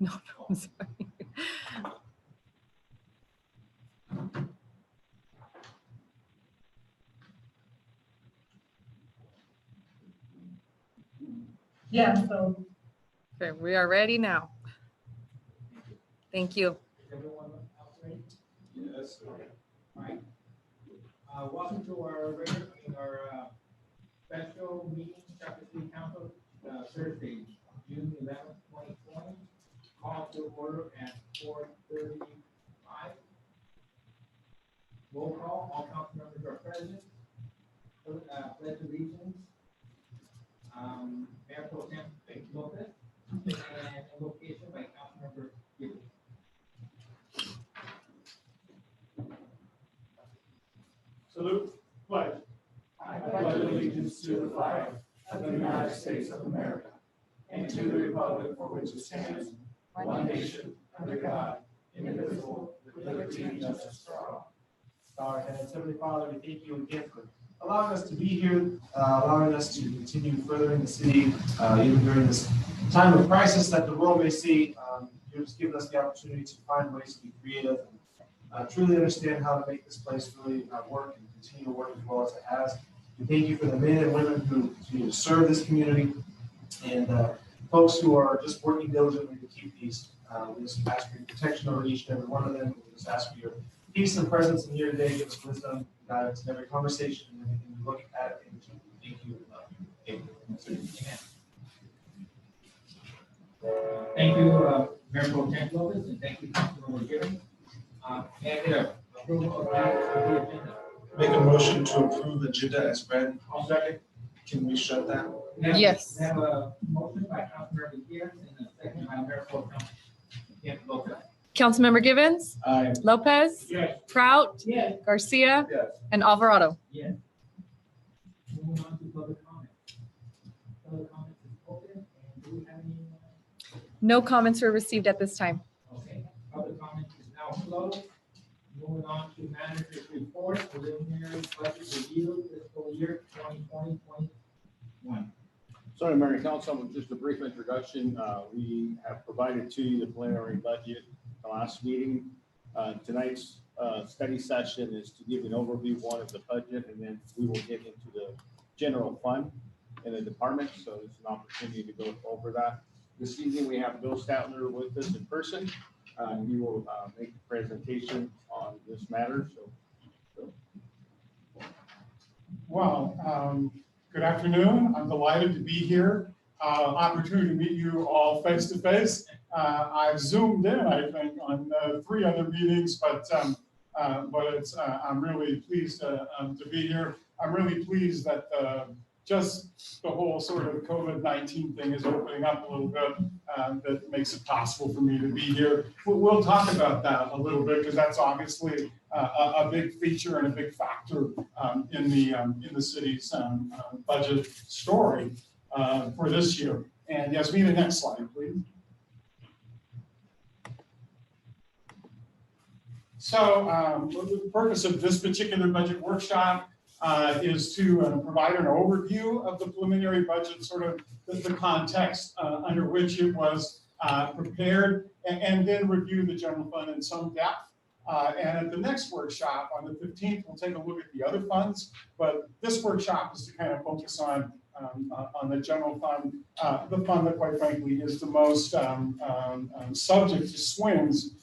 No, I'm sorry. Yeah, so. Okay, we are ready now. Thank you. Is everyone else ready? Yes. All right. Welcome to our special meeting, Chapter 3 Council, Thursday, June 11th, 2020. Call to order at 4:35. Roll call, all council members are present. Pledge allegiance. Mayor Pro Tem Lopez, and invocation by Councilmember Gibson. Salute, pledge. I pledge allegiance to the flag of the United States of America and to the republic for which it stands, one nation, under God, indivisible, with liberty and justice for all. Our heads, Heavenly Father, we thank you again for allowing us to be here, allowing us to continue furthering the city, even during this time of crisis that the world may see. You've just given us the opportunity to find ways to be creative and truly understand how to make this place really work and continue to work as well as it has. We thank you for the men and women who continue to serve this community and folks who are just working diligently to keep peace. We just ask for your protection over each and every one of them. We just ask for your peace and presence in here today. Give us wisdom, guidance in every conversation and everything we look at and do. Thank you and love you. Amen. Thank you, Mayor Pro Tem Lopez, and thank you, Councilmember Gibson. And approval of the agenda. Make a motion to approve the agenda as read. I'll second. Can we shut that? Yes. We have a motion by Councilmember Gibson and a second by Mayor Pro Tem Lopez. Councilmember Givens, Aye. Lopez, Yes. Prout, Yes. Garcia, Yes. and Alvarado. Yes. Moving on to public comment. Public comment is open, and do we have any? No comments were received at this time. Okay, public comment is now closed. Moving on to manager's report, preliminary budget review, fiscal year 2020-21. Sorry, Mayor and Council, just a brief introduction. We have provided to you the preliminary budget the last meeting. Tonight's study session is to give an overview, one, of the budget, and then we will get into the general fund in the department. So it's an opportunity to go over that. This evening, we have Bill Statler with us in person. He will make the presentation on this matter. So, Well, good afternoon. I'm delighted to be here. Opportunity to meet you all face to face. I've zoomed in, I think, on 3 other meetings, but it's I'm really pleased to be here. I'm really pleased that just the whole sort of COVID-19 thing is opening up a little bit. That makes it possible for me to be here. We'll talk about that a little bit because that's obviously a big feature and a big factor in the city's budget story for this year. And Yasmina, next slide, please. So the purpose of this particular budget workshop is to provide an overview of the preliminary budget, sort of the context under which it was prepared, and then review the general fund in some depth. And at the next workshop on the 15th, we'll take a look at the other funds, but this workshop is to kind of focus on the general fund, the fund that, quite frankly, is the most subject to swings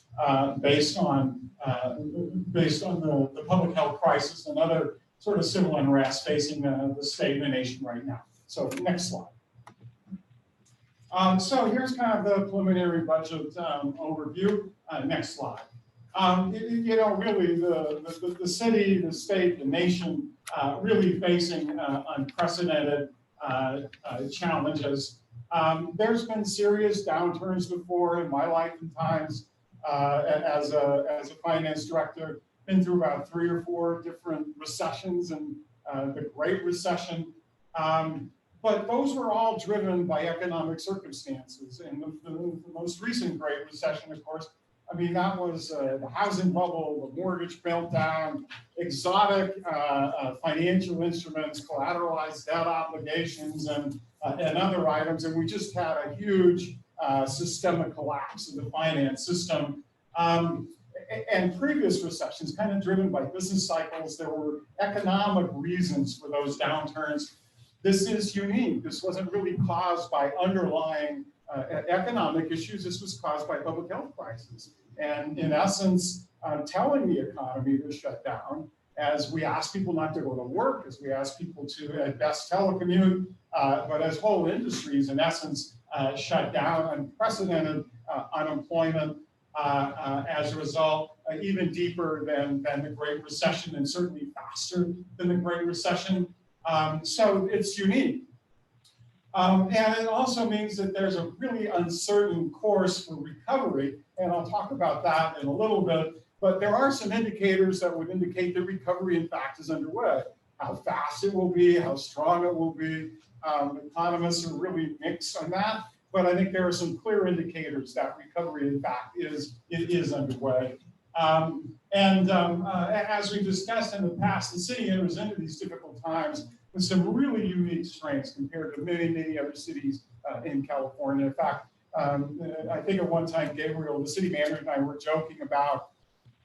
based on the public health crisis and other sort of civil unrest facing the state and the nation right now. So next slide. So here's kind of the preliminary budget overview. Next slide. You know, really the city, the state, the nation really facing unprecedented challenges. There's been serious downturns before in my life and times as a finance director. Been through about 3 or 4 different recessions and the Great Recession. But those were all driven by economic circumstances. And the most recent Great Recession, of course, I mean, that was the housing bubble, the mortgage meltdown, exotic financial instruments, collateralized debt obligations, and other items. And we just had a huge systemic collapse of the finance system. And previous recessions, kind of driven by business cycles, there were economic reasons for those downturns. This is unique. This wasn't really caused by underlying economic issues. This was caused by public health crisis. And in essence, telling the economy to shut down as we ask people not to go to work, as we ask people to at best telecommute, but as whole industries in essence shut down, unprecedented unemployment as a result, even deeper than the Great Recession and certainly faster than the Great Recession. So it's unique. And it also means that there's a really uncertain course for recovery, and I'll talk about that in a little bit, but there are some indicators that would indicate the recovery in fact is underway. How fast it will be, how strong it will be. Economists are really mixed on that, but I think there are some clear indicators that recovery in fact is underway. As we discussed in the past, the city enters into these difficult times with some really unique strengths compared to many, many other cities in California. In fact, I think at one time, Gabriel, the city manager, and I were joking about,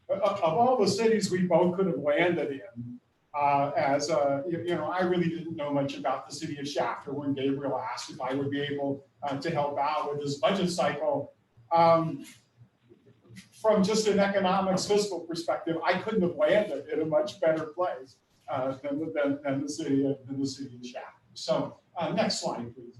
of all the cities we both could have landed in, I really didn't know much about the city of Shafter when Gabriel asked if I would be able to help out with this budget cycle. From just an economics fiscal perspective, I couldn't have landed in a much better place than the city of Shafter. So next slide, please.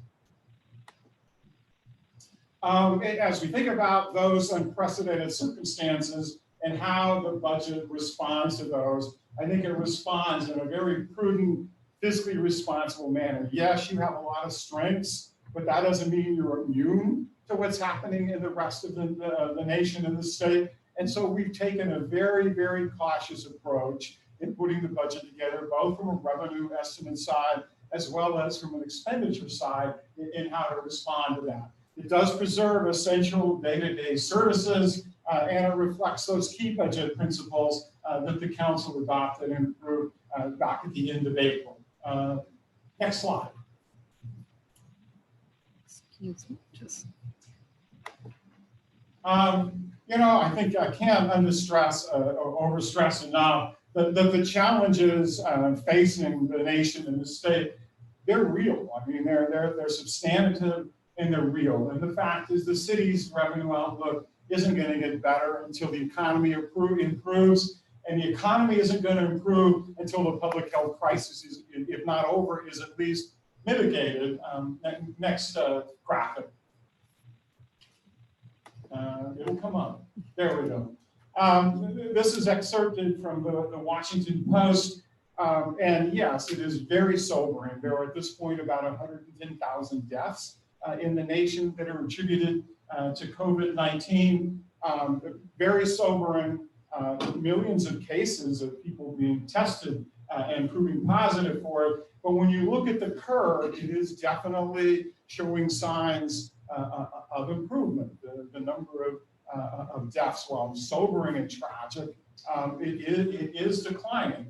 As we think about those unprecedented circumstances and how the budget responds to those, I think it responds in a very prudent, fiscally responsible manner. Yes, you have a lot of strengths, but that doesn't mean you're immune to what's happening in the rest of the nation and the state. And so we've taken a very, very cautious approach in putting the budget together, both from a revenue estimate side as well as from an expenditure side in how to respond to that. It does preserve essential day-to-day services, and it reflects those key budget principles that the council adopted and approved back at the end of April. Next slide. Excuse me, just. I think I can't understress or overstress enough that the challenges facing the nation and the state, they're real. I mean, they're substantive and they're real. And the fact is the city's revenue outlook isn't going to get better until the economy improves. And the economy isn't going to improve until the public health crisis is, if not over, is at least mitigated. Next graphic. It'll come up. There we go. This is excerpted from the Washington Post. And yes, it is very sobering. There are at this point about 110,000 deaths in the nation that are attributed to COVID-19. Very sobering. Millions of cases of people being tested and proving positive for it. But when you look at the curve, it is definitely showing signs of improvement. The number of deaths, while sobering and tragic, it is declining.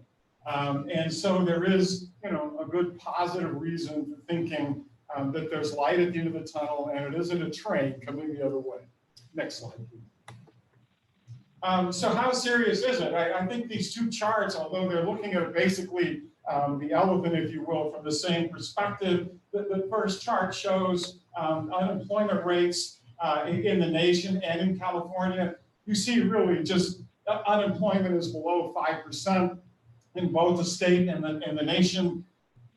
And so there is, a good positive reason for thinking that there's light at the end of the tunnel and it isn't a train coming the other way. Next slide, please. So how serious is it? I think these two charts, although they're looking at basically the elephant, if you will, from the same perspective, the first chart shows unemployment rates in the nation and in California. You see really just unemployment is below 5% in both the state and the nation.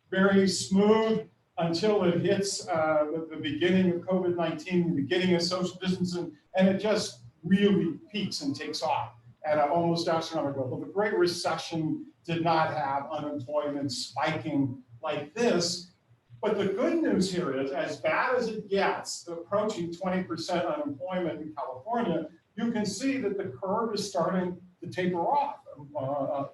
Very smooth until it hits the beginning of COVID-19, the beginning of social distancing, and it just really peaks and takes off at an almost astronomical level. The Great Recession did not have unemployment spiking like this. But the good news here is, as bad as it gets, approaching 20% unemployment in California, you can see that the curve is starting to taper off.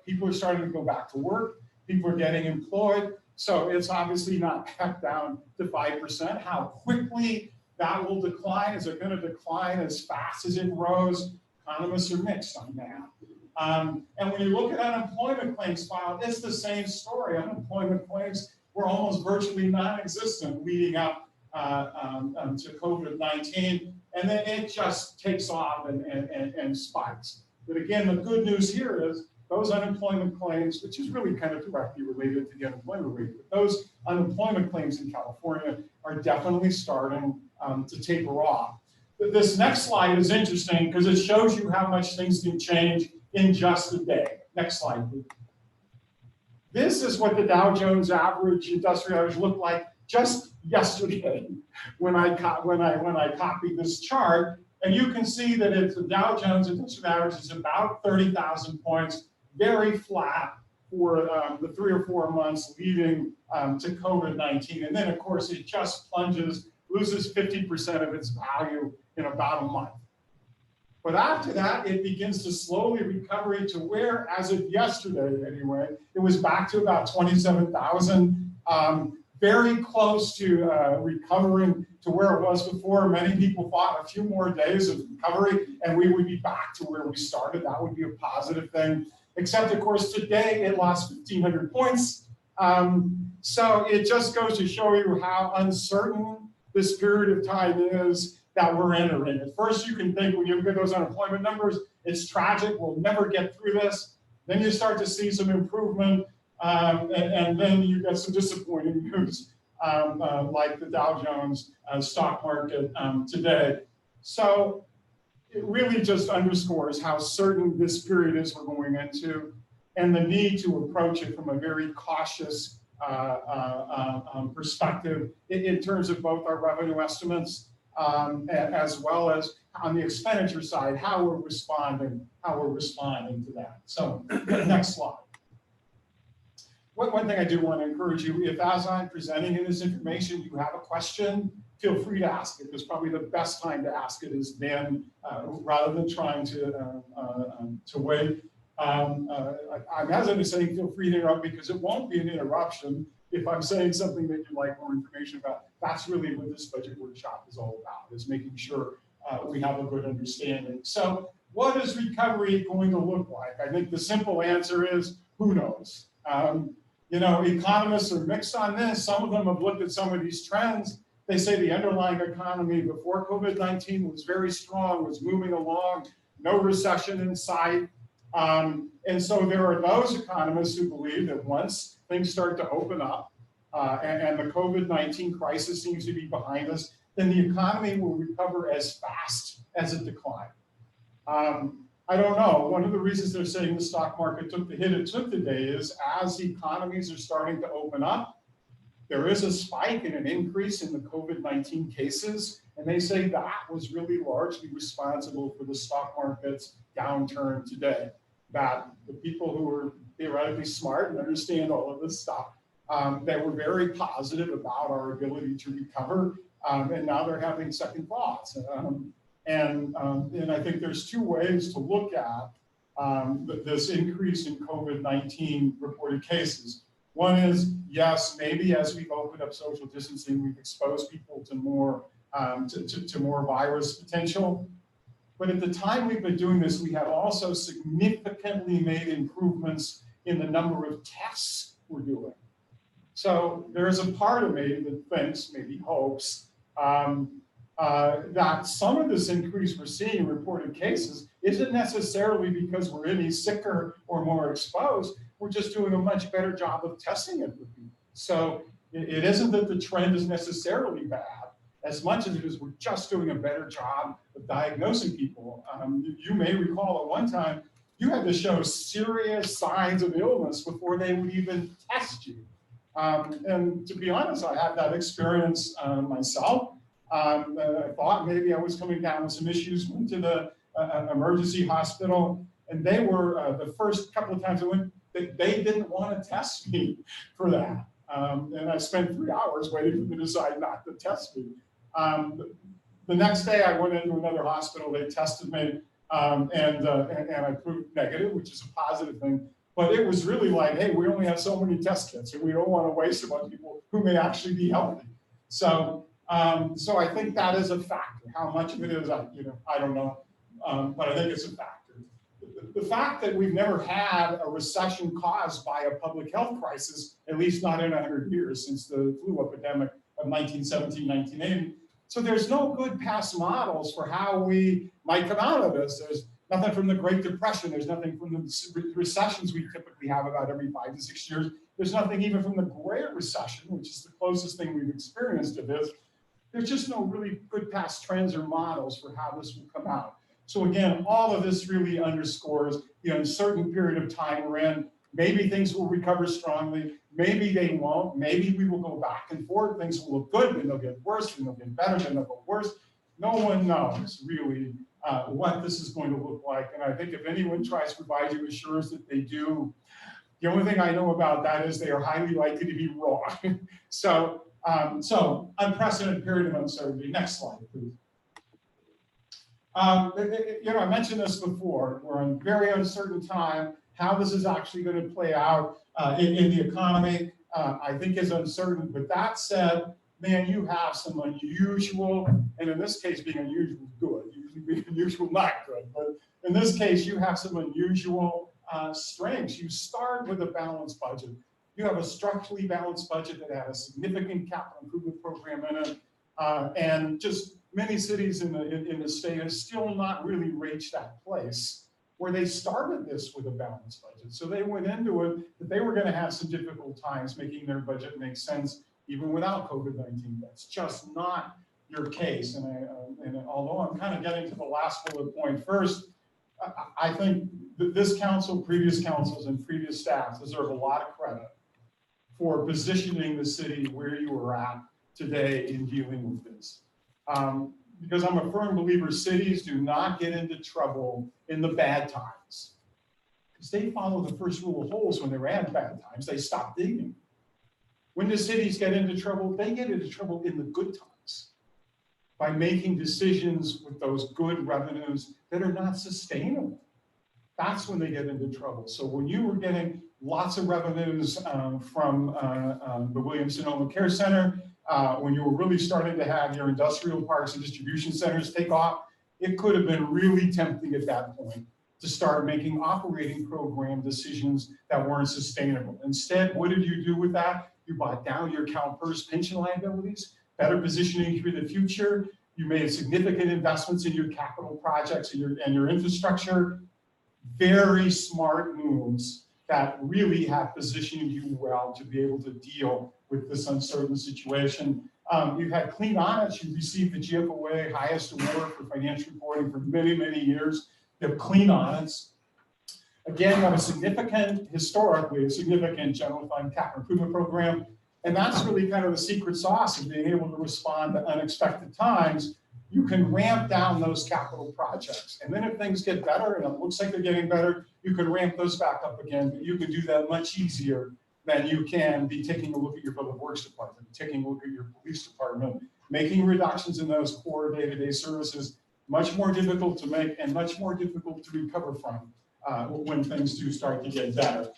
People are starting to go back to work. People are getting employed. So it's obviously not back down to 5%. How quickly that will decline? Is it going to decline as fast as it rose? Economists are mixed on that. And when you look at unemployment claims filed, it's the same story. Unemployment claims were almost virtually non-existent leading up to COVID-19, and then it just takes off and spikes. But again, the good news here is those unemployment claims, which is really kind of directly related to the unemployment rate, but those unemployment claims in California are definitely starting to taper off. This next slide is interesting because it shows you how much things can change in just a day. Next slide, please. This is what the Dow Jones average industrial average looked like just yesterday when I copied this chart. And you can see that the Dow Jones industrial average is about 30,000 points, very flat for the 3 or 4 months leading to COVID-19. And then, of course, it just plunges, loses 50% of its value in about a month. But after that, it begins to slowly recover to where, as of yesterday anyway, it was back to about 27,000, very close to recovering to where it was before. Many people thought a few more days of recovery and we would be back to where we started. That would be a positive thing. Except, of course, today it lost 1,500 points. So it just goes to show you how uncertain this period of time is that we're entering. At first, you can think when you look at those unemployment numbers, it's tragic, we'll never get through this. Then you start to see some improvement, and then you get some disappointing news, like the Dow Jones stock market today. So it really just underscores how certain this period is we're going into, and the need to approach it from a very cautious perspective in terms of both our revenue estimates, as well as on the expenditure side, how we're responding to that. So next slide. One thing I do want to encourage you, if as I'm presenting you this information, you have a question, feel free to ask it. Because probably the best time to ask it is then, rather than trying to wait. I'm hesitant to say feel free to interrupt because it won't be an interruption if I'm saying something that you'd like more information about. That's really what this budget workshop is all about, is making sure we have a good understanding. So what is recovery going to look like? I think the simple answer is, who knows? You know, economists are mixed on this. Some of them have looked at some of these trends. They say the underlying economy before COVID-19 was very strong, was moving along, no recession in sight. And so there are those economists who believe that once things start to open up and the COVID-19 crisis seems to be behind us, then the economy will recover as fast as it declined. I don't know. One of the reasons they're saying the stock market took the hit it took today is as economies are starting to open up, there is a spike and an increase in the COVID-19 cases. And they say that was really largely responsible for the stock market's downturn today. That the people who are theoretically smart and understand all of this stuff, they were very positive about our ability to recover. And now they're having second thoughts. And I think there's two ways to look at this increase in COVID-19 reported cases. One is, yes, maybe as we've opened up social distancing, we've exposed people to more virus potential. But at the time we've been doing this, we have also significantly made improvements in the number of tests we're doing. So there's a part of me that thinks, maybe hopes, that some of this increase we're seeing in reported cases isn't necessarily because we're any sicker or more exposed. We're just doing a much better job of testing it with people. So it isn't that the trend is necessarily bad, as much as it is we're just doing a better job of diagnosing people. You may recall at one time, you had to show serious signs of illness before they would even test you. And to be honest, I had that experience myself. I thought maybe I was coming down with some issues, went to the emergency hospital, and they were, the first couple of times I went, they didn't want to test me for that. And I spent 3 hours waiting for them to decide not to test me. The next day I went into another hospital, they tested me, and I proved negative, which is a positive thing. But it was really like, hey, we only have so many test kits, and we don't want to waste them on people who may actually be healthy. So I think that is a factor. How much of it is, I don't know. but I think it's a factor. The fact that we've never had a recession caused by a public health crisis, at least not in 100 years since the flu epidemic of 1917, 1980. So there's no good past models for how we might come out of this. There's nothing from the Great Depression. There's nothing from the recessions we typically have about every 5 to 6 years. There's nothing even from the Great Recession, which is the closest thing we've experienced to this. There's just no really good past trends or models for how this will come out. So again, all of this really underscores the uncertain period of time we're in. Maybe things will recover strongly. Maybe they won't. Maybe we will go back and forth. Things will look good, then they'll get worse, then they'll get better, then they'll go worse. No one knows really what this is going to look like. And I think if anyone tries to provide you assurance that they do, the only thing I know about that is they are highly likely to be wrong. So unprecedented period of uncertainty. Next slide, please. I mentioned this before. We're in very uncertain time. How this is actually going to play out in the economy, I think is uncertain. But that said, man, you have some unusual, and in this case, being unusual good. Usually being unusual not good, but in this case, you have some unusual strengths. You start with a balanced budget. You have a structurally balanced budget that had a significant capital improvement program in it, and just many cities in the state have still not really reached that place where they started this with a balanced budget. So they went into it that they were going to have some difficult times making their budget make sense even without COVID-19. That's just not your case. And although I'm kind of getting to the last bullet point first, I think that this council, previous councils, and previous staffs deserve a lot of credit for positioning the city where you are at today in dealing with this. Because I'm a firm believer cities do not get into trouble in the bad times. Because they follow the first rule of holes when they're at bad times, they stop digging. When do cities get into trouble? They get into trouble in the good times by making decisions with those good revenues that are not sustainable. That's when they get into trouble. So when you were getting lots of revenues from the Williams-Sonoma Care Center, when you were really starting to have your industrial parks and distribution centers take off, it could have been really tempting at that point to start making operating program decisions that weren't sustainable. Instead, what did you do with that? You bought down your CalPERS pension liabilities, better positioning you for the future. You made significant investments in your capital projects and your infrastructure. Very smart moves that really have positioned you well to be able to deal with this uncertain situation. You've had clean audits. You've received the GFOA highest award for financial reporting for many, many years. You have clean audits. Again, you have historically a significant general fund capital improvement program. And that's really kind of the secret sauce of being able to respond to unexpected times. You can ramp down those capital projects. And then if things get better, and it looks like they're getting better, you can ramp those back up again. But you can do that much easier than you can be taking a look at your public works department, taking a look at your police department, making reductions in those core day-to-day services, much more difficult to make and much more difficult to recover from when things do start to get better.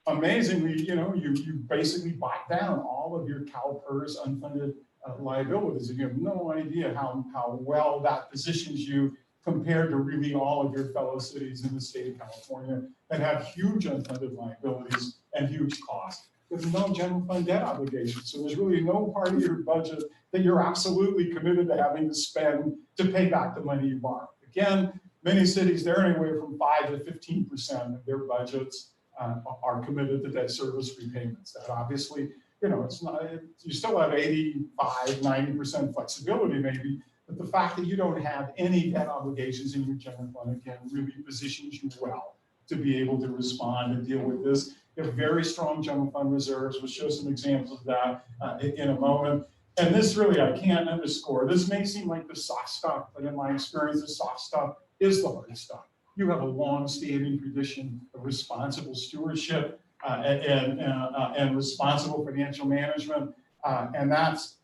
Amazingly, you basically bought down all of your CalPERS unfunded liabilities, and you have no idea how well that positions you compared to really all of your fellow cities in the state of California that have huge unfunded liabilities and huge costs with no general fund debt obligations. So there's really no part of your budget that you're absolutely committed to having to spend to pay back the money you borrowed. Again, many cities, they're anywhere from 5 to 15% of their budgets are committed to debt service repayments. That obviously, it's not, you still have 85, 90% flexibility maybe, but the fact that you don't have any debt obligations in your general fund, again, really positions you well to be able to respond and deal with this. You have very strong general fund reserves. We'll show some examples of that in a moment. And this really, I can't underscore. This may seem like the soft stuff, but in my experience, the soft stuff is the hard stuff. You have a long-standing tradition of responsible stewardship and responsible financial management, and that's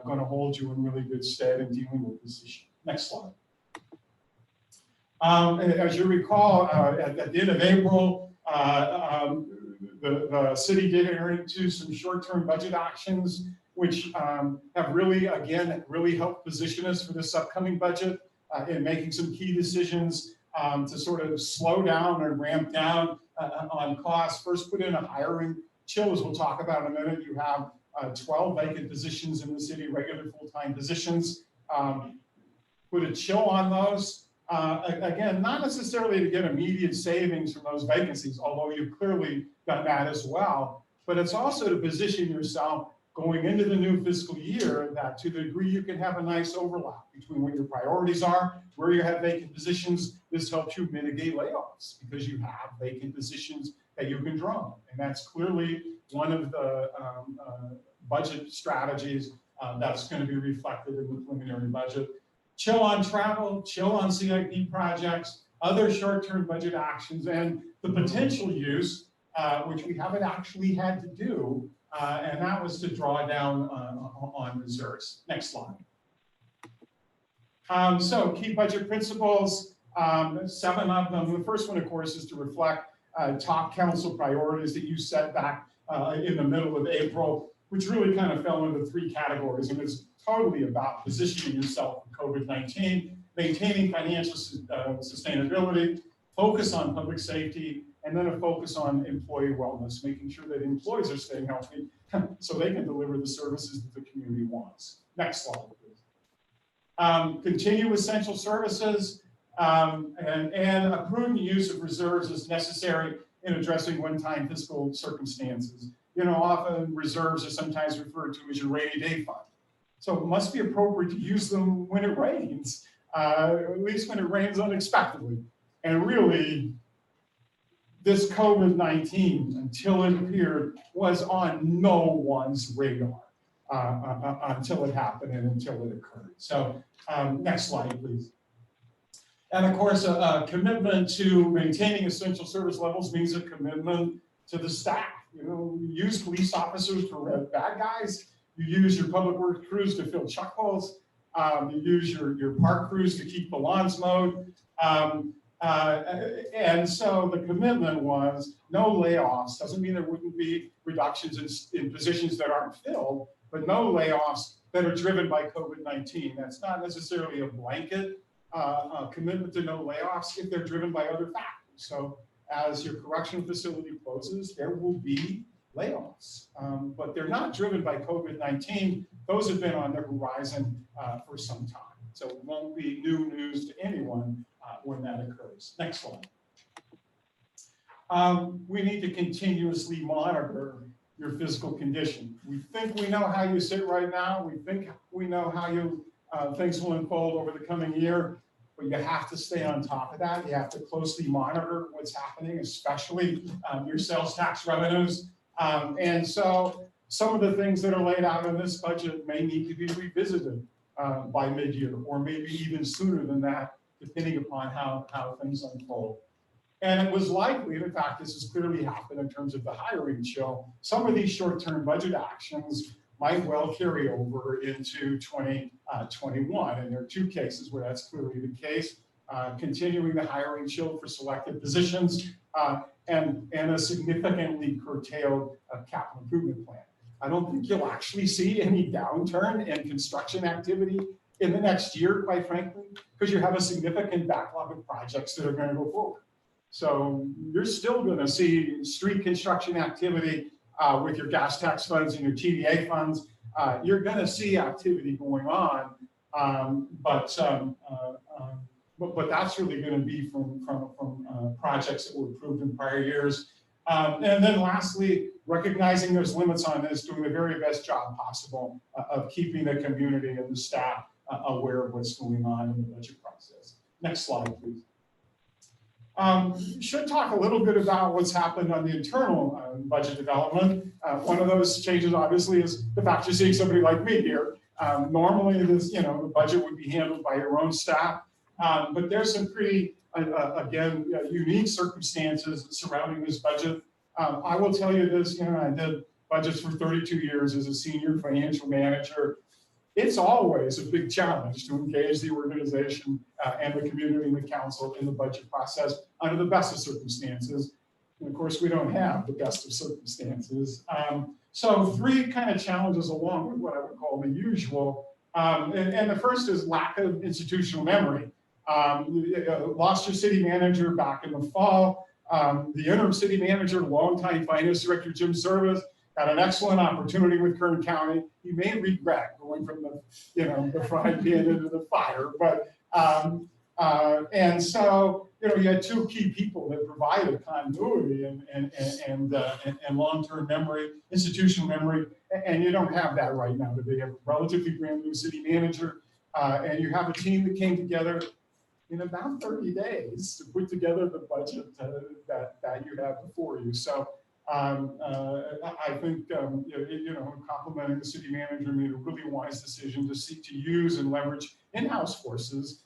going to hold you in really good stead in dealing with this issue. Next slide. As you recall, at the end of April, the city did enter into some short-term budget actions, which have really, again, really helped position us for this upcoming budget. in making some key decisions to sort of slow down and ramp down on costs. First, put in a hiring chill, as we'll talk about in a minute. You have 12 vacant positions in the city, regular full-time positions. Put a chill on those. Again, not necessarily to get immediate savings from those vacancies, although you've clearly done that as well, but it's also to position yourself going into the new fiscal year that to the degree you can have a nice overlap between what your priorities are, where you have vacant positions. This helps you mitigate layoffs because you have vacant positions that you can draw on. And that's clearly one of the budget strategies that's going to be reflected in the preliminary budget. Chill on travel, chill on CIP projects, other short-term budget actions, and the potential use, which we haven't actually had to do, and that was to draw down on reserves. Next slide. So key budget principles, 7 of them. The first one, of course, is to reflect top council priorities that you set back in the middle of April, which really kind of fell into 3 categories. And it's totally about positioning yourself for COVID-19, maintaining financial sustainability, focus on public safety, and then a focus on employee wellness, making sure that employees are staying healthy so they can deliver the services that the community wants. Next slide, please. Continue essential services and a prudent use of reserves is necessary in addressing one-time fiscal circumstances. You know, often reserves are sometimes referred to as your rainy day fund. So it must be appropriate to use them when it rains, at least when it rains unexpectedly. And really, this COVID-19, until it appeared, was on no one's radar until it happened and until it occurred. So next slide, please. And of course, a commitment to maintaining essential service levels means a commitment to the staff. You know, you use police officers to red bad guys. You use your public works crews to fill chuck holes. You use your park crews to keep the lawns mowed. And so the commitment was no layoffs. Doesn't mean there wouldn't be reductions in positions that aren't filled, but no layoffs that are driven by COVID-19. That's not necessarily a blanket commitment to no layoffs if they're driven by other factors. So as your correctional facility closes, there will be layoffs, but they're not driven by COVID-19. Those have been on the horizon for some time. So it won't be new news to anyone when that occurs. Next slide. We need to continuously monitor your physical condition. We think we know how you sit right now. We think we know how you things will unfold over the coming year, but you have to stay on top of that. You have to closely monitor what's happening, especially your sales tax revenues. And so some of the things that are laid out in this budget may need to be revisited by mid-year, or maybe even sooner than that, depending upon how things unfold. And it was likely, in fact, this has clearly happened in terms of the hiring chill. Some of these short-term budget actions might well carry over into 2021. And there are 2 cases where that's clearly the case. Continuing the hiring chill for selected positions and a significantly curtailed capital improvement plan. I don't think you'll actually see any downturn in construction activity in the next year, quite frankly, because you have a significant backlog of projects that are going to go forward. So you're still going to see street construction activity with your gas tax funds and your TDA funds. You're going to see activity going on, but that's really going to be from projects that were approved in prior years. And then lastly, recognizing there's limits on this, doing the very best job possible of keeping the community and the staff aware of what's going on in the budget process. Next slide, please. Should talk a little bit about what's happened on the internal budget development. One of those changes, obviously, is the fact you're seeing somebody like me here. Normally, this, the budget would be handled by your own staff, but there's some pretty, again, unique circumstances surrounding this budget. I will tell you this, I did budgets for 32 years as a senior financial manager. It's always a big challenge to engage the organization and the community and the council in the budget process under the best of circumstances. And of course, we don't have the best of circumstances. So 3 kind of challenges along with what I would call the usual. And the first is lack of institutional memory. Lost your city manager back in the fall. The interim city manager, longtime finance director Jim Service, had an excellent opportunity with Kern County. He may regret going from the frying pan into the fire, but and so you had two key people that provided continuity and long-term memory, institutional memory, and you don't have that right now. They have a relatively brand new city manager, and you have a team that came together in about 30 days to put together the budget that you have before you. So I think complimenting the city manager made a really wise decision to seek to use and leverage in-house forces.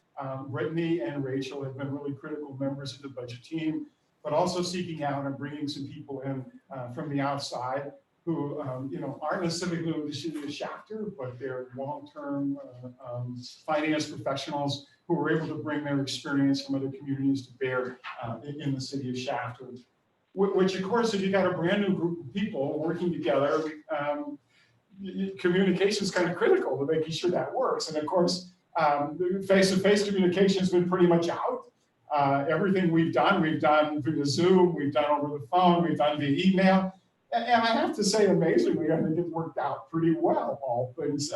Brittany and Rachel have been really critical members of the budget team, but also seeking out and bringing some people in from the outside who aren't necessarily new to the city of Chapter, but they're long-term finance professionals who were able to bring their experience from other communities to bear in the city of Shafter. Which, of course, if you got a brand new group of people working together, communication is kind of critical to making sure that works. And of course, face-to-face communication has been pretty much out. Everything we've done via Zoom, we've done over the phone, we've done via email. And I have to say, amazingly, I think it worked out pretty well, all things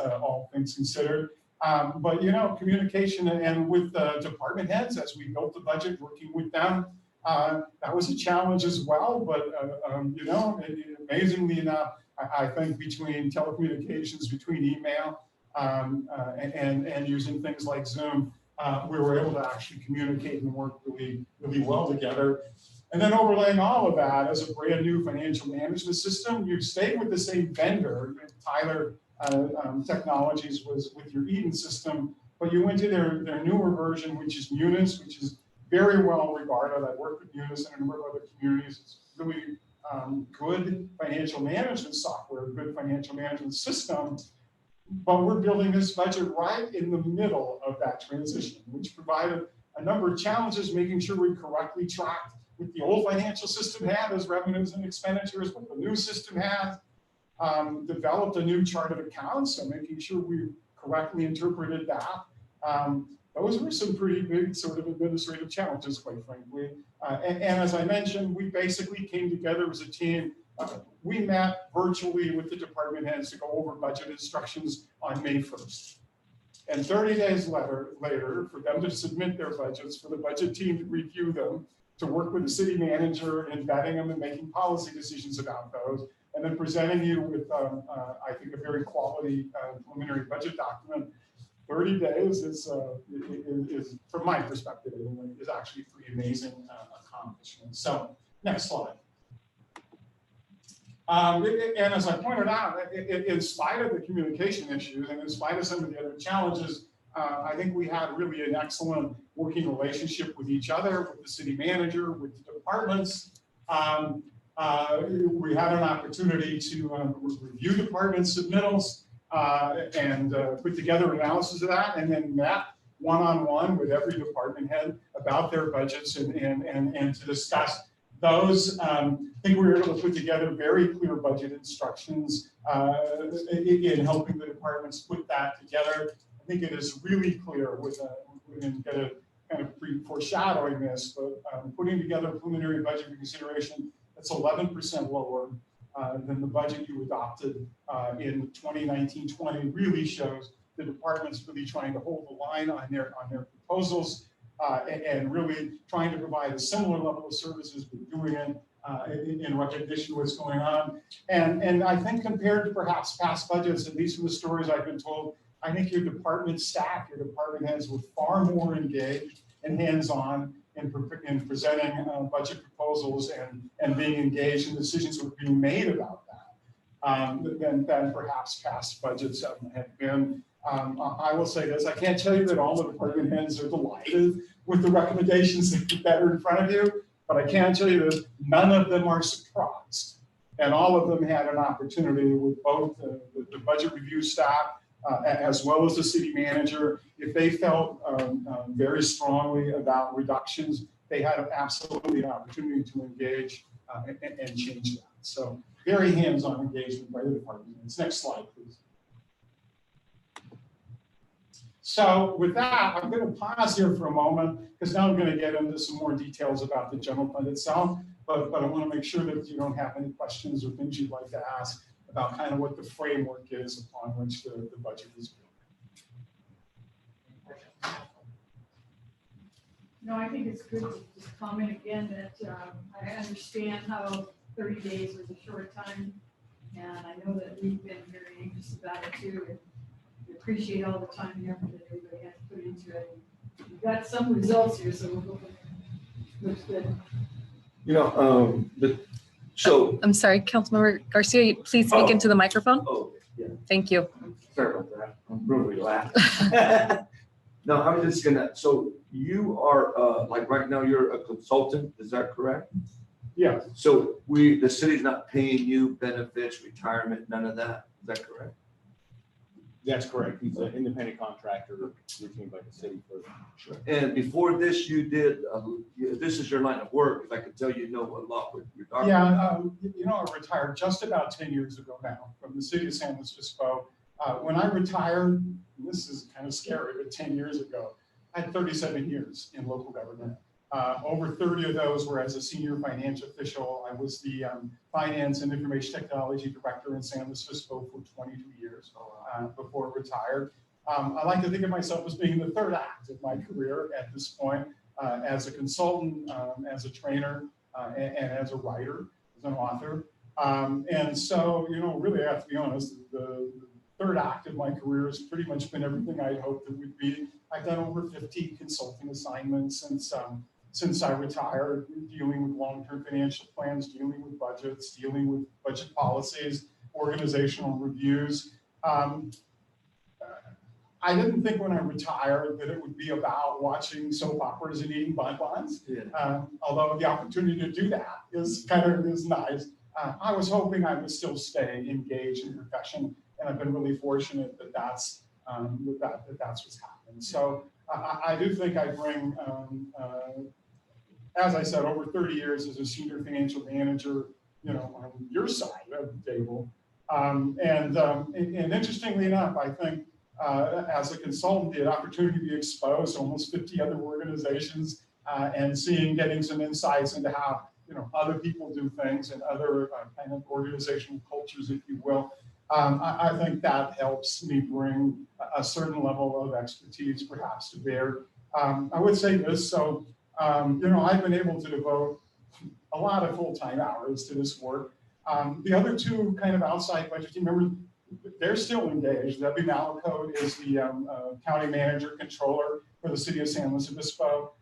considered. But communication and with the department heads as we built the budget, working with them, that was a challenge as well. But amazingly enough, I think between telecommunications, between email, and using things like Zoom, we were able to actually communicate and work really, really well together. And then overlaying all of that as a brand new financial management system, you stayed with the same vendor. Tyler Technologies was with your Eden system, but you went to their newer version, which is Munis, which is very well regarded. I've worked with Munis in a number of other communities. It's really good financial management software, good financial management system. But we're building this budget right in the middle of that transition, which provided a number of challenges, making sure we correctly tracked what the old financial system had as revenues and expenditures, what the new system has, developed a new chart of accounts, so making sure we correctly interpreted that. Those were some pretty big sort of administrative challenges, quite frankly. And as I mentioned, we basically came together as a team. We met virtually with the department heads to go over budget instructions on May 1st. And 30 days later, for them to submit their budgets, for the budget team to review them, to work with the city manager in vetting them and making policy decisions about those, and then presenting you with, I think, a very quality preliminary budget document. 30 days is from my perspective, is actually a pretty amazing accomplishment. So, next slide. And as I pointed out, in spite of the communication issues and in spite of some of the other challenges, I think we had really an excellent working relationship with each other, with the city manager, with the departments. We had an opportunity to review department submittals and put together analysis of that, and then met one-on-one with every department head about their budgets and to discuss those. I think we were able to put together very clear budget instructions in helping the departments put that together. I think it is really clear and kind of foreshadowing this, but putting together a preliminary budget consideration that's 11% lower than the budget you adopted in 2019-20 really shows the department's really trying to hold the line on their proposals and really trying to provide a similar level of services we're doing it in recognition of what's going on. And I think compared to perhaps past budgets, at least from the stories I've been told, I think your department staff, your department heads were far more engaged and hands-on in presenting budget proposals and being engaged in decisions that were being made about that than perhaps past budgets have been. I will say this, I can't tell you that all the department heads are delighted with the recommendations that are in front of you, but I can tell you that none of them are surprised. And all of them had an opportunity with both the budget review staff as well as the city manager. If they felt very strongly about reductions, they had absolutely an opportunity to engage and change that. So very hands-on engagement by the department. Next slide, please. So with that, I'm going to pause here for a moment because now I'm going to get into some more details about the general fund itself. But I want to make sure that you don't have any questions or things you'd like to ask about kind of what the framework is upon which the budget is built. No, I think it's good to just comment again that I understand how 30 days was a short time. And I know that we've been very anxious about it too. And we appreciate all the time and effort that everybody has put into it. We've got some results here, so we're hoping it looks good. You know, so, I'm sorry, Councilmember Garcia, please speak into the microphone. oh, yeah, Thank you. sorry about that. I'm really loud. No, I'm just gonna, so you are, like right now, you're a consultant, is that correct? Yeah. So the city's not paying you benefits, retirement, none of that, is that correct? That's correct. He's an independent contractor retained by the city for. Sure. And before this, you did, this is your line of work, because I can tell you know a lot with your doctor. Yeah, you know, I retired just about 10 years ago now from the city of San Luis Obispo. When I retired, this is kind of scary, but 10 years ago, I had 37 years in local government. Over 30 of those were as a senior financial official. I was the finance and information technology director in San Luis Obispo for 22 years before I retired. I like to think of myself as being the third act of my career at this point, as a consultant, as a trainer, and as a writer, as an author. And so, you know, really, I have to be honest, the third act of my career has pretty much been everything I'd hoped it would be. I've done over 50 consulting assignments since I retired, dealing with long-term financial plans, dealing with budgets, dealing with budget policies, organizational reviews. I didn't think when I retired that it would be about watching soap operas and eating bonbons. Yeah. Although the opportunity to do that is nice. I was hoping I would still stay engaged in the profession, and I've been really fortunate that that's what's happened. So I do think I bring, as I said, over 30 years as a senior financial manager, you know, on your side of the table. And interestingly enough, I think as a consultant, the opportunity to be exposed to almost 50 other organizations and getting some insights into how, you know, other people do things and other kind of organizational cultures, if you will. I think that helps me bring a certain level of expertise perhaps to bear. I would say this, so, you know, I've been able to devote a lot of full-time hours to this work. The other two kind of outside budget team members, they're still engaged. Debbie Malacode is the county manager controller for the city of San Luis Obispo.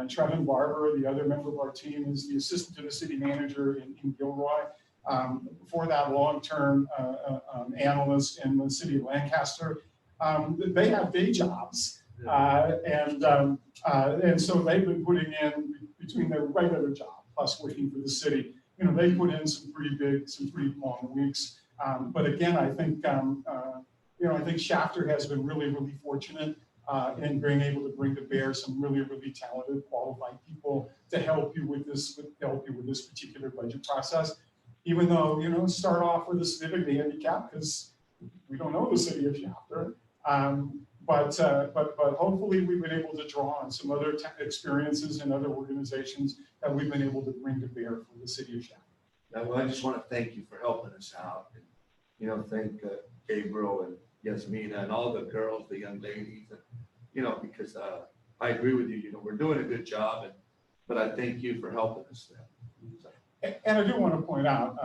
Trevin Barber, the other member of our team, is the assistant to the city manager in Gilroy. Before that, long-term analyst in the city of Lancaster. They have day jobs, and so they've been putting in, between their regular job plus working for the city, you know, they put in some pretty long weeks. But again, I think you know, I think Shafter has been really fortunate in being able to bring to bear some really talented, qualified people to help you with this particular budget process. Even though, you know, start off with a significant handicap because we don't know the city of Shafter. But hopefully we've been able to draw on some other experiences in other organizations that we've been able to bring to bear for the city of Shafter. Well, I just want to thank you for helping us out. And, you know, thank Gabriel and Yasmina and all the girls, the young ladies, and, you know, because I agree with you, you know, we're doing a good job, but I thank you for helping us there. So. And I do want to point out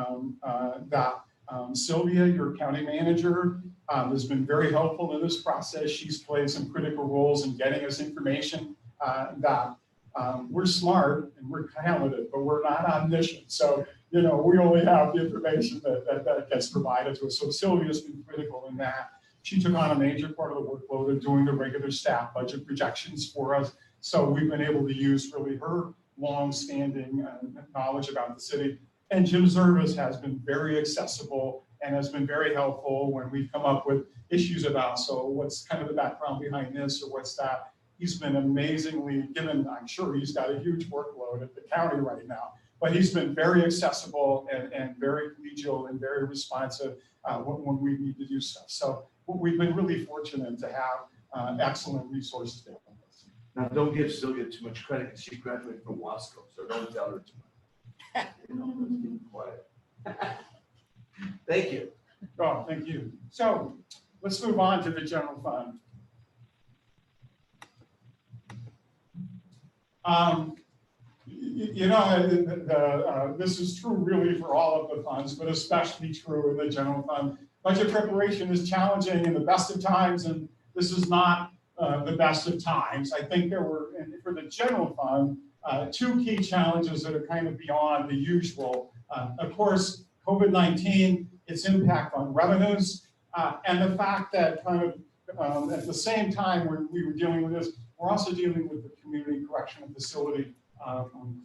that Sylvia, your county manager, has been very helpful in this process. She's played some critical roles in getting us information that we're smart and we're talented, but we're not omniscient. So, you know, we only have the information that gets provided to us. So Sylvia's been critical in that. She took on a major part of the workload of doing the regular staff budget projections for us. So we've been able to use really her long-standing knowledge about the city. And Jim Zervis has been very accessible and has been very helpful when we've come up with issues about, so what's kind of the background behind this or what's that. He's been amazingly, given, I'm sure he's got a huge workload at the county right now, but he's been very accessible and very collegial and very responsive when we need to do stuff. So we've been really fortunate to have excellent resources there. Now, don't give Sylvia too much credit because she graduated from Wasco, so don't tell her too much. You know, let's be quiet. Thank you. Oh, thank you. So let's move on to the general fund. This is true really for all of the funds, but especially true in the general fund. Budget preparation is challenging in the best of times, and this is not the best of times. I think there were, for the general fund, two key challenges that are kind of beyond the usual. Of course, COVID-19, its impact on revenues, and the fact that at the same time we were dealing with this, we're also dealing with the community correctional facility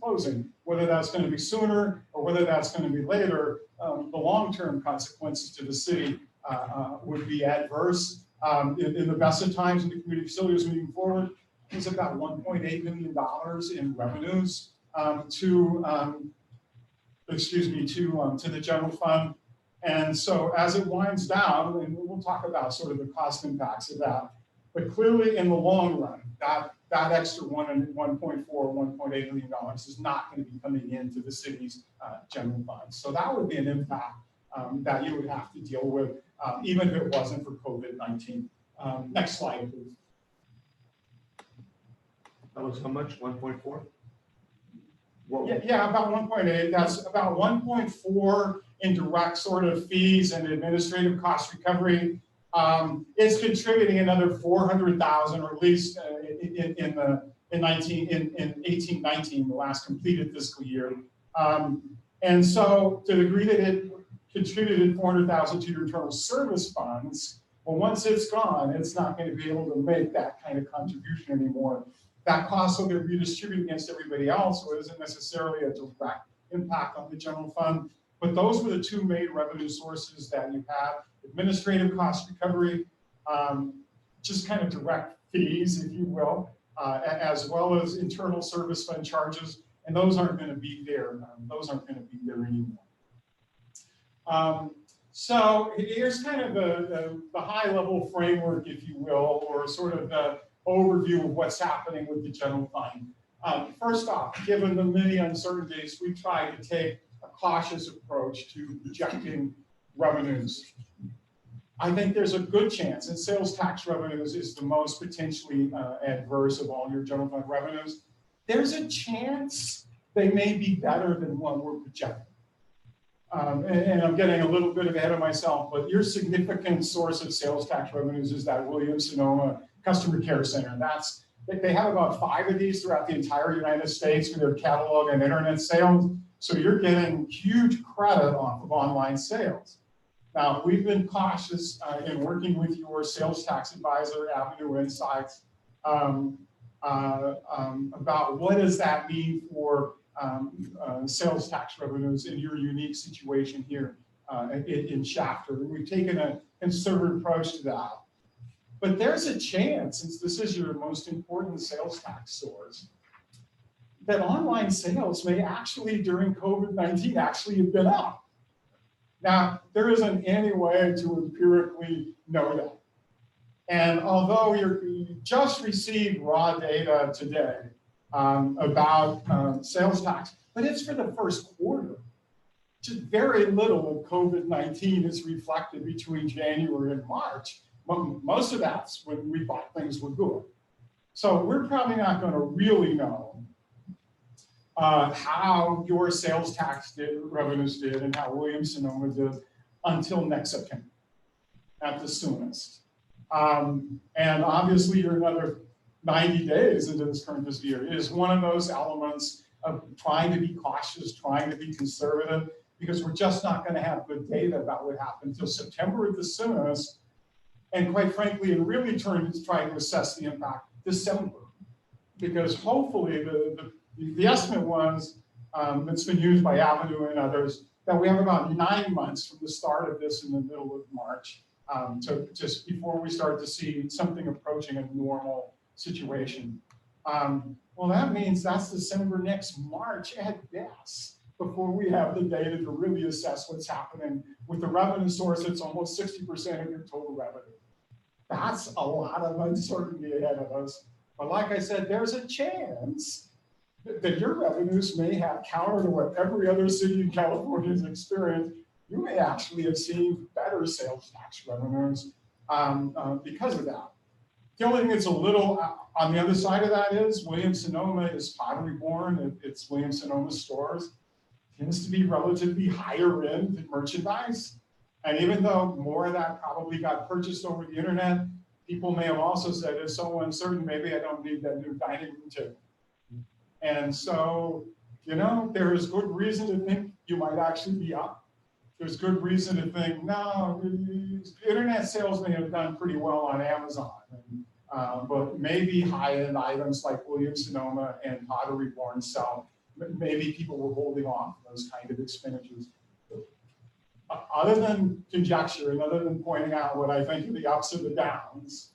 closing. Whether that's going to be sooner or whether that's going to be later, the long-term consequences to the city would be adverse. In the best of times in the community facilities moving forward, it's about $1.8 million in revenues to the general fund. And so as it winds down, and we'll talk about sort of the cost impacts of that, but clearly in the long run, that extra $1.4, $1.8 million is not going to be coming into the city's general fund. So that would be an impact that you would have to deal with, even if it wasn't for COVID-19. Next slide, please. That was how much, 1.4? Yeah, about 1.8. That's about 1.4 in direct sort of fees and administrative cost recovery. It's contributing another 400,000, or at least in 18-19, the last completed fiscal year. And so to the degree that it contributed 400,000 to your internal service funds, well, once it's gone, it's not going to be able to make that kind of contribution anymore. That cost will get redistributed against everybody else, so it isn't necessarily a direct impact on the general fund. But those were the two main revenue sources that you have: administrative cost recovery, just kind of direct fees, if you will, as well as internal service fund charges. And those aren't going to be there. Those aren't going to be there anymore. So here's kind of the high-level framework, if you will, or sort of the overview of what's happening with the general fund. First off, given the many uncertainties, we try to take a cautious approach to projecting revenues. I think there's a good chance, and sales tax revenues is the most potentially adverse of all your general fund revenues. There's a chance they may be better than what we're projecting. And I'm getting a little bit ahead of myself, but your significant source of sales tax revenues is that Williams-Sonoma Customer Care Center. They have about 5 of these throughout the entire United States for their catalog and internet sales. So you're getting huge credit off of online sales. Now, we've been cautious in working with your sales tax advisor, Avenue Insights, about what does that mean for sales tax revenues in your unique situation here in Shafter. And we've taken a conservative approach to that. But there's a chance, since this is your most important sales tax source, that online sales may actually, during COVID-19, actually have been up. Now, there isn't any way to empirically know that. And although you just received raw data today about sales tax, but it's for the first quarter. Just very little of COVID-19 is reflected between January and March. Most of that's when we thought things were good. So we're probably not going to really know how your sales tax revenues did and how Williams-Sonoma did until next September at the soonest. And obviously you're another 90 days into this current fiscal year. It is one of those elements of trying to be cautious, trying to be conservative, because we're just not going to have good data about what happened until September at the soonest. And quite frankly, in really terms, it's trying to assess the impact December, because hopefully the estimate was that's been used by Avenue and others that we have about 9 months from the start of this in the middle of March to just before we start to see something approaching a normal situation. Well, that means that's December, next March at best, before we have the data to really assess what's happening with the revenue source. It's almost 60% of your total revenue. that's a lot of uncertainty ahead of us. But like I said, there's a chance that your revenues may have counter to what every other city in California has experienced. You may actually have seen better sales tax revenues because of that. The only thing that's a little on the other side of that is Williams-Sonoma is pottery born. It's Williams-Sonoma stores. Tends to be relatively higher end merchandise. And even though more of that probably got purchased over the internet, people may have also said, it's so uncertain, maybe I don't need that new dining room table. And so, you know, there is good reason to think you might actually be up. There's good reason to think, no, internet sales may have done pretty well on Amazon. But maybe high-end items like Williams-Sonoma and Pottery Barn sell, maybe people were holding off those kind of expenditures. Other than conjecture and other than pointing out what I think are the ups and the downs,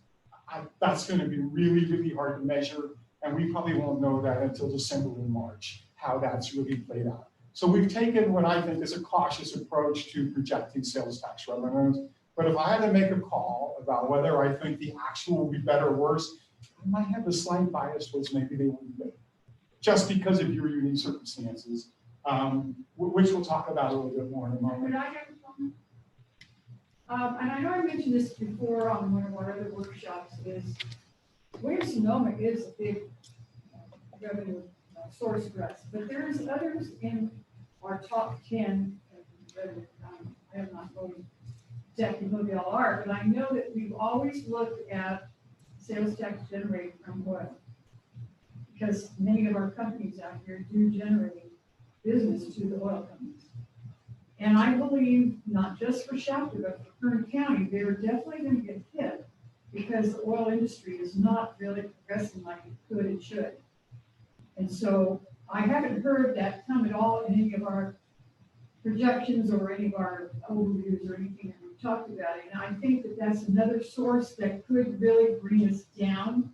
that's going to be really, really hard to measure. And we probably won't know that until December and March, how that's really played out. So we've taken what I think is a cautious approach to projecting sales tax revenues. But if I had to make a call about whether I think the actual will be better or worse, I might have a slight bias towards maybe they wouldn't be, just because of your unique circumstances, which we'll talk about a little bit more in a moment. Could I have a comment? And I know I mentioned this before on one of our other workshops, is Williams-Sonoma is a big revenue source for us, but there's others in our top 10 revenue. I am not going exactly who they all are, but I know that we've always looked at sales tax generated from oil, because many of our companies out here do generate business to the oil companies. And I believe not just for Shasta, but for Kern County, they're definitely going to get hit because the oil industry is not really progressing like it could and should. And so I haven't heard that come at all in any of our projections or any of our overviews or anything that we've talked about. And I think that that's another source that could really bring us down.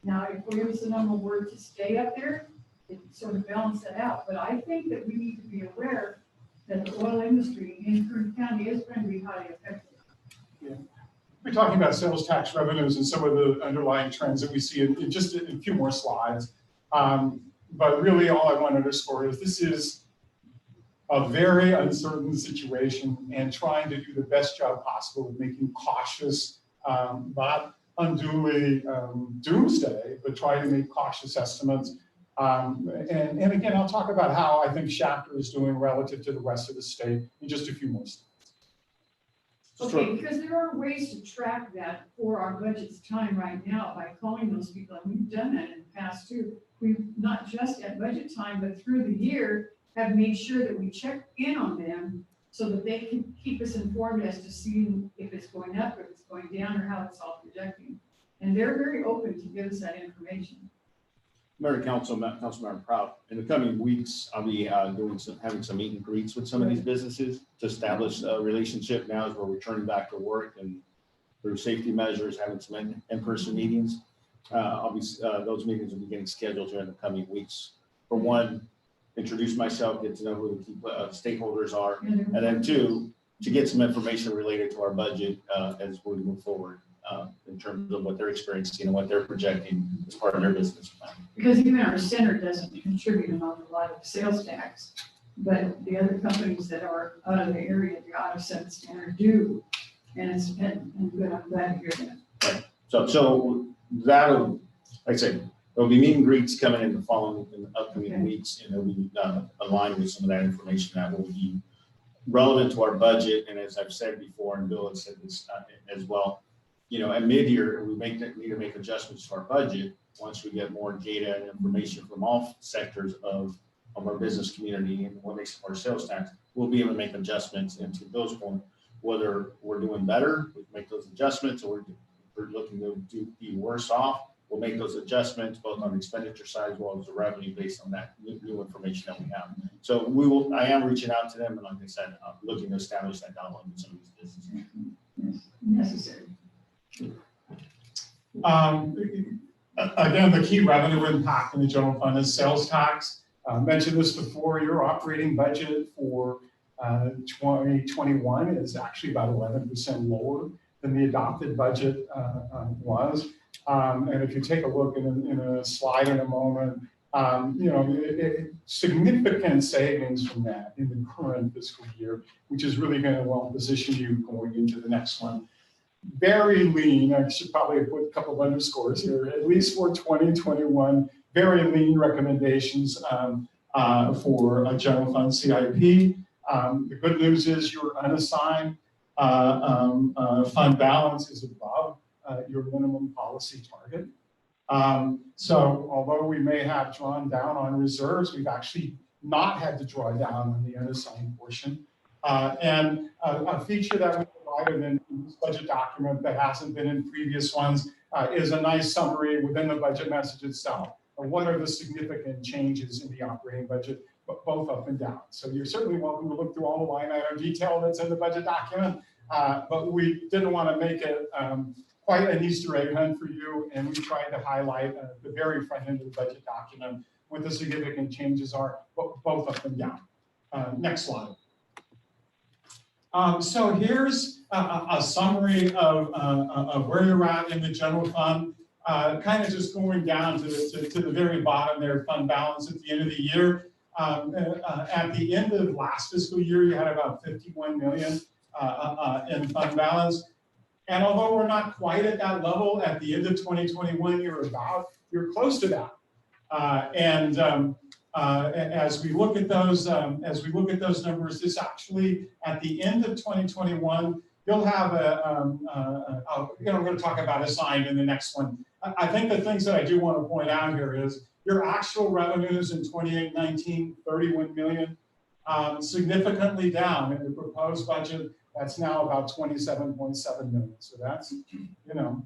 Now, if Williams-Sonoma were to stay up there, it sort of balance that out. But I think that we need to be aware that the oil industry in Kern County is going to be highly affected. Yeah. We're talking about sales tax revenues and some of the underlying trends that we see in just a few more slides. But really all I want to underscore is this is a very uncertain situation, and trying to do the best job possible of making cautious, not unduly doomsday, but try to make cautious estimates. And again, I'll talk about how I think Shasta is doing relative to the rest of the state in just a few more slides. Okay, because there are ways to track that for our budget's time right now by calling those people, and we've done that in the past too. We've not just at budget time, but through the year have made sure that we check in on them so that they can keep us informed as to seeing if it's going up, if it's going down, or how it's all projecting. And they're very open to give us that information. Mayor, Councilmember Proud, in the coming weeks, I'll be having some meet and greets with some of these businesses to establish a relationship. Now as we're returning back to work and through safety measures, having some in-person meetings. Those meetings will be getting scheduled here in the coming weeks. For one, introduce myself, get to know who the key stakeholders are, and then two, to get some information related to our budget as we move forward in terms of what they're experiencing and what they're projecting as part of their business plan. Because even our center doesn't contribute an awful lot of sales tax, but the other companies that are out of the area, the out of set standard do. And it's been good. I'm glad to hear that. Right. So that'll, like I said, there'll be meet and greets coming in the upcoming weeks, and it'll be aligned with some of that information that will be relevant to our budget. And as I've said before, and Bill has said this as well, you know, at mid-year, we need to make adjustments to our budget once we get more data and information from all sectors of our business community and what makes up our sales tax. We'll be able to make adjustments, and to Bill's point, whether we're doing better, we make those adjustments, or we're looking to be worse off, we'll make those adjustments both on the expenditure side as well as the revenue based on that new information that we have. So I am reaching out to them, and like I said, looking to establish that dialogue with some of these businesses. Yes, necessary. Again, the key revenue impact in the general fund is sales tax. Mentioned this before, your operating budget for 2021 is actually about 11% lower than the adopted budget was. And if you take a look in a slide in a moment, significant savings from that in the current fiscal year, which is really going to well position you going into the next one. Very lean, I should probably put a couple of underscores here, at least for 2021, very lean recommendations for a general fund CIP. The good news is your unassigned fund balance is above your minimum policy target. So although we may have drawn down on reserves, we've actually not had to draw down on the unassigned portion. And a feature that we provided in this budget document that hasn't been in previous ones is a nice summary within the budget message itself of what are the significant changes in the operating budget, both up and down. So you're certainly welcome to look through all the line item detail that's in the budget document, but we didn't want to make it quite an Easter egg hunt for you, and we tried to highlight the very front end of the budget document what the significant changes are, both up and down. Next slide. So here's a summary of where you're at in the general fund, kind of just going down to the very bottom there, fund balance at the end of the year. At the end of last fiscal year, you had about 51 million in fund balance. And although we're not quite at that level at the end of 2021, you're close to that. As we look at those numbers, this actually at the end of 2021, you'll have I'm going to talk about assigned in the next one. I think the things that I do want to point out here is your actual revenues in 28-19, 31 million, significantly down in the proposed budget. That's now about 27.7 million. So that's,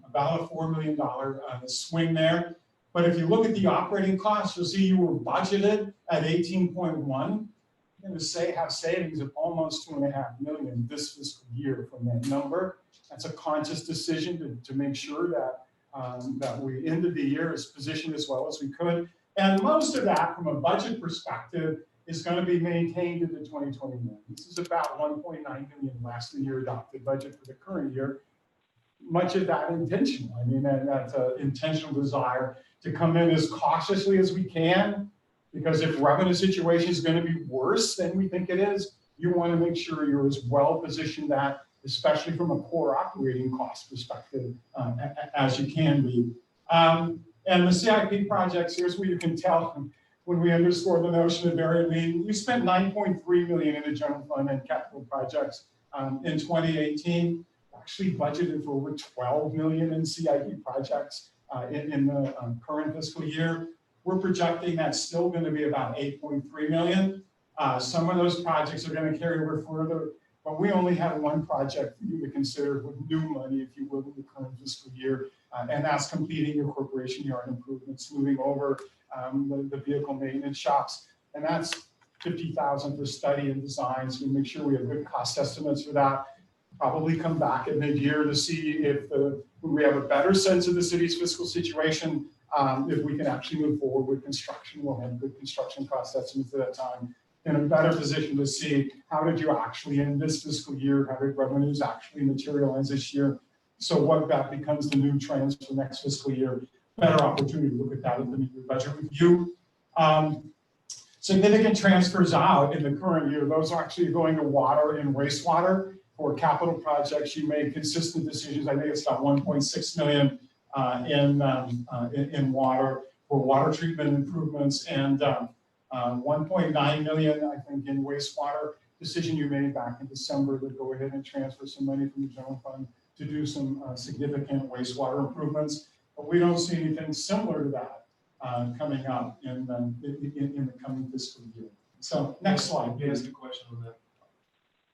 about a $4 million swing there. But if you look at the operating costs, you'll see you were budgeted at 18.1. You're going to have savings of almost 2.5 million this fiscal year from that number. That's a conscious decision to make sure that we ended the year as positioned as well as we could. And most of that, from a budget perspective, is going to be maintained into 2021. This is about 1.9 million less than your adopted budget for the current year. Much of that intentional. I mean, that's an intentional desire to come in as cautiously as we can, because if revenue situation is going to be worse than we think it is, you want to make sure you're as well positioned that, especially from a core operating cost perspective, as you can be. And the CIP projects, here's where you can tell when we underscore the notion of very lean. We spent 9.3 million in the general fund and capital projects in 2018. Actually budgeted for over 12 million in CIP projects in the current fiscal year. We're projecting that's still going to be about 8.3 million. Some of those projects are going to carry over further, but we only have one project for you to consider with new money, if you will, in the current fiscal year, and that's completing your corporation yard improvements, moving over the vehicle maintenance shops, and that's 50,000 for study and design. So we make sure we have good cost estimates for that. Probably come back at mid-year to see if we have a better sense of the city's fiscal situation. If we can actually move forward with construction, we'll have good construction cost estimates at that time. In a better position to see how did you actually end this fiscal year, how did revenues actually materialize this year. So what that becomes the new trends for next fiscal year. Better opportunity to look at that at the mid-year budget review. Significant transfers out in the current year. Those are actually going to water and wastewater. For capital projects, you made consistent decisions. I think it's about 1.6 million in water for water treatment improvements, and 1.9 million, I think, in wastewater. Decision you made back in December to go ahead and transfer some money from the general fund to do some significant wastewater improvements. But we don't see anything similar to that coming up in the coming fiscal year. So next slide. Let me ask a question on that.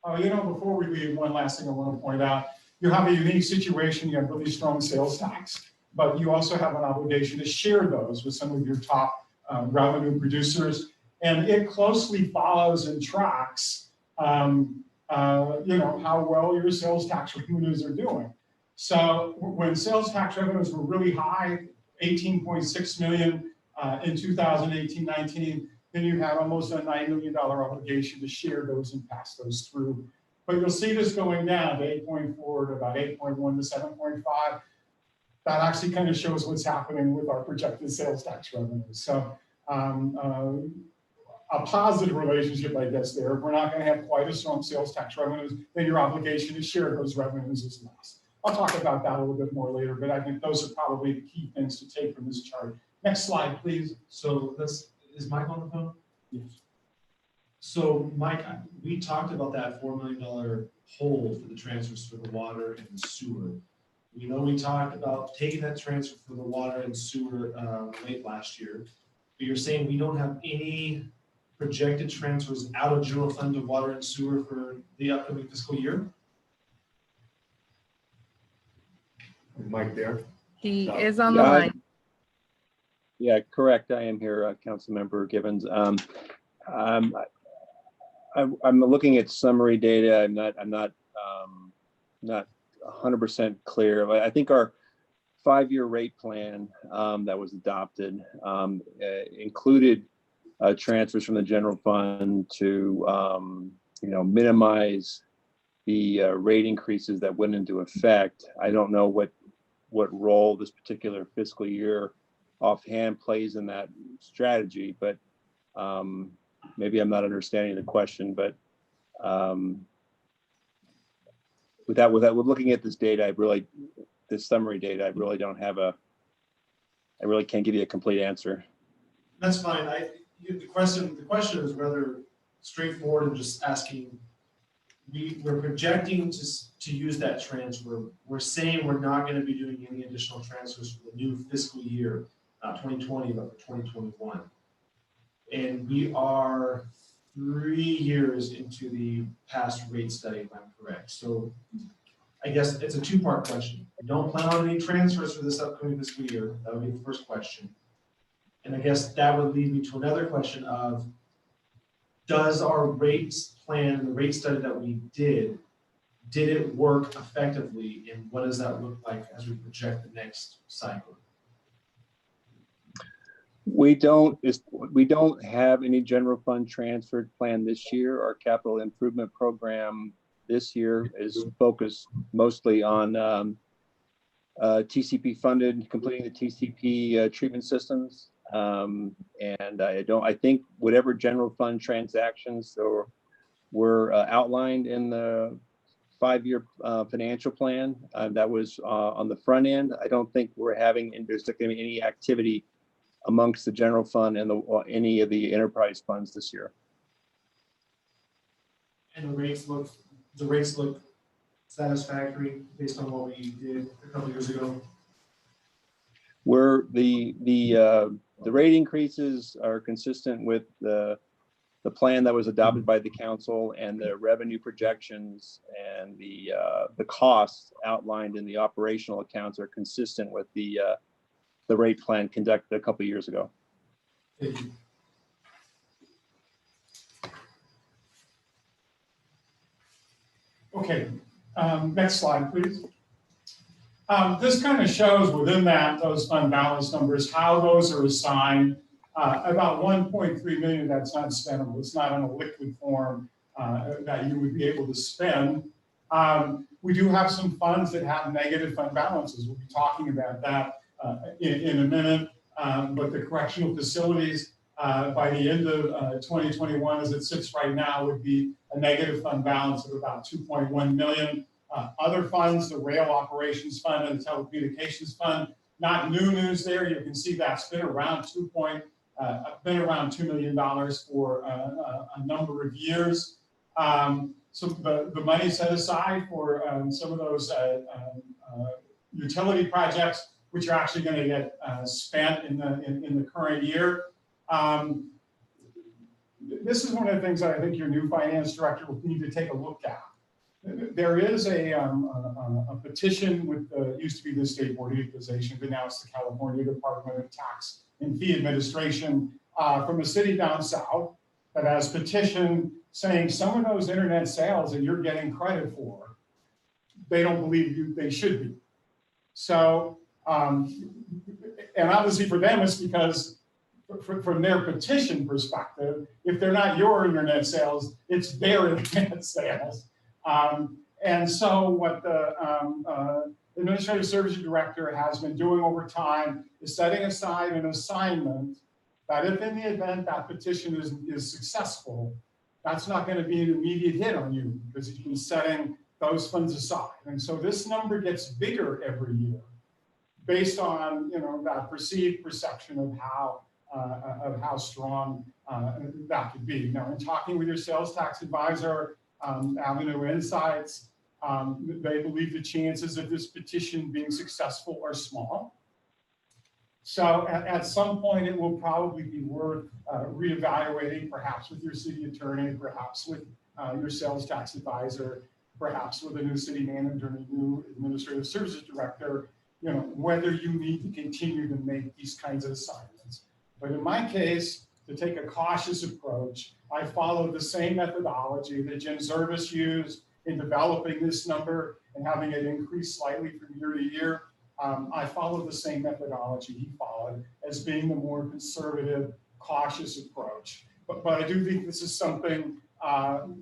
Before we leave, one last thing I want to point out. You have a unique situation. You have really strong sales tax, but you also have an obligation to share those with some of your top revenue producers. And it closely follows and tracks, how well your sales tax revenues are doing. So when sales tax revenues were really high, 18.6 million in 2018-19, then you had almost a $9 million obligation to share those and pass those through. But you'll see this going down to 8.4 to about 8.1 to 7.5. That actually kind of shows what's happening with our projected sales tax revenues. So a positive relationship, I guess, there. If we're not going to have quite as strong sales tax revenues, then your obligation to share those revenues is less. I'll talk about that a little bit more later, but I think those are probably the key things to take from this chart. Next slide, please. So is Mike on the phone? Yes. So Mike, we talked about that $4 million hold for the transfers for the water and the sewer. We know we talked about taking that transfer for the water and sewer late last year, but you're saying we don't have any projected transfers out of general fund to water and sewer for the upcoming fiscal year? Mike there. He No. is on the Yeah, line. Yeah, correct. I am here, Councilmember Givens. I'm looking at summary data. I'm not 100% clear. I think our 5-year rate plan that was adopted included transfers from the general fund to minimize the rate increases that went into effect. I don't know what role this particular fiscal year offhand plays in that strategy, but maybe I'm not understanding the question. But with looking at this data, this summary data, I really can't give you a complete answer. That's fine. The question is rather straightforward and just asking. We're projecting to use that transfer. We're saying we're not going to be doing any additional transfers for the new fiscal year, 2020, but for 2021. And we are 3 years into the past rate study, if I'm correct. So I guess it's a two-part question. We don't plan on any transfers for this upcoming fiscal year. That would be the first question. And I guess that would lead me to another question of, does our rates plan, the rate study that we did it work effectively? And what does that look like as we project the next cycle? We don't have any general fund transfer plan this year. Our capital improvement program this year is focused mostly on TCP funded, completing the TCP treatment systems. And I think whatever general fund transactions were outlined in the 5-year financial plan that was on the front end, I don't think there's going to be any activity amongst the general fund and any of the enterprise funds this year. And the rates look satisfactory based on what we did a couple years ago. Where the rate increases are consistent with the plan that was adopted by the council, and the revenue projections and the costs outlined in the operational accounts are consistent with the rate plan conducted a couple of years ago. Thank you. Okay, next slide, please. This kind of shows within those fund balance numbers how those are assigned. About 1.3 million that's not spendable. It's not in a liquid form that you would be able to spend. We do have some funds that have negative fund balances. We'll be talking about that in a minute. But the correctional facilities by the end of 2021, as it sits right now, would be a negative fund balance of about 2.1 million. Other funds, the rail operations fund and the telecommunications fund, not new news there. You can see that's been around $2 million for a number of years. So the money set aside for some of those utility projects, which are actually going to get spent in the current year. This is one of the things that I think your new finance director will need to take a look at. There is a petition with used to be the State Board of Equalization, but now it's the California Department of Tax and Fee Administration from a city down south that has petitioned saying some of those internet sales that you're getting credit for, they don't believe they should be. So, and obviously for them, it's because from their petition perspective, if they're not your internet sales, it's their internet sales. And so what the Administrative Services Director has been doing over time is setting aside an assignment that if in the event that petition is successful, that's not going to be an immediate hit on you because you've been setting those funds aside. And so this number gets bigger every year based on, that perceived perception of how strong that could be. Now, in talking with your sales tax advisor, Avenue Insights, they believe the chances of this petition being successful are small. So at some point, it will probably be worth reevaluating, perhaps with your city attorney, perhaps with your sales tax advisor, perhaps with a new city manager and a new administrative services director, whether you need to continue to make these kinds of assignments. But in my case, to take a cautious approach, I followed the same methodology that Jim Zervis used in developing this number and having it increase slightly from year to year. I followed the same methodology he followed as being the more conservative, cautious approach. But I do think this is something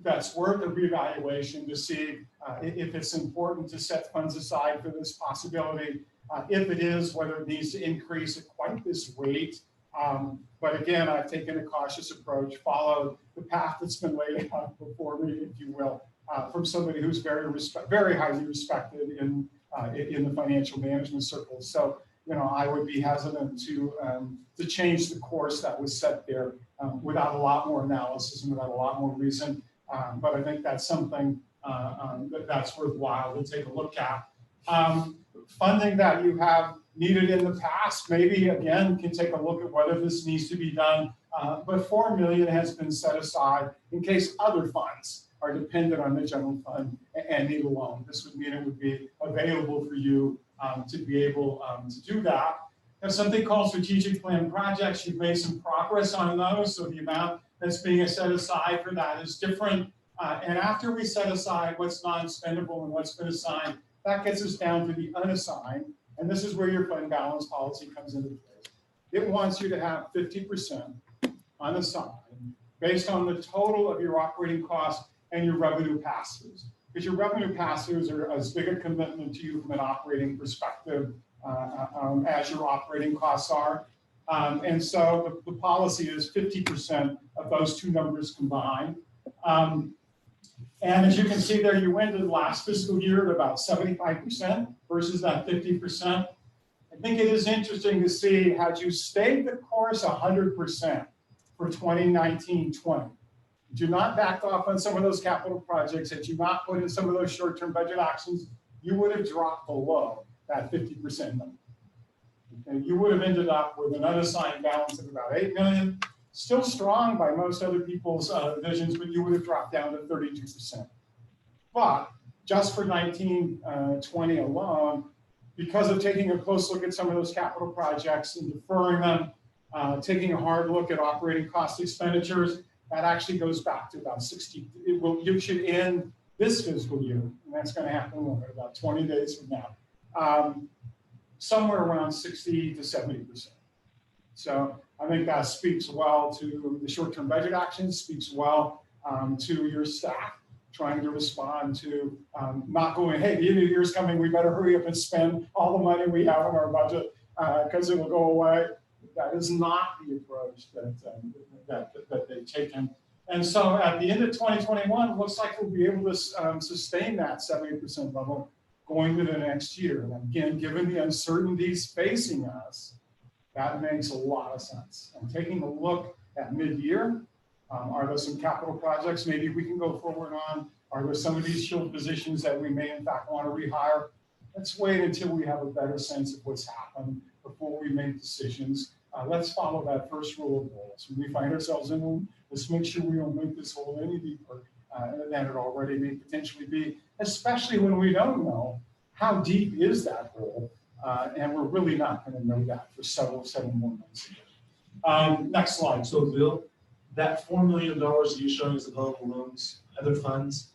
that's worth a reevaluation to see if it's important to set funds aside for this possibility. If it is, whether it needs to increase at quite this rate. But again, I've taken a cautious approach, followed the path that's been laid out before me, if you will, from somebody who's very highly respected in the financial management circles. So, I would be hesitant to change the course that was set there without a lot more analysis and without a lot more reason. But I think that's something that's worthwhile to take a look at. Funding that you have needed in the past, maybe again, can take a look at whether this needs to be done. But $4 million has been set aside in case other funds are dependent on the general fund and need a loan. This would mean it would be available for you to be able to do that. There's something called strategic plan projects. You've made some progress on those, so the amount that's being set aside for that is different. And after we set aside what's non-spendable and what's been assigned, that gets us down to the unassigned. And this is where your fund balance policy comes into place. It wants you to have 50% unassigned based on the total of your operating costs and your revenue pass-throughs. Because your revenue pass-throughs are as big a commitment to you from an operating perspective as your operating costs are. And so the policy is 50% of those two numbers combined. And as you can see there, you ended last fiscal year at about 75% versus that 50%. I think it is interesting to see, had you stayed the course 100% for 2019-20, do not back off on some of those capital projects, that you not put in some of those short-term budget actions, you would have dropped below that 50% number. And you would have ended up with an unassigned balance of about 8 million. Still strong by most other people's visions, but you would have dropped down to 32%. But just for 19-20 alone, because of taking a close look at some of those capital projects and deferring them, taking a hard look at operating cost expenditures, that actually goes back to about 60. You should end this fiscal year, and that's going to happen in about 20 days from now, somewhere around 60 to 70%. So I think that speaks well to the short-term budget actions, speaks well to your staff trying to respond to not going, hey, the end of the year is coming, we better hurry up and spend all the money we have in our budget because it will go away. That is not the approach that they've taken. And so at the end of 2021, it looks like we'll be able to sustain that 70% level going to the next year. And again, given the uncertainties facing us, that makes a lot of sense. And taking a look at mid-year, are there some capital projects maybe we can go forward on? Are there some of these shield positions that we may in fact want to rehire? Let's wait until we have a better sense of what's happened before we make decisions. Let's follow that first rule of goals. When we find ourselves in one, let's make sure we don't make this hole any deeper than it already may potentially be, especially when we don't know how deep is that hole. And we're really not going to know that for several more months. Next slide. So Bill, that $4 million that you're showing as available loans, other funds,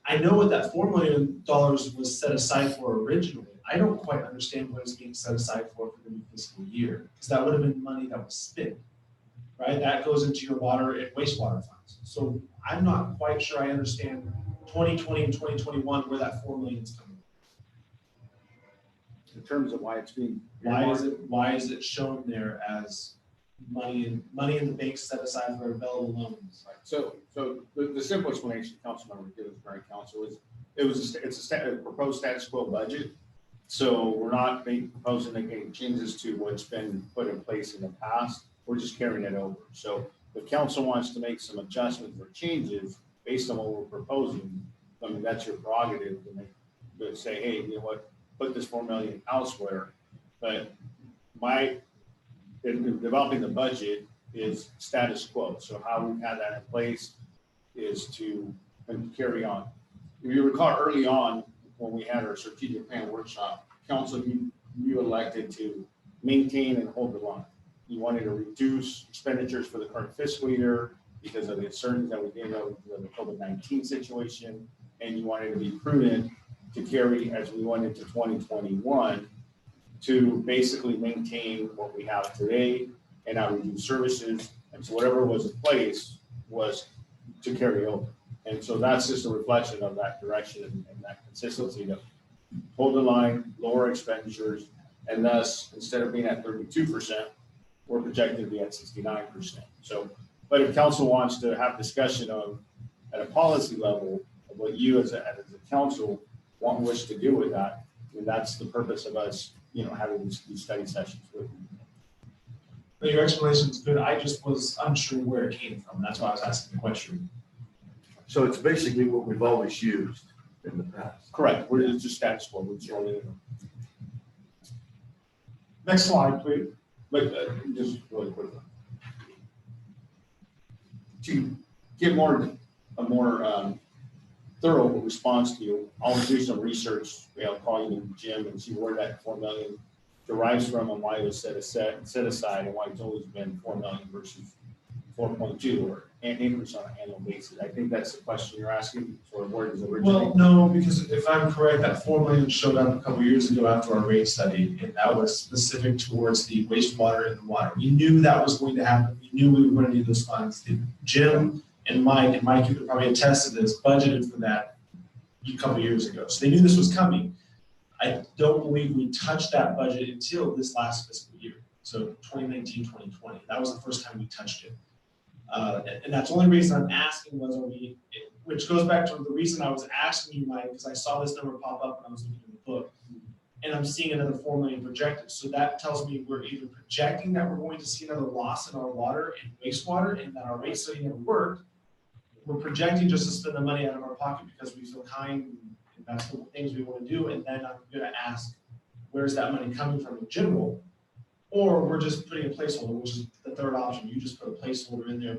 I know what that $4 million was set aside for originally. I don't quite understand what it's being set aside for the new fiscal year, because that would have been money that was spent, right? That goes into your water and wastewater funds. So I'm not quite sure I understand 2020 and 2021 where that 4 million is coming. In terms of why it's being. Why is it shown there as money in the bank set aside for available loans? So the simple explanation, Councilmember gives Mary Council is, it's a proposed status quo budget. So we're not proposing making changes to what's been put in place in the past. We're just carrying it over. So if council wants to make some adjustments or changes based on what we're proposing, I mean, that's your prerogative to say, hey, you know what, put this 4 million elsewhere. But in developing the budget is status quo. So how we've had that in place is to carry on. If you recall early on, when we had our strategic plan workshop, council, you elected to maintain and hold the line. You wanted to reduce expenditures for the current fiscal year because of the uncertainty that we did of the COVID-19 situation. And you wanted to be prudent to carry as we went into 2021 to basically maintain what we have today and not reduce services. And so whatever was in place was to carry over. And so that's just a reflection of that direction and that consistency to hold the line, lower expenditures, and thus, instead of being at 32%, we're projected to be at 69%. So, but if council wants to have discussion of, at a policy level, of what you as a council wish to do with that, and that's the purpose of us, having these study sessions with you. Your explanation is good. I just was unsure where it came from. That's why I was asking the question. So it's basically what we've always used in the past. Correct. We're just status quo. We're throwing it in. Next slide, please. But just really quickly. To get a more thorough response to you, I'll do some research. I'll call you to Jim and see where that 4 million derives from and why it was set aside and why it's always been 4 million versus 4.2 or an increase on an annual basis. I think that's the question you're asking, or where does it originate? Well, no, because if I'm correct, that 4 million showed up a couple of years ago after our rate study, and that was specific towards the wastewater and the water. We knew that was going to happen. We knew we were going to need those funds. Jim and Mike you could probably attest to this, budgeted for that a couple of years ago. So they knew this was coming. I don't believe we touched that budget until this last fiscal year. So 2019, 2020, that was the first time we touched it. And that's the only reason I'm asking was, which goes back to the reason I was asking you, Mike, because I saw this number pop up when I was looking in the book, and I'm seeing another 4 million projected. So that tells me we're either projecting that we're going to see another loss in our water and wastewater, and that our rate study never worked. We're projecting just to spend the money out of our pocket because we feel kind, and that's the things we want to do. And then I'm going to ask, where's that money coming from in general? Or we're just putting a placeholder, which is the third option. You just put a placeholder in there,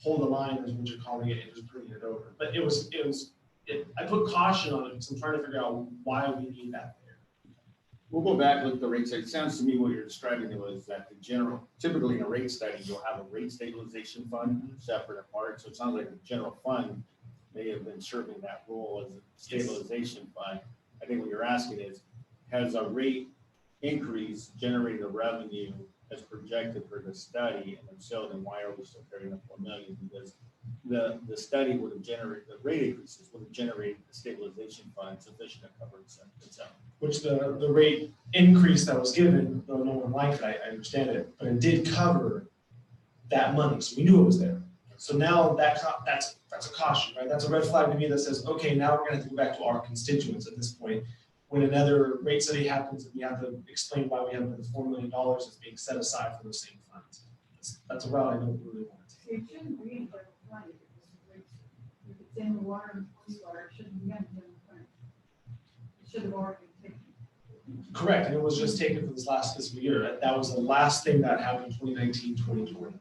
hold the line is what you're calling it, and just bringing it over. But I put caution on it because I'm trying to figure out why we need that there. We'll go back and look at the rate study. It sounds to me what you're describing was that typically in a rate study, you'll have a rate stabilization fund separate apart. So it sounds like the general fund may have been serving that role as a stabilization fund. I think what you're asking is, has a rate increase generated a revenue as projected for the study, and if so, then why are we still carrying up 4 million? Because the study would have generated, the rate increases would have generated the stabilization fund sufficient to cover itself. Which the rate increase that was given, though no one liked it, I understand it, but it did cover that money, so we knew it was there. So now that's a caution, right? That's a red flag to me that says, okay, now we're gonna have to go back to our constituents at this point. When another rate study happens, we have to explain why we have the $4 million that's being set aside for those same funds. That's a route I don't really want to take. It shouldn't be like a fund if it's in the water and wastewater, it shouldn't be in the fund. It should have already been taken. Correct, and it was just taken for this last fiscal year. That was the last thing that happened in 2019, 2020.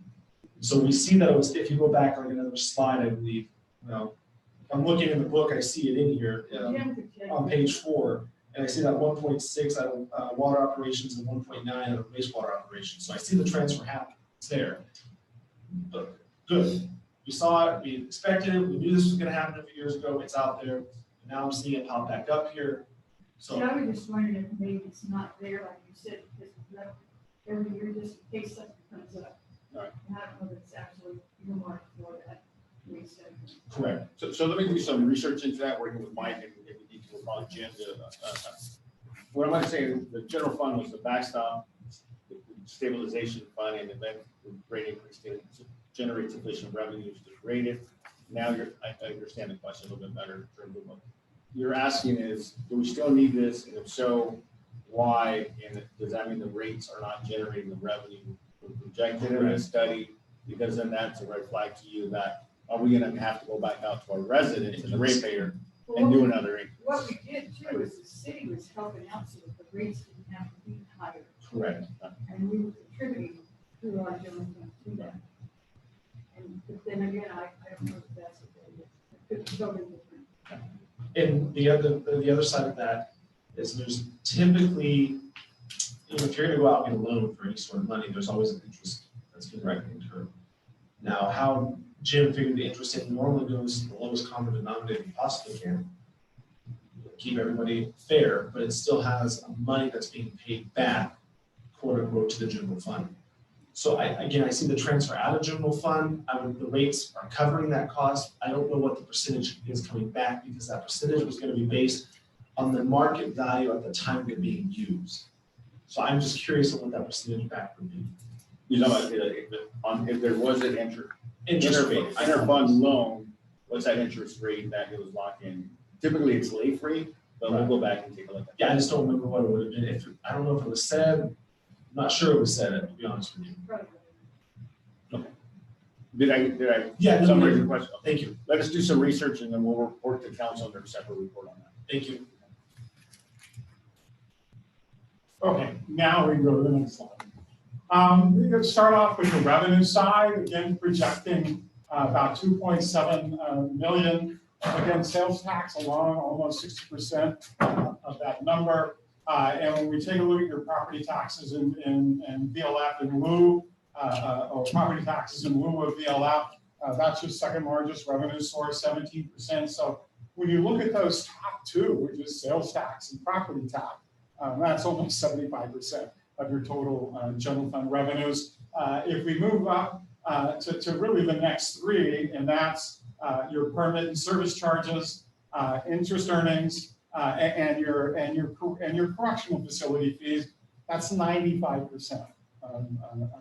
So we see that it was, if you go back on another slide, I believe, I'm looking in the book, I see it in here on page 4. And I see that 1.6 out of water operations and 1.9 out of wastewater operations. So I see the transfer happen. It's there. But good. We saw it. We expected it. We knew this was going to happen a few years ago. It's out there. And now I'm seeing it pop back up here. So I was just wondering if maybe it's not there, like you said, because every year just in case something comes up. All right. And I don't know if it's actually earmarked for that. waste center. Correct. So let me do some research into that, working with Mike and if we need to, we'll call Jim to, what am I saying? The general fund was the backstop, the stabilization fund, and event rate increase to generate sufficient revenues to create it. Now I understand the question a little bit better in terms of what you're asking is, do we still need this? And if so, why? And does that mean the rates are not generating the revenue projected in this study? Because then that's a red flag to you that, are we gonna have to go back out to our residents and the ratepayer and do another increase? What we did too is the city was helping out so that the rates didn't have to be higher. Correct. And we were contributing through our general fund to that. And but then again, I don't know if that's a good, totally different. And the other side of that is there's typically, if you're gonna go out and get a loan for any sort of money, there's always an interest that's been incurred. Now, how Jim figured the interest rate normally goes to the lowest common denominator you possibly can. Keep everybody fair, but it still has money that's being paid back, quote unquote, to the general fund. So I see the transfer out of general fund. The rates are covering that cost. I don't know what the percentage is coming back because that percentage was going to be based on the market value at the time they're being used. So I'm just curious on what that percentage back would be. You know, if there was an Interest rate. interfund loan, what's that interest rate that it was locked in? Typically it's late free, but we'll go back and take a look at that. Yeah, I just don't remember what it would have been. I don't know if it was said. I'm not sure it was said, to be honest with you. Probably. Did I Yeah, summarize your question? Thank you. Let us do some research and then we'll report to council under a separate report on that. Thank you. Okay, now we can go to the next slide. We're going to start off with the revenue side, again, projecting about 2.7 million. Again, sales tax alone, almost 60% of that number. And when we take a look at your property taxes and VLF in lieu, or property taxes in lieu of VLF, that's your second largest revenue source, 17%. So when you look at those top two, which is sales tax and property tax, that's almost 75% of your total general fund revenues. If we move up to really the next three, and that's your permit and service charges, interest earnings, and your correctional facility fees, that's 95% of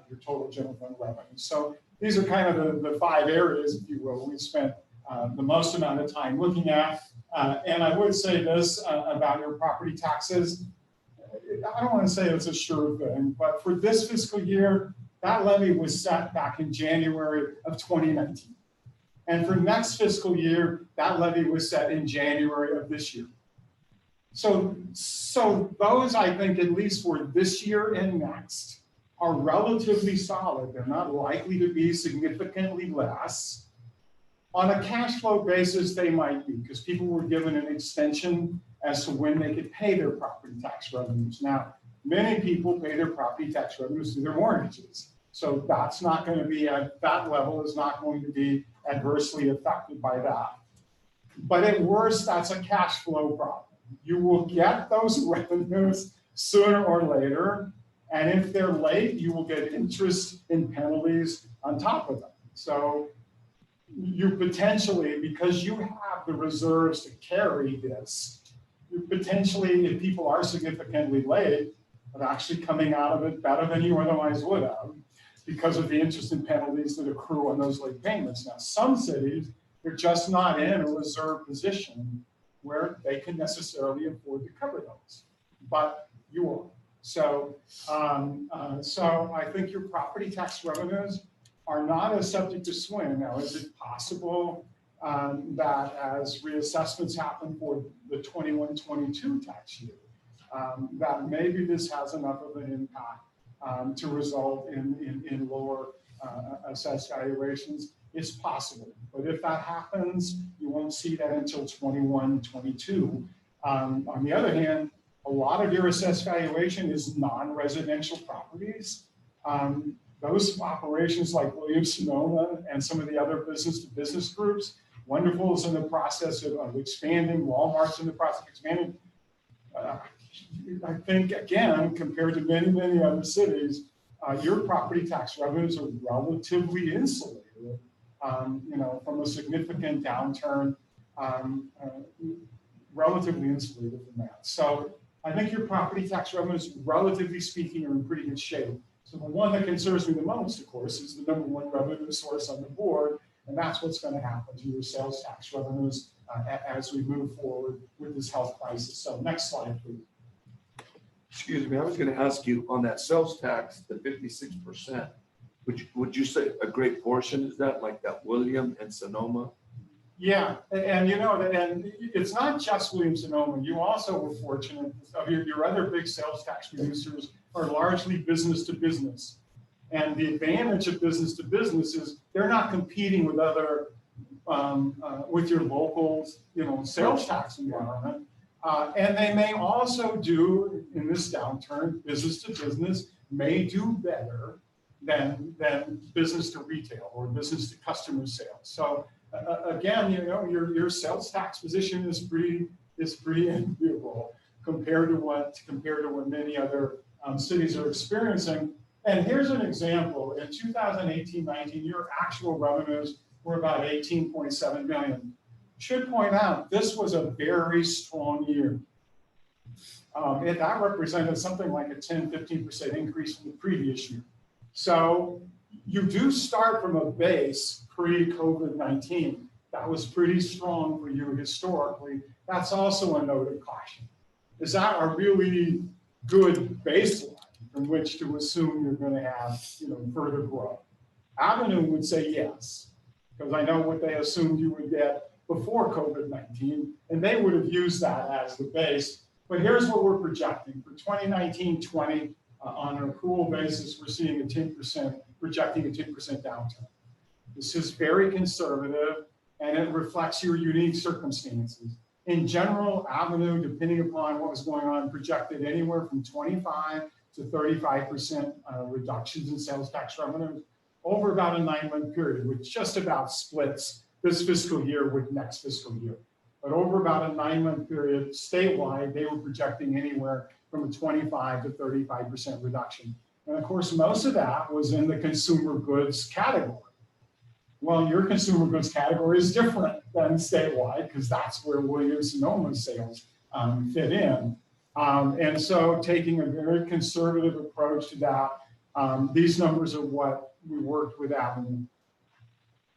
your total general fund revenue. So these are kind of the five areas, if you will, we spent the most amount of time looking at. And I would say this about your property taxes. I don't want to say it's a sure thing, but for this fiscal year, that levy was set back in January of 2019. And for next fiscal year, that levy was set in January of this year. So those, I think, at least for this year and next, are relatively solid. They're not likely to be significantly less. On a cash flow basis, they might be, because people were given an extension as to when they could pay their property tax revenues. Now, many people pay their property tax revenues through their mortgages. So that's not going to be at that level, is not going to be adversely affected by that. But at worst, that's a cash flow problem. You will get those revenues sooner or later. And if they're late, you will get interest and penalties on top of them. So you potentially, because you have the reserves to carry this, you potentially, if people are significantly late, are actually coming out of it better than you otherwise would have because of the interest and penalties that accrue on those late payments. Now, some cities, they're just not in a reserve position where they can necessarily afford to cover those, but you are. So I think your property tax revenues are not as subject to swing. Now, is it possible that as reassessments happen for the 21-22 tax year, that maybe this has enough of an impact to result in lower assessed valuations? It's possible, but if that happens, you won't see that until 21-22. On the other hand, a lot of your assessed valuation is non-residential properties. Those operations like Williams-Sonoma and some of the other business-to-business groups, Wonderful is in the process of expanding, Walmart's in the process of expanding. I think, again, compared to many, many other cities, your property tax revenues are relatively insulated from a significant downturn, relatively insulated from that. So I think your property tax revenues, relatively speaking, are in pretty good shape. So the one that concerns me the most, of course, is the number one revenue source on the board, and that's what's going to happen to your sales tax revenues as we move forward with this health crisis. So next slide, please. Excuse me, I was gonna ask you on that sales tax, the 56%, would you say a great portion is that, like that William and Sonoma? Yeah, and and it's not just Williams-Sonoma. You also were fortunate of your other big sales tax producers are largely business to business. And the advantage of business to business is they're not competing with other, with your local, sales tax environment. And they may also do, in this downturn, business to business may do better than business to retail or business to customer sales. So again, your sales tax position is pretty enviable compared to what many other cities are experiencing. And here's an example. In 2018-19, your actual revenues were about 18.7 million. Should point out, this was a very strong year. That represented something like a 10-15% increase from the previous year. So you do start from a base pre-COVID-19 that was pretty strong for you historically. That's also a note of caution. Is that a really good baseline from which to assume you're going to have further growth? Avenue would say yes, because I know what they assumed you would get before COVID-19, and they would have used that as the base. But here's what we're projecting. For 2019-20, on an accrual basis, we're seeing projecting a 10% downturn. This is very conservative, and it reflects your unique circumstances. In general, Avenue, depending upon what was going on, projected anywhere from 25 to 35% reductions in sales tax revenues over about a 9-month period, which just about splits this fiscal year with next fiscal year. But over about a 9-month period, statewide, they were projecting anywhere from a 25 to 35% reduction. And of course, most of that was in the consumer goods category. Well, your consumer goods category is different than statewide because that's where Williams-Sonoma sales fit in. And so taking a very conservative approach to that, these numbers are what we worked with Avenue.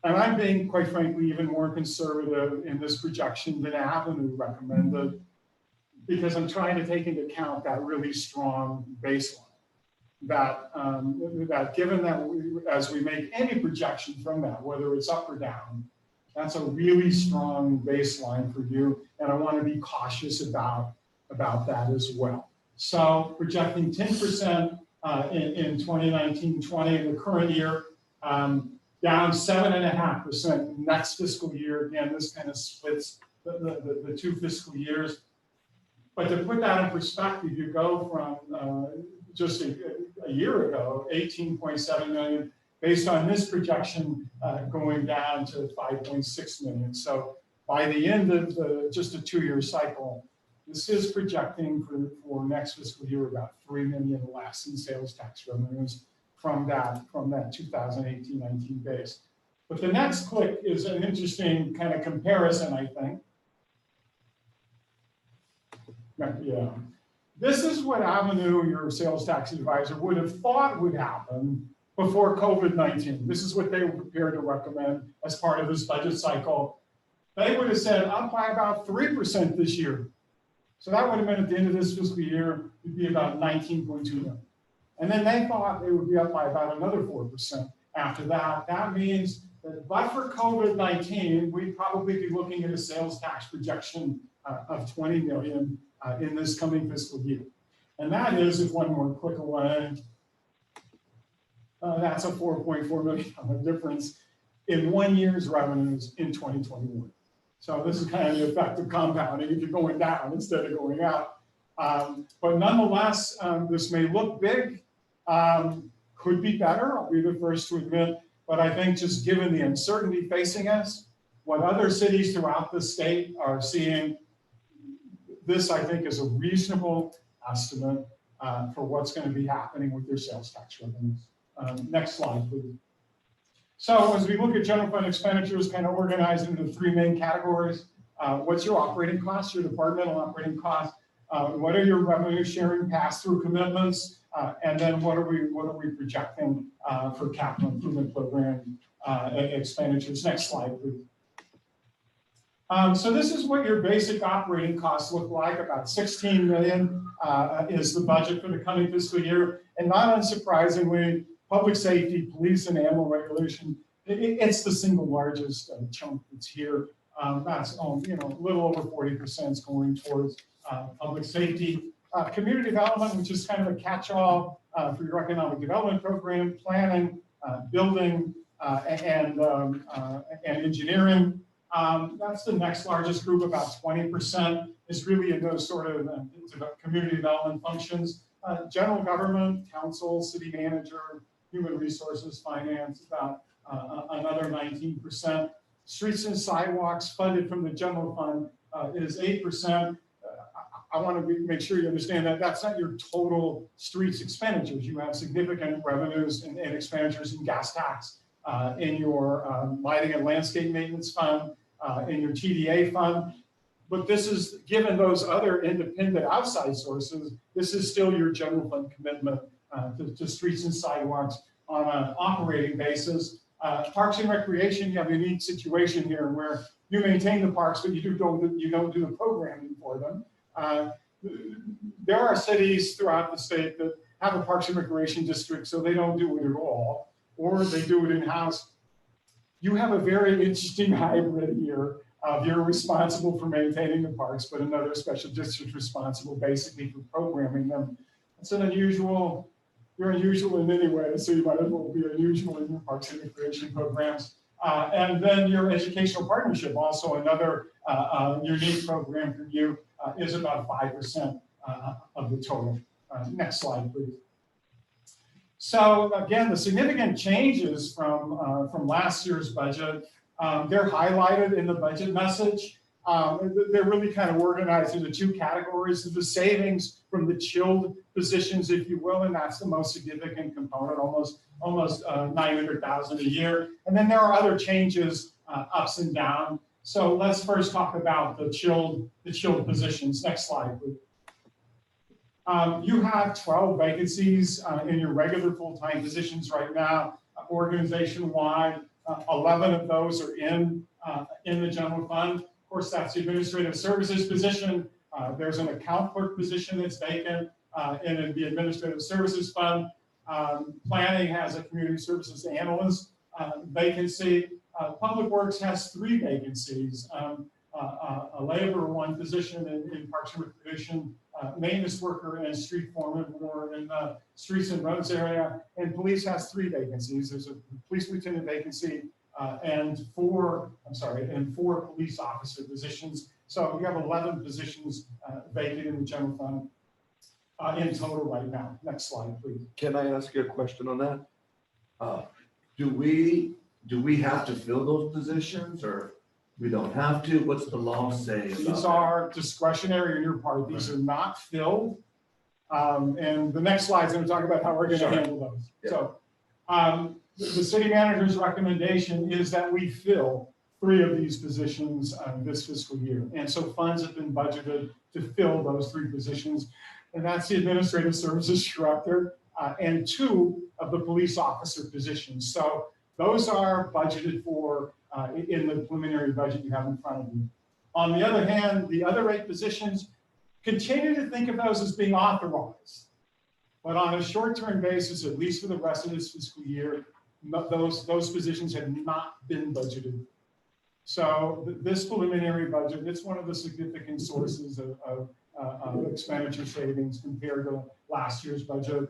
And I'm being, quite frankly, even more conservative in this projection than Avenue recommended because I'm trying to take into account that really strong baseline. That given that as we make any projection from that, whether it's up or down, that's a really strong baseline for you. And I want to be cautious about that as well. So projecting 10% in 2019-20 in the current year, down 7.5% next fiscal year. Again, this kind of splits the 2 fiscal years. But to put that in perspective, you go from just a year ago, 18.7 million, based on this projection, going down to 5.6 million. So by the end of just a 2-year cycle, this is projecting for next fiscal year about 3 million less in sales tax revenues from that 2018-19 base. But the next click is an interesting kind of comparison, I think. Yeah. This is what Avenue, your sales tax advisor, would have thought would happen before COVID-19. This is what they were prepared to recommend as part of this budget cycle. They would have said up by about 3% this year. So that would have meant at the end of this fiscal year, it'd be about 19.2 million. And then they thought they would be up by about another 4% after that. That means that but for COVID-19, we'd probably be looking at a sales tax projection of 20 million in this coming fiscal year. And that is, if one more click away, that's a $4.4 million difference in 1 year's revenues in 2021. So this is kind of the effect of compounding if you're going down instead of going up. But nonetheless, this may look big, could be better, I'll be the first to admit, but I think just given the uncertainty facing us, what other cities throughout the state are seeing, this I think is a reasonable estimate for what's going to be happening with their sales tax revenues. Next slide, please. So as we look at general fund expenditures, kind of organized into three main categories. What's your operating costs, your departmental operating costs? What are your revenue sharing pass-through commitments? And then what are we projecting for capital improvement program expenditures? Next slide, please. So this is what your basic operating costs look like. About 16 million is the budget for the coming fiscal year. And not unsurprisingly, public safety, police and animal regulation, it's the single largest chunk that's here. That's a little over 40% is going towards public safety. Community development, which is kind of a catch-all for your economic development program, planning, building, and engineering. That's the next largest group, about 20% is really in those sort of community development functions. General government, council, city manager, human resources, finance, about another 19%. Streets and sidewalks funded from the general fund is 8%. I want to make sure you understand that that's not your total streets expenditures. You have significant revenues and expenditures in gas tax, in your lighting and landscape maintenance fund, in your TDA fund. But this is, given those other independent outside sources, this is still your general fund commitment to streets and sidewalks on an operating basis. Parks and recreation, you have a unique situation here where you maintain the parks, but you don't do the programming for them. There are cities throughout the state that have a parks and recreation district, so they don't do it at all, or they do it in-house. You have a very interesting hybrid here. You're responsible for maintaining the parks, but another special district responsible basically for programming them. It's an unusual, you're unusual in many ways, so you might as well be unusual in your parks and recreation programs. And then your educational partnership, also another unique program for you, is about 5% of the total. Next slide, please. So again, the significant changes from last year's budget, they're highlighted in the budget message. They're really kind of organized into two categories. The savings from the chilled positions, if you will, and that's the most significant component, almost 900,000 a year. And then there are other changes, ups and down. So let's first talk about the chilled positions. Next slide, please. You have 12 vacancies in your regular full-time positions right now, organization-wide. 11 of those are in the general fund. Of course, that's the administrative services position. There's an account clerk position that's vacant in the administrative services fund. Planning has a community services analyst vacancy. Public Works has 3 vacancies. A labor, 1 position in Parks and Recreation, maintenance worker and street foreman, more in the streets and roads area. And police has 3 vacancies. There's a police lieutenant vacancy and 4 police officer positions. So you have 11 positions vacant in the general fund in total right now. Next slide, please. Can I ask you a question on that? Do we have to fill those positions, or we don't have to? What's the law say? These are discretionary on your part. These are not filled. And the next slide is going to talk about how we're going to handle those. Yeah. So the city manager's recommendation is that we fill 3 of these positions this fiscal year. And so funds have been budgeted to fill those 3 positions. And that's the administrative services director and 2 of the police officer positions. So those are budgeted for in the preliminary budget you have in front of you. On the other hand, the other 8 positions, continue to think of those as being authorized. But on a short-term basis, at least for the rest of this fiscal year, those positions have not been budgeted. So this preliminary budget, it's one of the significant sources of expenditure savings compared to last year's budget,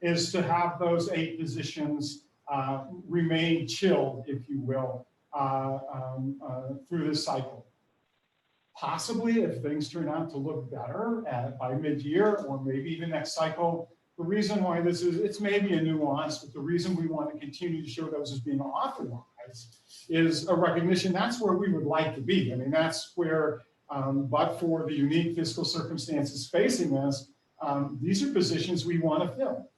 is to have those 8 positions remain chilled, if you will, through this cycle. Possibly, if things turn out to look better by mid-year or maybe even next cycle, the reason why this is, it's maybe a nuance, but the reason we want to continue to show those as being authorized is a recognition that's where we would like to be. I mean, that's where, but for the unique fiscal circumstances facing us, these are positions we want to fill.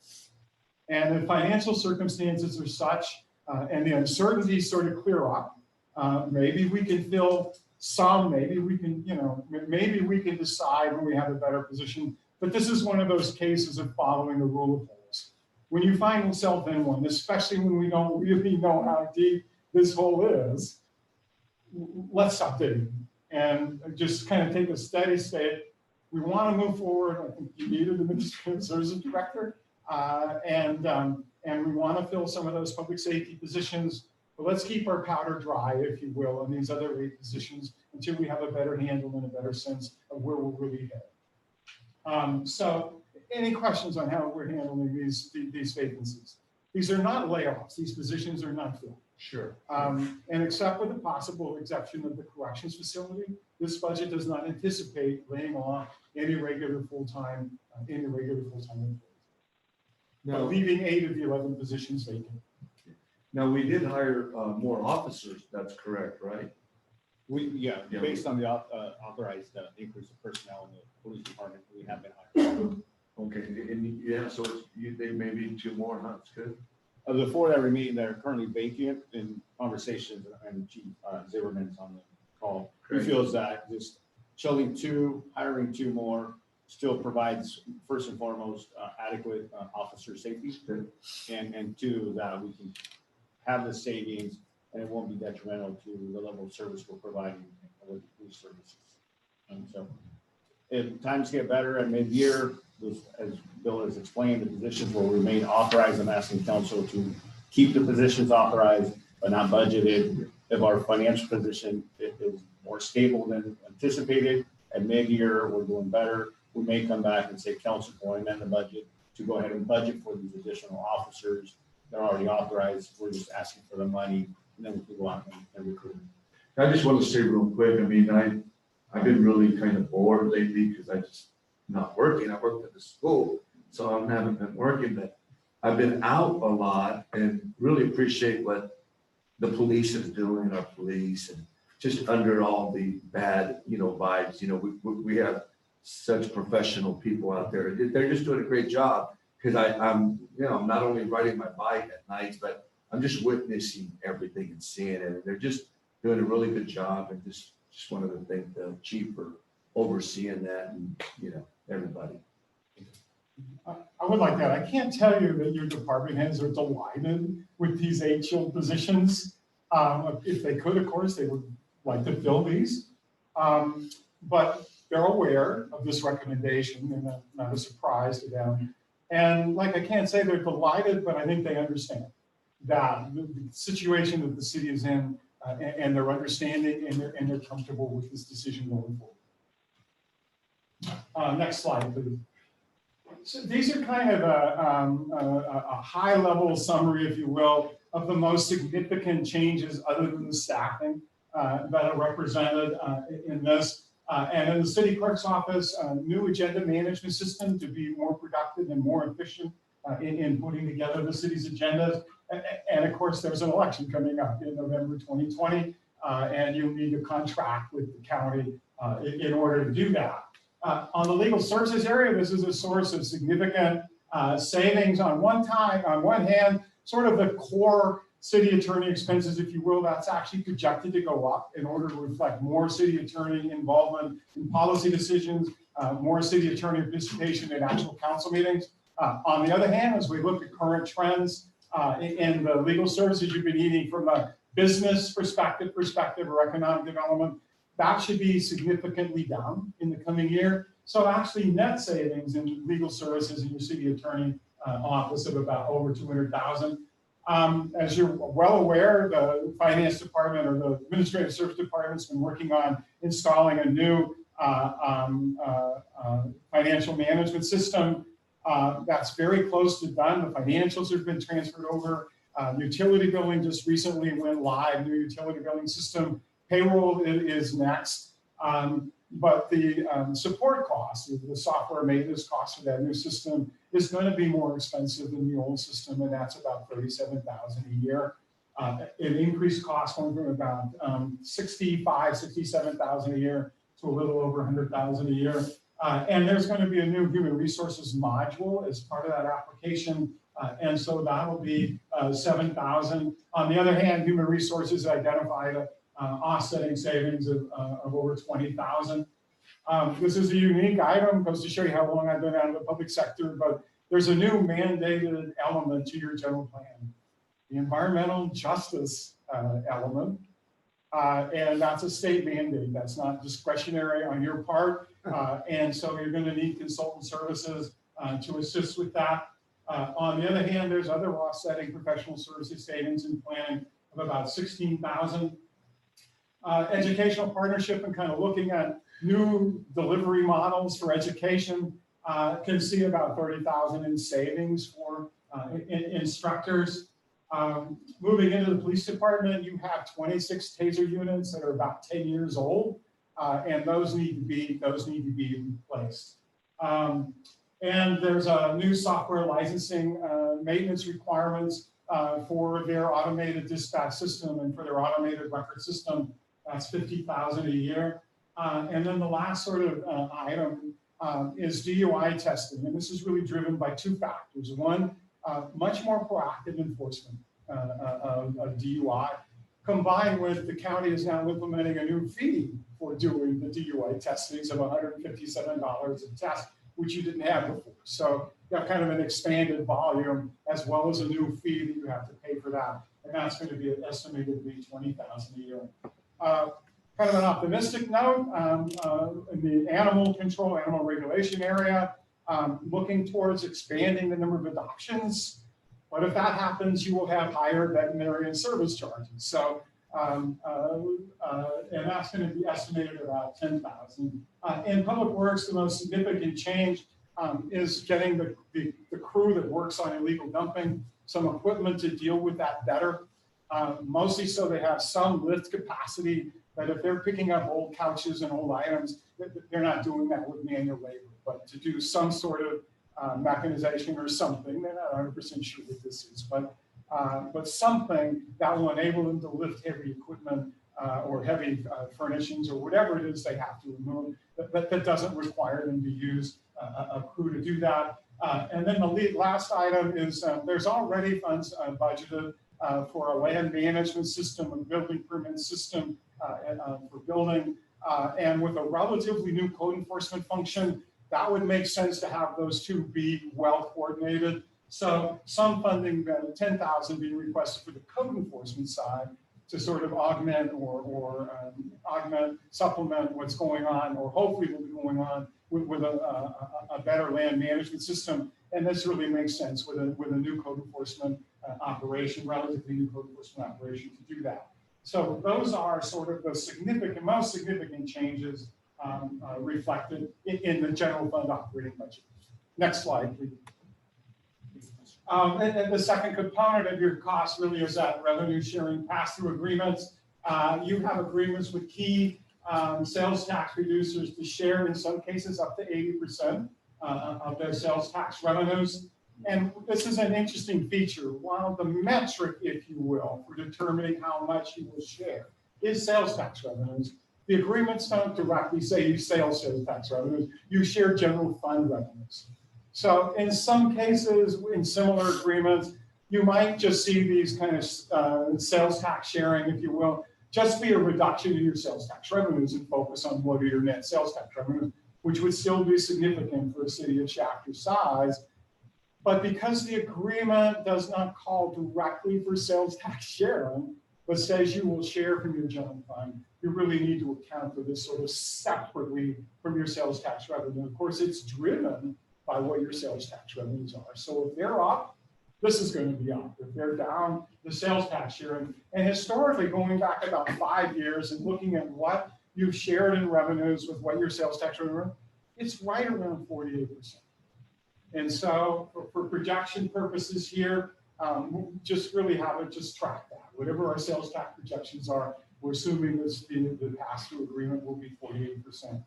And the financial circumstances are such and the uncertainties sort of clear up, maybe we can fill some, maybe we can, maybe we can decide when we have a better position. But this is one of those cases of following the rule of holes. When you find yourself in one, especially when we don't really know how deep this hole is, let's stop digging and just kind of take a steady state. We want to move forward. I think you needed an administrative services director, and we want to fill some of those public safety positions. But let's keep our powder dry, if you will, on these other 8 positions until we have a better handle and a better sense of where we're really headed. So, any questions on how we're handling these vacancies? These are not layoffs. These positions are not filled. Sure. And except for the possible exception of the corrections facility, this budget does not anticipate laying off any regular full-time employees. But leaving 8 of the 11 positions vacant. Now, we did hire more officers, that's correct, right? Yeah, Yeah. based on the authorized increase of personnel in the police department, we have been hiring. Okay, and yeah, so they may be 2 more, huh? That's good. Of the 4 that remain that are currently vacant in conversations, and Chief Zimmerman's on the call, he Great. feels that just chilling 2, hiring 2 more still provides first and foremost adequate officer safety, Good. and 2, that we can have the savings and it won't be detrimental to the level of service we're providing with police services. And so if times get better at mid-year, as Bill has explained, the positions will remain authorized. I'm asking council to keep the positions authorized but not budgeted. If our financial position is more stable than anticipated, at mid-year we're doing better, we may come back and say, council, can we amend the budget to go ahead and budget for these additional officers? They're already authorized. We're just asking for the money, and then we can go out and recruit. I just want to say real quick, I mean, I've been really kind of bored lately because I just not working. I worked at the school, so I haven't been working, but I've been out a lot and really appreciate what the police is doing, our police, and just under all the bad, vibes, we have such professional people out there. They're just doing a great job because I'm not only riding my bike at night, but I'm just witnessing everything and seeing it. And they're just doing a really good job, and just wanted to thank the chief for overseeing that, and everybody. I would like that. I can't tell you that your department heads are delighted with these 8 chilled positions. If they could, of course, they would like to fill these. But they're aware of this recommendation, and not a surprise to them. And I can't say they're delighted, but I think they understand that the situation that the city is in, and they're understanding, and they're comfortable with this decision going forward. Next slide, please. So these are kind of a high-level summary, if you will, of the most significant changes other than the staffing that are represented in this. And in the city clerk's office, a new agenda management system to be more productive and more efficient in putting together the city's agendas. And of course, there's an election coming up in November 2020, and you'll need to contract with the county in order to do that. On the legal services area, this is a source of significant savings on one hand, sort of the core city attorney expenses, if you will, that's actually projected to go up in order to reflect more city attorney involvement in policy decisions, more city attorney participation in actual council meetings. On the other hand, as we look at current trends in the legal services you've been needing from a business perspective or economic development, that should be significantly down in the coming year. So actually net savings in legal services in your city attorney office of about over 200,000. As you're well aware, the finance department or the administrative service department's been working on installing a new financial management system. That's very close to done. The financials have been transferred over. Utility billing just recently went live, new utility billing system. Payroll is next. But the support costs, the software maintenance costs for that new system is going to be more expensive than the old system, and that's about $37,000 a year. An increased cost going from about $67,000 a year to a little over $100,000 a year. And there's going to be a new human resources module as part of that application And so that'll be 7,000. On the other hand, human resources identified offsetting savings of over 20,000. This is a unique item, goes to show you how long I've been out of the public sector, but there's a new mandated element to your general plan, the environmental justice element. And that's a state mandate. That's not discretionary on your part. And so you're going to need consultant services to assist with that. On the other hand, there's other offsetting professional services savings and planning of about 16,000. Educational partnership and kind of looking at new delivery models for education can see about 30,000 in savings for instructors. Moving into the police department, you have 26 taser units that are about 10 years old, and those need to be replaced. And there's a new software licensing maintenance requirements for their automated dispatch system and for their automated record system. That's 50,000 a year. And then the last sort of item is DUI testing, and this is really driven by two factors. One, much more proactive enforcement of DUI, combined with the county is now implementing a new fee for doing the DUI testings of $157 a test, which you didn't have before. So you have kind of an expanded volume as well as a new fee that you have to pay for that. And that's going to be estimated to be 20,000 a year. Kind of an optimistic note, in the animal control, animal regulation area, looking towards expanding the number of adoptions. But if that happens, you will have higher veterinarian service charges. So, and that's going to be estimated at about 10,000. In public works, the most significant change is getting the crew that works on illegal dumping some equipment to deal with that better. Mostly so they have some lift capacity, that if they're picking up old couches and old items, they're not doing that with manual labor, but to do some sort of mechanization or something. They're not 100% sure what this is, but something that will enable them to lift heavy equipment or heavy furnishings or whatever it is they have to remove that doesn't require them to use a crew to do that. And then the last item is there's already funds budgeted for a land management system, a building permit system for building, and with a relatively new code enforcement function, that would make sense to have those two be well coordinated. So some funding, 10,000 being requested for the code enforcement side to sort of augment or supplement what's going on, or hopefully will be going on with a better land management system. And this really makes sense with a new code enforcement operation, relatively new code enforcement operation to do that. So those are sort of the most significant changes reflected in the general fund operating budget. Next slide, please. And the second component of your cost really is that revenue sharing pass-through agreements. You have agreements with key sales tax reducers to share, in some cases, up to 80% of their sales tax revenues. And this is an interesting feature. While the metric, if you will, for determining how much you will share is sales tax revenues, the agreements don't directly say you sales tax revenues, you share general fund revenues. So in some cases, in similar agreements, you might just see these kind of sales tax sharing, if you will, just be a reduction in your sales tax revenues and focus on what are your net sales tax revenues, which would still be significant for a city of Shafter's size. But because the agreement does not call directly for sales tax sharing, but says you will share from your general fund, you really need to account for this sort of separately from your sales tax revenue. Of course, it's driven by what your sales tax revenues are. So if they're up, this is going to be up. If they're down, the sales tax sharing. And historically, going back about 5 years and looking at what you've shared in revenues with what your sales tax revenue, it's right around 48%. And so for projection purposes here, just really have it just track that. Whatever our sales tax projections are, we're assuming this, the pass-through agreement will be 48%.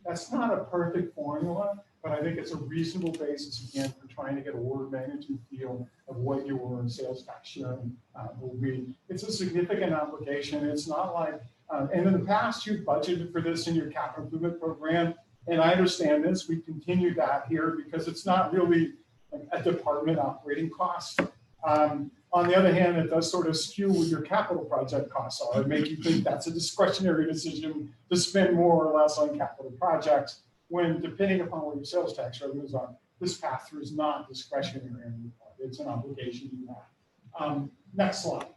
That's not a perfect formula, but I think it's a reasonable basis, again, for trying to get a order of magnitude feel of what your sales tax sharing will be. It's a significant obligation. It's not like, and in the past, you've budgeted for this in your capital improvement program. And I understand this, we continued that here because it's not really a department operating cost. On the other hand, it does sort of skew what your capital project costs are and make you think that's a discretionary decision to spend more or less on capital projects, when depending upon what your sales tax revenues are, this pass-through is not discretionary anymore. It's an obligation you have. Next slide.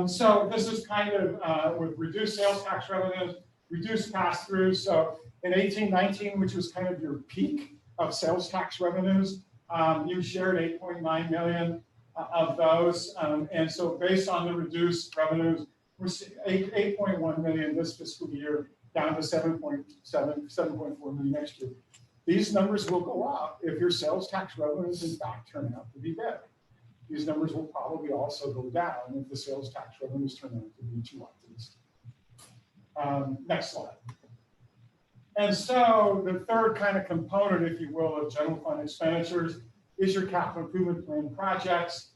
So this is kind of with reduced sales tax revenues, reduced pass-throughs. So in 18-19, which was kind of your peak of sales tax revenues, you shared 8.9 million of those. And so based on the reduced revenues, we're 8.1 million this fiscal year, down to 7.4 million next year. These numbers will go up if your sales tax revenues in fact turn out to be better. These numbers will probably also go down if the sales tax revenues turn out to be too optimistic. Next slide. And so the third kind of component, if you will, of general fund expenditures is your capital improvement plan projects.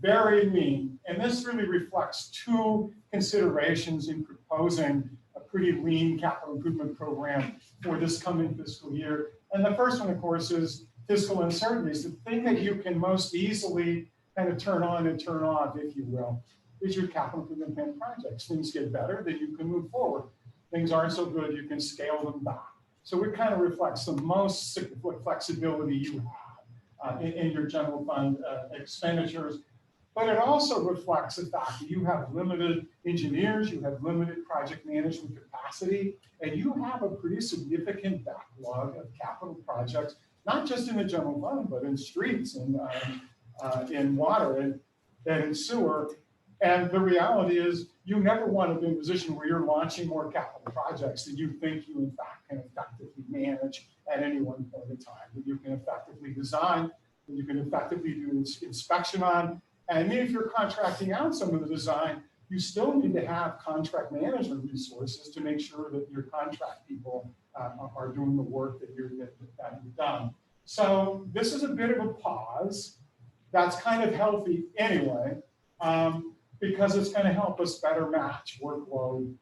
Very lean. And this really reflects two considerations in proposing a pretty lean capital improvement program for this coming fiscal year. And the first one, of course, is fiscal uncertainties. The thing that you can most easily kind of turn on and turn off, if you will, is your capital improvement plan projects. Things get better, then you can move forward. Things aren't so good, you can scale them back. So it kind of reflects the most flexibility you have in your general fund expenditures. But it also reflects the fact that you have limited engineers, you have limited project management capacity, and you have a pretty significant backlog of capital projects, not just in the general fund, but in streets and in water and in sewer. And the reality is you never want to be in a position where you're launching more capital projects that you think you in fact can effectively manage at any one point in time, that you can effectively design, that you can effectively do inspection on. And if you're contracting out some of the design, you still need to have contract management resources to make sure that your contract people are doing the work that you've done. So this is a bit of a pause. That's kind of healthy anyway, because it's going to help us better match workload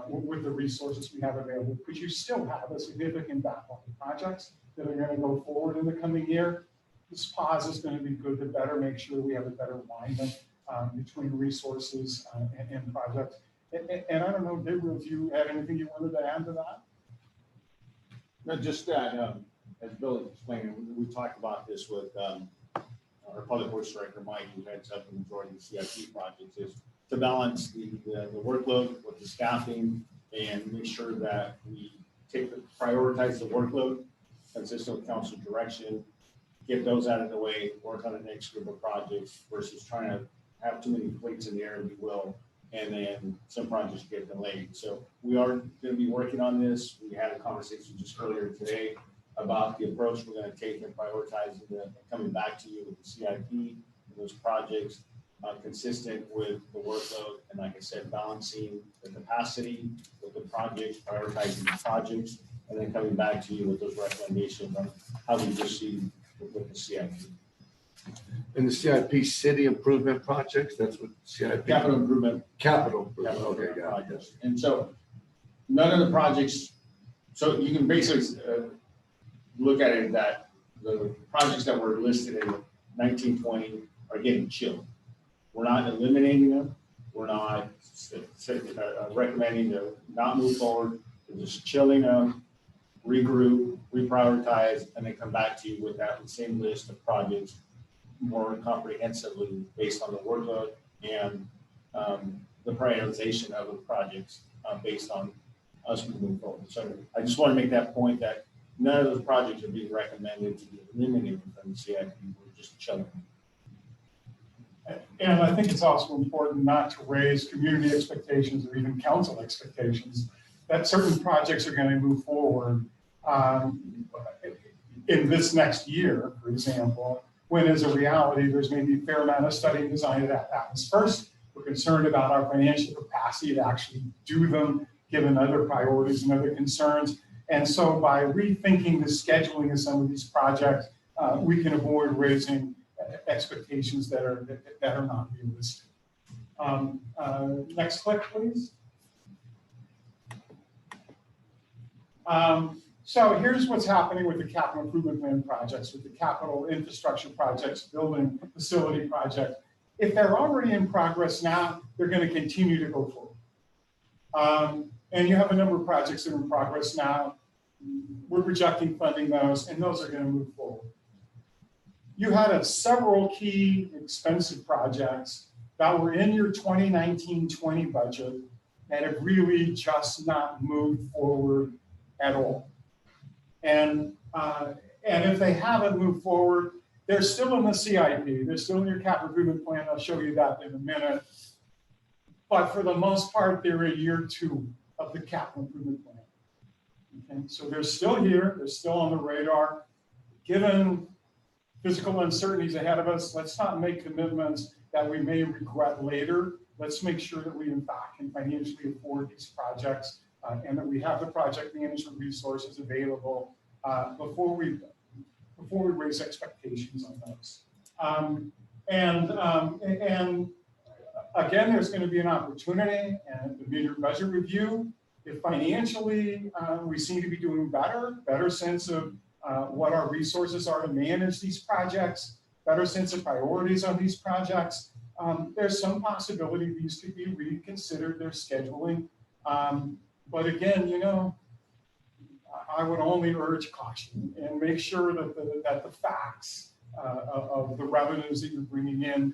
with the resources we have available, because you still have a significant backlog of projects that are going to go forward in the coming year. This pause is going to be good to better make sure we have a better alignment between resources and projects. And I don't know, Gabriel, if you had anything you wanted to add to that? No, just that, as Bill explained, we talked about this with our public works director, Mike, who heads up the majority of the CIP projects, is to balance the workload with the staffing and make sure that we prioritize the workload consistent with council direction, get those out of the way, work on the next group of projects versus trying to have too many plates in the air, if you will, and then some projects get delayed. So we are going to be working on this. We had a conversation just earlier today about the approach we're going to take in prioritizing and coming back to you with the CIP and those projects consistent with the workload. And like I said, balancing the capacity with the projects, prioritizing the projects, and then coming back to you with those recommendations on how we proceed with the CIP. And the CIP city improvement projects, that's what CIP. Capital improvement. Okay, got it. Projects. And so none of the projects, so you can basically look at it that the projects that were listed in 1920 are getting chilled. We're not eliminating them. We're not recommending to not move forward. We're just chilling them, regroup, reprioritize, and then come back to you with that same list of projects more comprehensively based on the workload and the prioritization of the projects based on us moving forward. So I just want to make that point that none of those projects are being recommended to be eliminated from the CIP. We're just chilling. And I think it's also important not to raise community expectations or even council expectations that certain projects are going to move forward in this next year, for example, when as a reality, there's maybe a fair amount of study and design that happens first. We're concerned about our financial capacity to actually do them, given other priorities and other concerns. And so by rethinking the scheduling of some of these projects, we can avoid raising expectations that are not realistic. Next click, please. So here's what's happening with the capital improvement plan projects, with the capital infrastructure projects, building facility project. If they're already in progress now, they're going to continue to go forward. And you have a number of projects that are in progress now. We're projecting funding those, and those are going to move forward. You had several key expensive projects that were in your 2019-20 budget that have really just not moved forward at all. And if they haven't moved forward, they're still in the CIP. They're still in your capital improvement plan. I'll show you that in a minute. But for the most part, they're in year 2 of the capital improvement plan. Okay, so they're still here. They're still on the radar. Given physical uncertainties ahead of us, let's not make commitments that we may regret later. Let's make sure that we, in fact, can financially afford these projects and that we have the project management resources available before we raise expectations on those. And again, there's going to be an opportunity and the mid-year budget review. If financially we seem to be doing better sense of what our resources are to manage these projects, better sense of priorities on these projects, there's some possibility these could be reconsidered, their scheduling. But again, you know, I would only urge caution and make sure that the facts of the revenues that you're bringing in,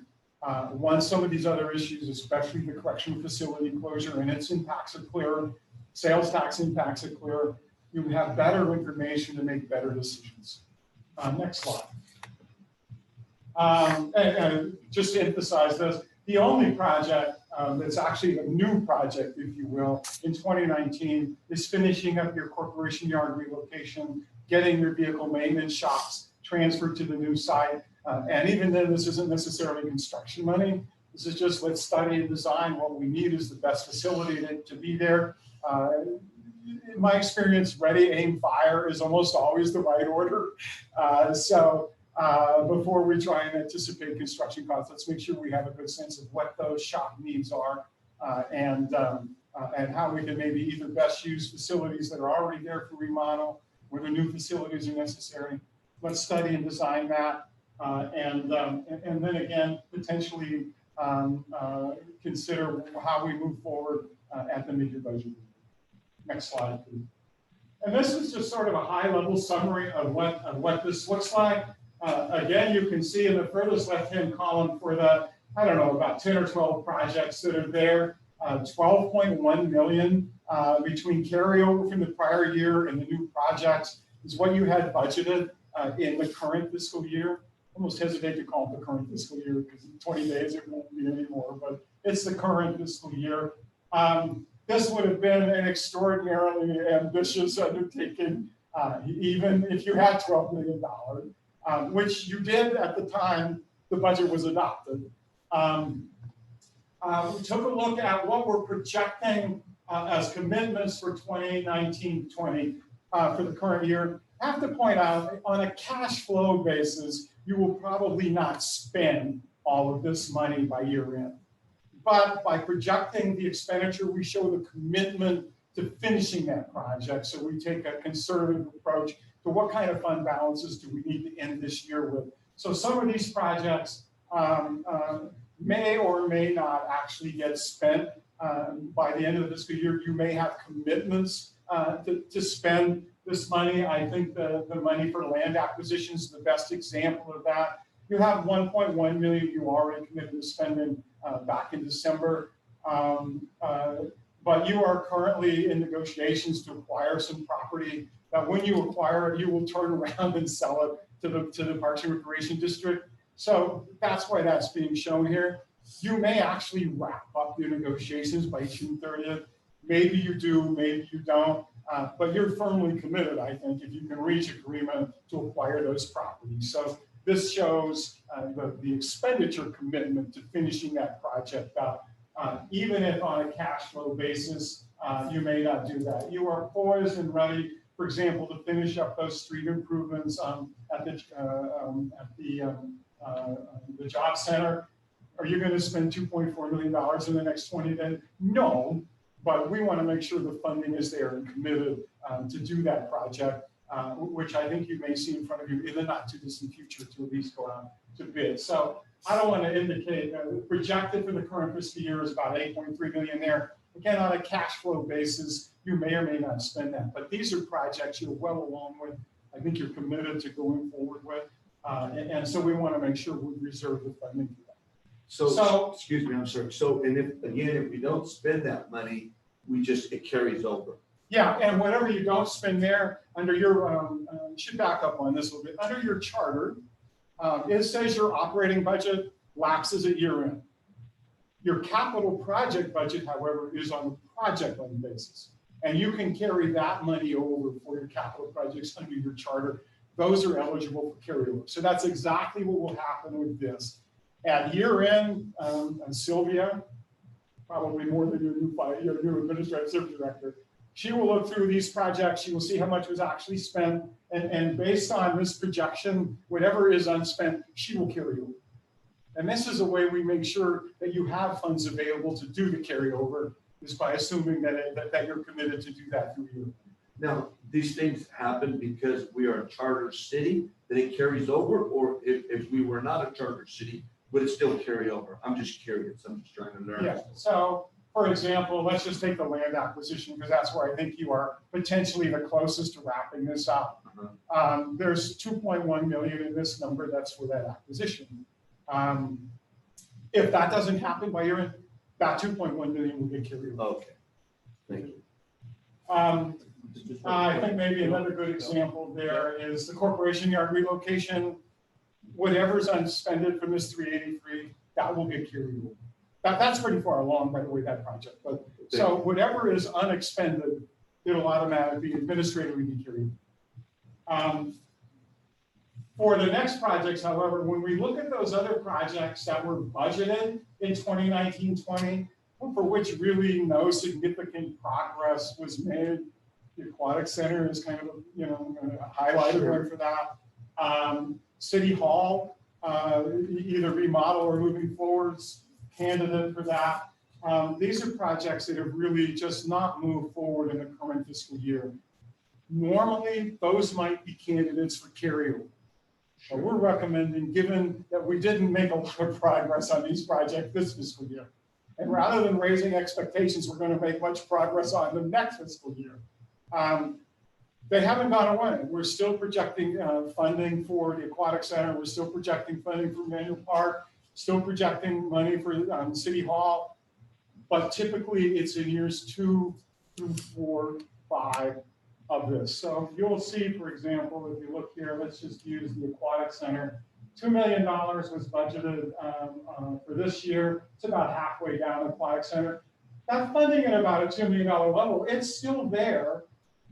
once some of these other issues, especially the correctional facility closure and its impacts are clear, sales tax impacts are clear, you have better information to make better decisions. Next slide. And just to emphasize this, the only project that's actually a new project, if you will, in 2019 is finishing up your corporation yard relocation, getting your vehicle maintenance shops transferred to the new site. And even then, this isn't necessarily construction money. This is just let's study and design. What we need is the best facility to be there. In my experience, ready, aim, fire is almost always the right order. Before we try and anticipate construction costs, let's make sure we have a good sense of what those shop needs are and how we can maybe either best use facilities that are already there for remodel, whether new facilities are necessary. Let's study and design that. And then again, potentially consider how we move forward at the mid-year budget. Next slide, please. And this is just sort of a high-level summary of what this looks like. Again, you can see in the furthest left-hand column for the, I don't know, about 10 or 12 projects that are there, 12.1 million between carryover from the prior year and the new projects is what you had budgeted in the current fiscal year. Almost hesitate to call it the current fiscal year because in 20 days it won't be anymore, but it's the current fiscal year. This would have been an extraordinarily ambitious undertaking, even if you had $12 million, which you did at the time the budget was adopted. We took a look at what we're projecting as commitments for 2019-20 for the current year. I have to point out, on a cash flow basis, you will probably not spend all of this money by year end. But by projecting the expenditure, we show the commitment to finishing that project. So we take a conservative approach to what kind of fund balances do we need to end this year with. So some of these projects may or may not actually get spent by the end of the fiscal year. You may have commitments to spend this money. I think the money for land acquisition is the best example of that. You have 1.1 million you already committed to spending back in December. But you are currently in negotiations to acquire some property that when you acquire it, you will turn around and sell it to the Parks and Recreation District. So that's why that's being shown here. You may actually wrap up your negotiations by June 30th. Maybe you do, maybe you don't. But you're firmly committed, I think, if you can reach agreement to acquire those properties. So this shows the expenditure commitment to finishing that project up. Even if on a cash flow basis, you may not do that. You are poised and ready, for example, to finish up those street improvements at the job center. Are you going to spend $2.4 million in the next 20 days? No, but we want to make sure the funding is there and committed to do that project, which I think you may see in front of you in the not too distant future to at least go out to bid. So I don't want to indicate, projected for the current fiscal year is about 8.3 million there. Again, on a cash flow basis, you may or may not spend that, but these are projects you're well along with. I think you're committed to going forward with. And so we want to make sure we reserve the funding for that. So, excuse me, I'm sorry. So, and if we don't spend that money, it carries over. Yeah, and whatever you don't spend there, under your, should back up on this a little bit, under your charter, it says your operating budget lapses at year end. Your capital project budget, however, is on a project line basis. And you can carry that money over for your capital projects under your charter. Those are eligible for carryover. So that's exactly what will happen with this. At year end, Sylvia, probably more than your new administrative service director, she will look through these projects. She will see how much was actually spent. And based on this projection, whatever is unspent, she will carry over. And this is a way we make sure that you have funds available to do the carryover, is by assuming that you're committed to do that through you. Now, these things happen because we are a charter city, that it carries over, or if we were not a charter city, would it still carry over? I'm just curious. I'm just trying to learn. Yeah, so for example, let's just take the land acquisition, because that's where I think you are potentially the closest to wrapping this up. There's 2.1 million in this number, that's for that acquisition. If that doesn't happen by year end, that 2.1 million will get carried over. Okay, thank you. I think maybe another good example there is the corporation yard relocation. Whatever's unspended from this 383, that will get carried over. That's pretty far along, by the way, that project. But so whatever is unexpended, it'll automatically administratively be carried. For the next projects, however, when we look at those other projects that were budgeted in 2019-20, for which really no significant progress was made, the Aquatic Center is kind of a highlighted one for that. City Hall, either remodel or moving forwards, candidate for that. These are projects that have really just not moved forward in the current fiscal year. Normally, those might be candidates for carryover. But we're recommending, given that we didn't make a lot of progress on these projects this fiscal year, and rather than raising expectations, we're going to make much progress on the next fiscal year. They haven't gone away. We're still projecting funding for the Aquatic Center. We're still projecting funding for Manual Park, still projecting money for City Hall. But typically it's in years 2 through 4, 5 of this. So you'll see, for example, if you look here, let's just use the Aquatic Center. $2 million was budgeted for this year. It's about halfway down the Aquatic Center. That funding at about a $2 million level, it's still there,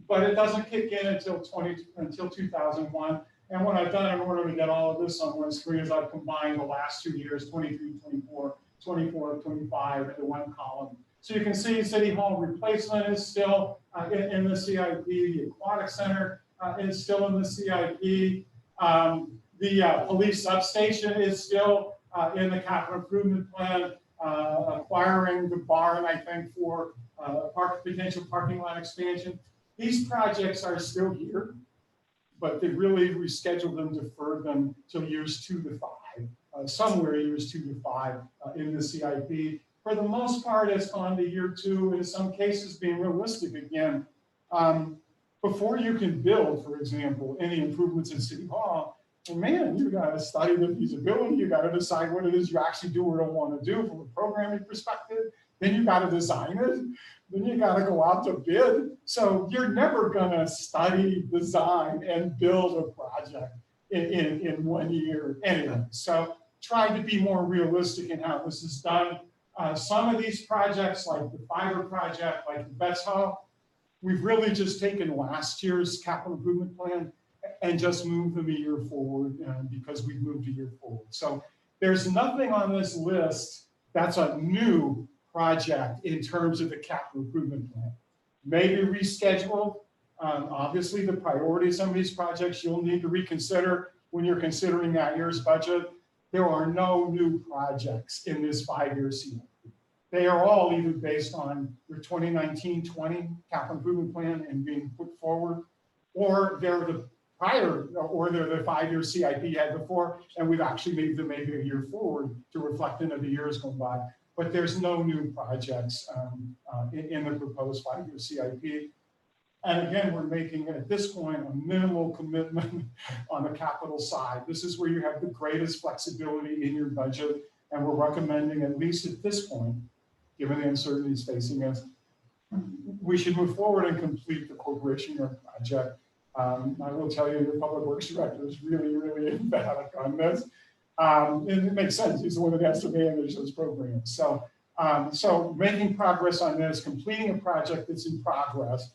but it doesn't kick in until 2001. And what I've done in order to get all of this on one screen is I've combined the last 2 years, 23, 24, 24, 25 into one column. So you can see City Hall replacement is still in the CIP. The Aquatic Center is still in the CIP. The police substation is still in the capital improvement plan, acquiring the barn, I think, for potential parking lot expansion. These projects are still here, but they really rescheduled them, deferred them till years 2 to 5, somewhere years 2 to 5 in the CIP. For the most part, it's gone to year 2, in some cases being realistic again. Before you can build, for example, any improvements in City Hall, well, man, you got to study the feasibility. You got to decide what it is you actually do or don't want to do from a programming perspective. Then you got to design it. Then you got to go out to bid. So you're never going to study, design, and build a project in 1 year anyway. So try to be more realistic in how this is done. Some of these projects, like the fiber project, like the Betts Hall, we've really just taken last year's capital improvement plan and just moved them a year forward because we've moved a year forward. So there's nothing on this list that's a new project in terms of the capital improvement plan. Maybe rescheduled. Obviously, the priority of some of these projects you'll need to reconsider when you're considering that year's budget. There are no new projects in this 5-year CIP. They are all either based on your 2019-20 capital improvement plan and being put forward, or they're the prior, or they're the 5-year CIP you had before, and we've actually moved them maybe a year forward to reflect into the years going by. But there's no new projects in the proposed 5-year CIP. And again, we're making, at this point, a minimal commitment on the capital side. This is where you have the greatest flexibility in your budget, and we're recommending, at least at this point, given the uncertainties facing us, we should move forward and complete the corporation yard project. I will tell you, your public works director is really, really emphatic on this. And it makes sense. He's the one that has to manage those programs. So, so making progress on this, completing a project that's in progress.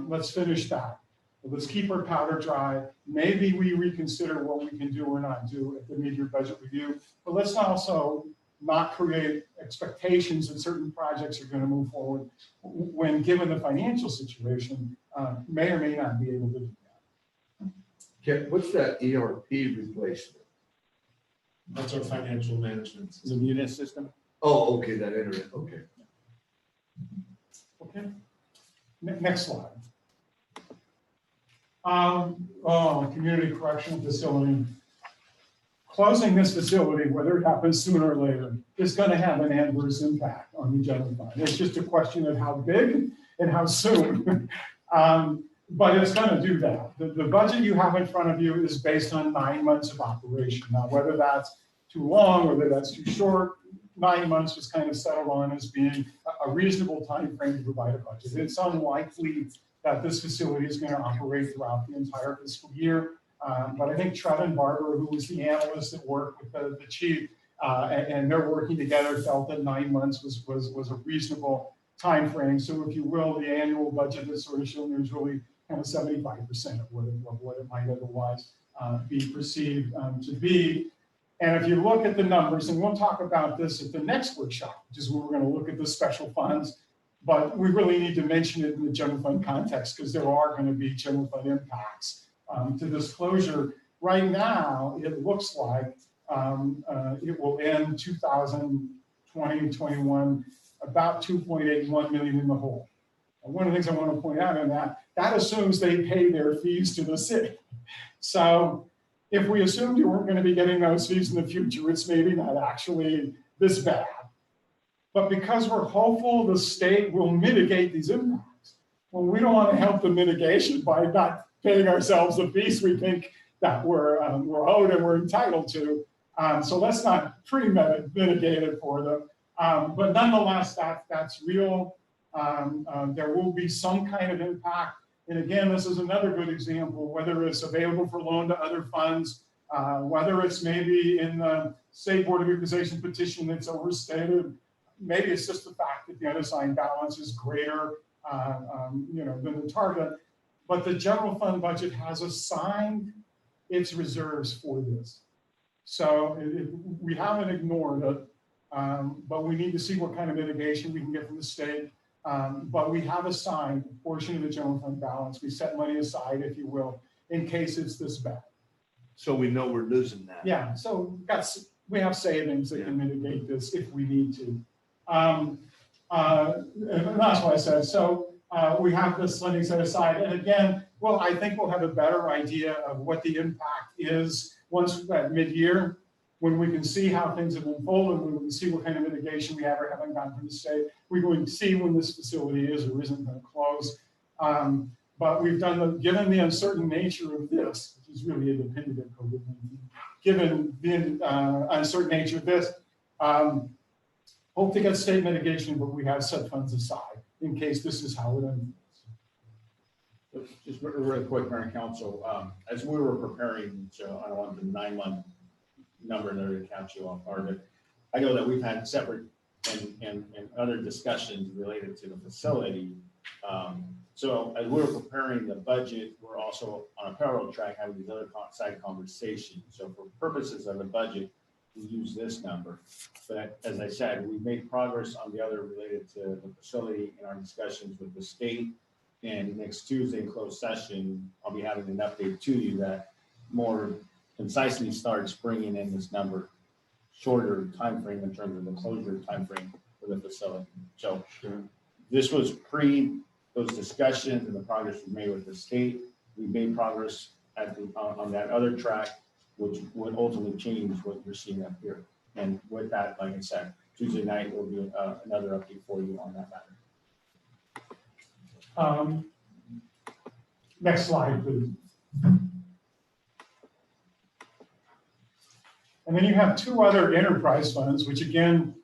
Let's finish that. Let's keep our powder dry. Maybe we reconsider what we can do or not do at the mid-year budget review. But let's also not create expectations that certain projects are going to move forward when, given the financial situation, may or may not be able to do that. Okay, what's that ERP replacement? That's our financial management. The Munis system? Oh, okay, that internet, okay. Okay. Next slide. Community correctional facility. Closing this facility, whether it happens sooner or later, is going to have an adverse impact on the general fund. It's just a question of how big and how soon. But it's going to do that. The budget you have in front of you is based on 9 months of operation. Now, whether that's too long or whether that's too short, 9 months was kind of settled on as being a reasonable time frame to provide a budget. It's unlikely that this facility is going to operate throughout the entire fiscal year. But I think Trevin Barber, who was the analyst that worked with the chief, and they're working together, felt that 9 months was a reasonable time frame. So if you will, the annual budget that's sort of shown there is really kind of 75% of what it might otherwise be perceived to be. And if you look at the numbers, and we'll talk about this at the next workshop, which is where we're going to look at the special funds, but we really need to mention it in the general fund context because there are going to be general fund impacts to this closure. Right now, it looks like it will end 2020-21 about 2.81 million in the hole. And one of the things I want to point out in that assumes they pay their fees to the city. So if we assumed you weren't going to be getting those fees in the future, it's maybe not actually this bad. But because we're hopeful the state will mitigate these impacts, well, we don't want to help the mitigation by not paying ourselves the fees we think that we're owed and we're entitled to. So let's not pre-mitigate it for them. But nonetheless, that's real. There will be some kind of impact. And again, this is another good example, whether it's available for loan to other funds, whether it's maybe in the State Board of Equalization petition that's overstated. Maybe it's just the fact that the unassigned balance is greater than the target. But the general fund budget has assigned its reserves for this. So we haven't ignored it, but we need to see what kind of mitigation we can get from the state. But we have assigned a portion of the general fund balance. We set money aside, if you will, in case it's this bad. So we know we're losing that. Yeah, so we have savings that can mitigate this if we need to. And that's what I said. So we have this funding set aside. And again, well, I think we'll have a better idea of what the impact is once at mid-year, when we can see how things have unfolded, when we can see what kind of mitigation we have or haven't gotten from the state. We're going to see when this facility is or isn't going to close. But we've done, given the uncertain nature of this, which is really independent of COVID-19, given the uncertain nature of this, hope to get state mitigation, but we have set funds aside in case this is how it unfolds. Just really quick, Mayor and Council, as we were preparing, so I don't want the 9 month number in there to count you off guard. I know that we've had separate and other discussions related to the facility. So as we were preparing the budget, we're also on a parallel track having these other side conversations. So for purposes of the budget, we use this number. But as I said, we've made progress on the other related to the facility in our discussions with the state. And next Tuesday in closed session, I'll be having an update to you that more concisely starts bringing in this number, shorter time frame in terms of the closure time frame for the facility. So this was pre those discussions and the progress we made with the state. We made progress on that other track, which would ultimately change what you're seeing up here. And with that, like I said, Tuesday night will be another update for you on that matter. Next slide, please. And then you have two other enterprise funds, which again,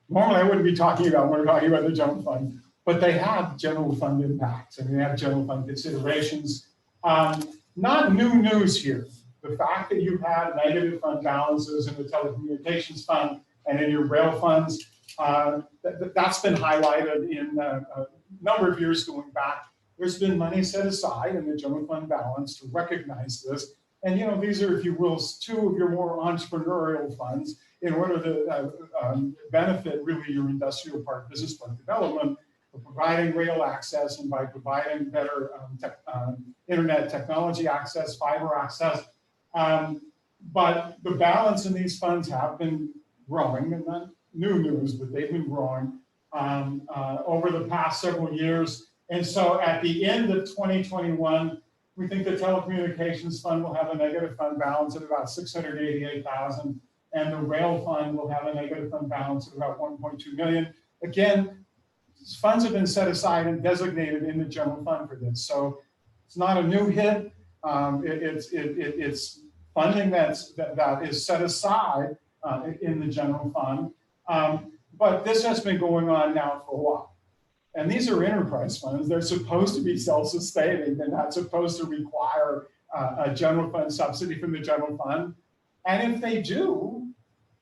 normally I wouldn't be talking about when we're talking about the general fund, but they have general fund impacts and they have general fund considerations. Not new news here. The fact that you've had negative fund balances in the telecommunications fund and in your rail funds, that's been highlighted in a number of years going back. There's been money set aside in the general fund balance to recognize this. And these are, if you will, two of your more entrepreneurial funds in order to benefit really your industrial park, business park development, by providing rail access and by providing better internet technology access, fiber access. But the balance in these funds have been growing, and not new news, but they've been growing over the past several years. And so at the end of 2021, we think the telecommunications fund will have a negative fund balance of about $688,000, and the rail fund will have a negative fund balance of about $1.2 million. Again, funds have been set aside and designated in the general fund for this. So it's not a new hit. It's funding that is set aside in the general fund. But this has been going on now for a while. And these are enterprise funds. They're supposed to be self-sustaining. They're not supposed to require a general fund subsidy from the general fund. And if they do,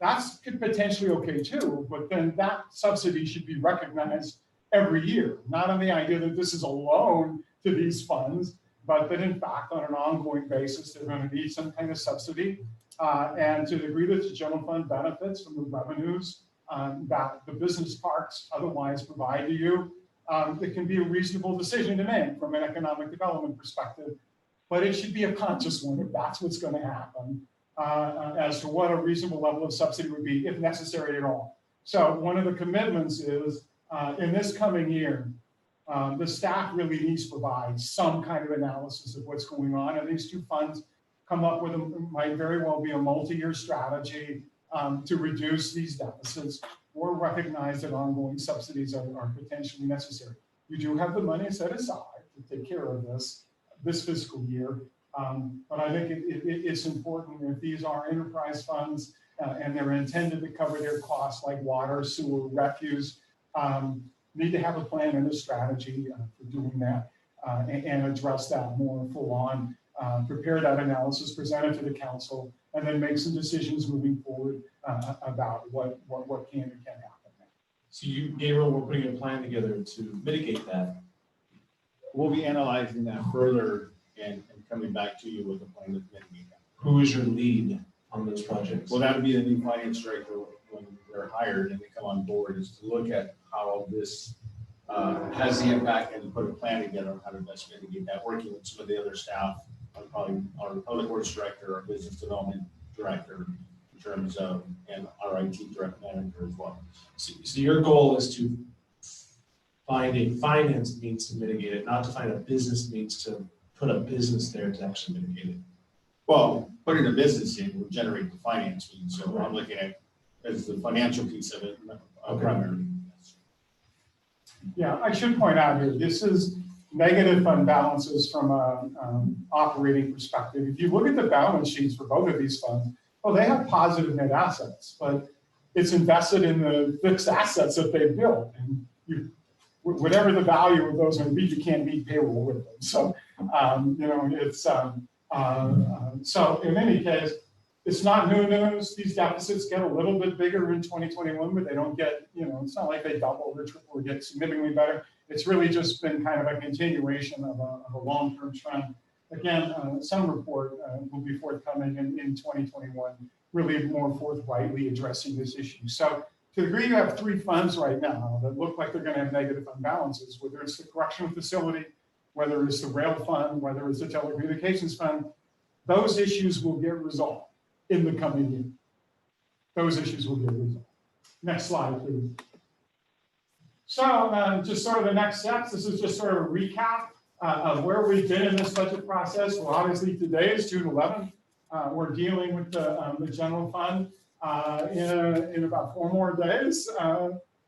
that's potentially okay too, but then that subsidy should be recognized every year. Not on the idea that this is a loan to these funds, but that in fact, on an ongoing basis, they're going to need some kind of subsidy. And to the degree that the general fund benefits from the revenues that the business parks otherwise provide to you, it can be a reasonable decision to make from an economic development perspective, but it should be a conscious one if that's what's going to happen as to what a reasonable level of subsidy would be, if necessary at all. So one of the commitments is in this coming year, the staff really needs to provide some kind of analysis of what's going on. And these two funds come up with might very well be a multi-year strategy to reduce these deficits or recognize that ongoing subsidies are potentially necessary. You do have the money set aside to take care of this fiscal year. But I think it's important if these are enterprise funds and they're intended to cover their costs like water, sewer, refuse, need to have a plan and a strategy for doing that and address that more full on, prepare that analysis, present it to the council, and then make some decisions moving forward about what can and can't happen. So you, Gabriel, we're putting a plan together to mitigate that. We'll be analyzing that further and coming back to you with a plan to mitigate that. Who is your lead on those projects? Well, that would be the new finance director when they're hired and they come on board, is to look at how this has the impact and to put a plan together on how to best mitigate that, working with some of the other staff, probably our public works director, our business development director, in terms of, and our IT direct manager as well. So your goal is to find a finance means to mitigate it, not to find a business means to put a business there to actually mitigate it. Well, putting a business in will generate the finance means. So I'm looking at as the financial piece of it primarily. Yeah, I should point out here, this is negative fund balances from an operating perspective. If you look at the balance sheets for both of these funds, well, they have positive net assets, but it's invested in the fixed assets that they've built. And whatever the value of those may be, you can't meet payroll with them. So, it's, so in any case, it's not new news. These deficits get a little bit bigger in 2021, but they don't get, it's not like they double or triple or get significantly better. It's really just been kind of a continuation of a long-term trend. Again, some report will be forthcoming in 2021, really more forthrightly addressing this issue. So to the degree you have three funds right now that look like they're going to have negative fund balances, whether it's the correctional facility, whether it's the rail fund, whether it's the telecommunications fund, those issues will get resolved in the coming year. Those issues will get resolved. Next slide, please. So just sort of the next steps, this is just sort of a recap of where we've been in this budget process. Well, obviously today is June 11th. We're dealing with the general fund in about 4 more days.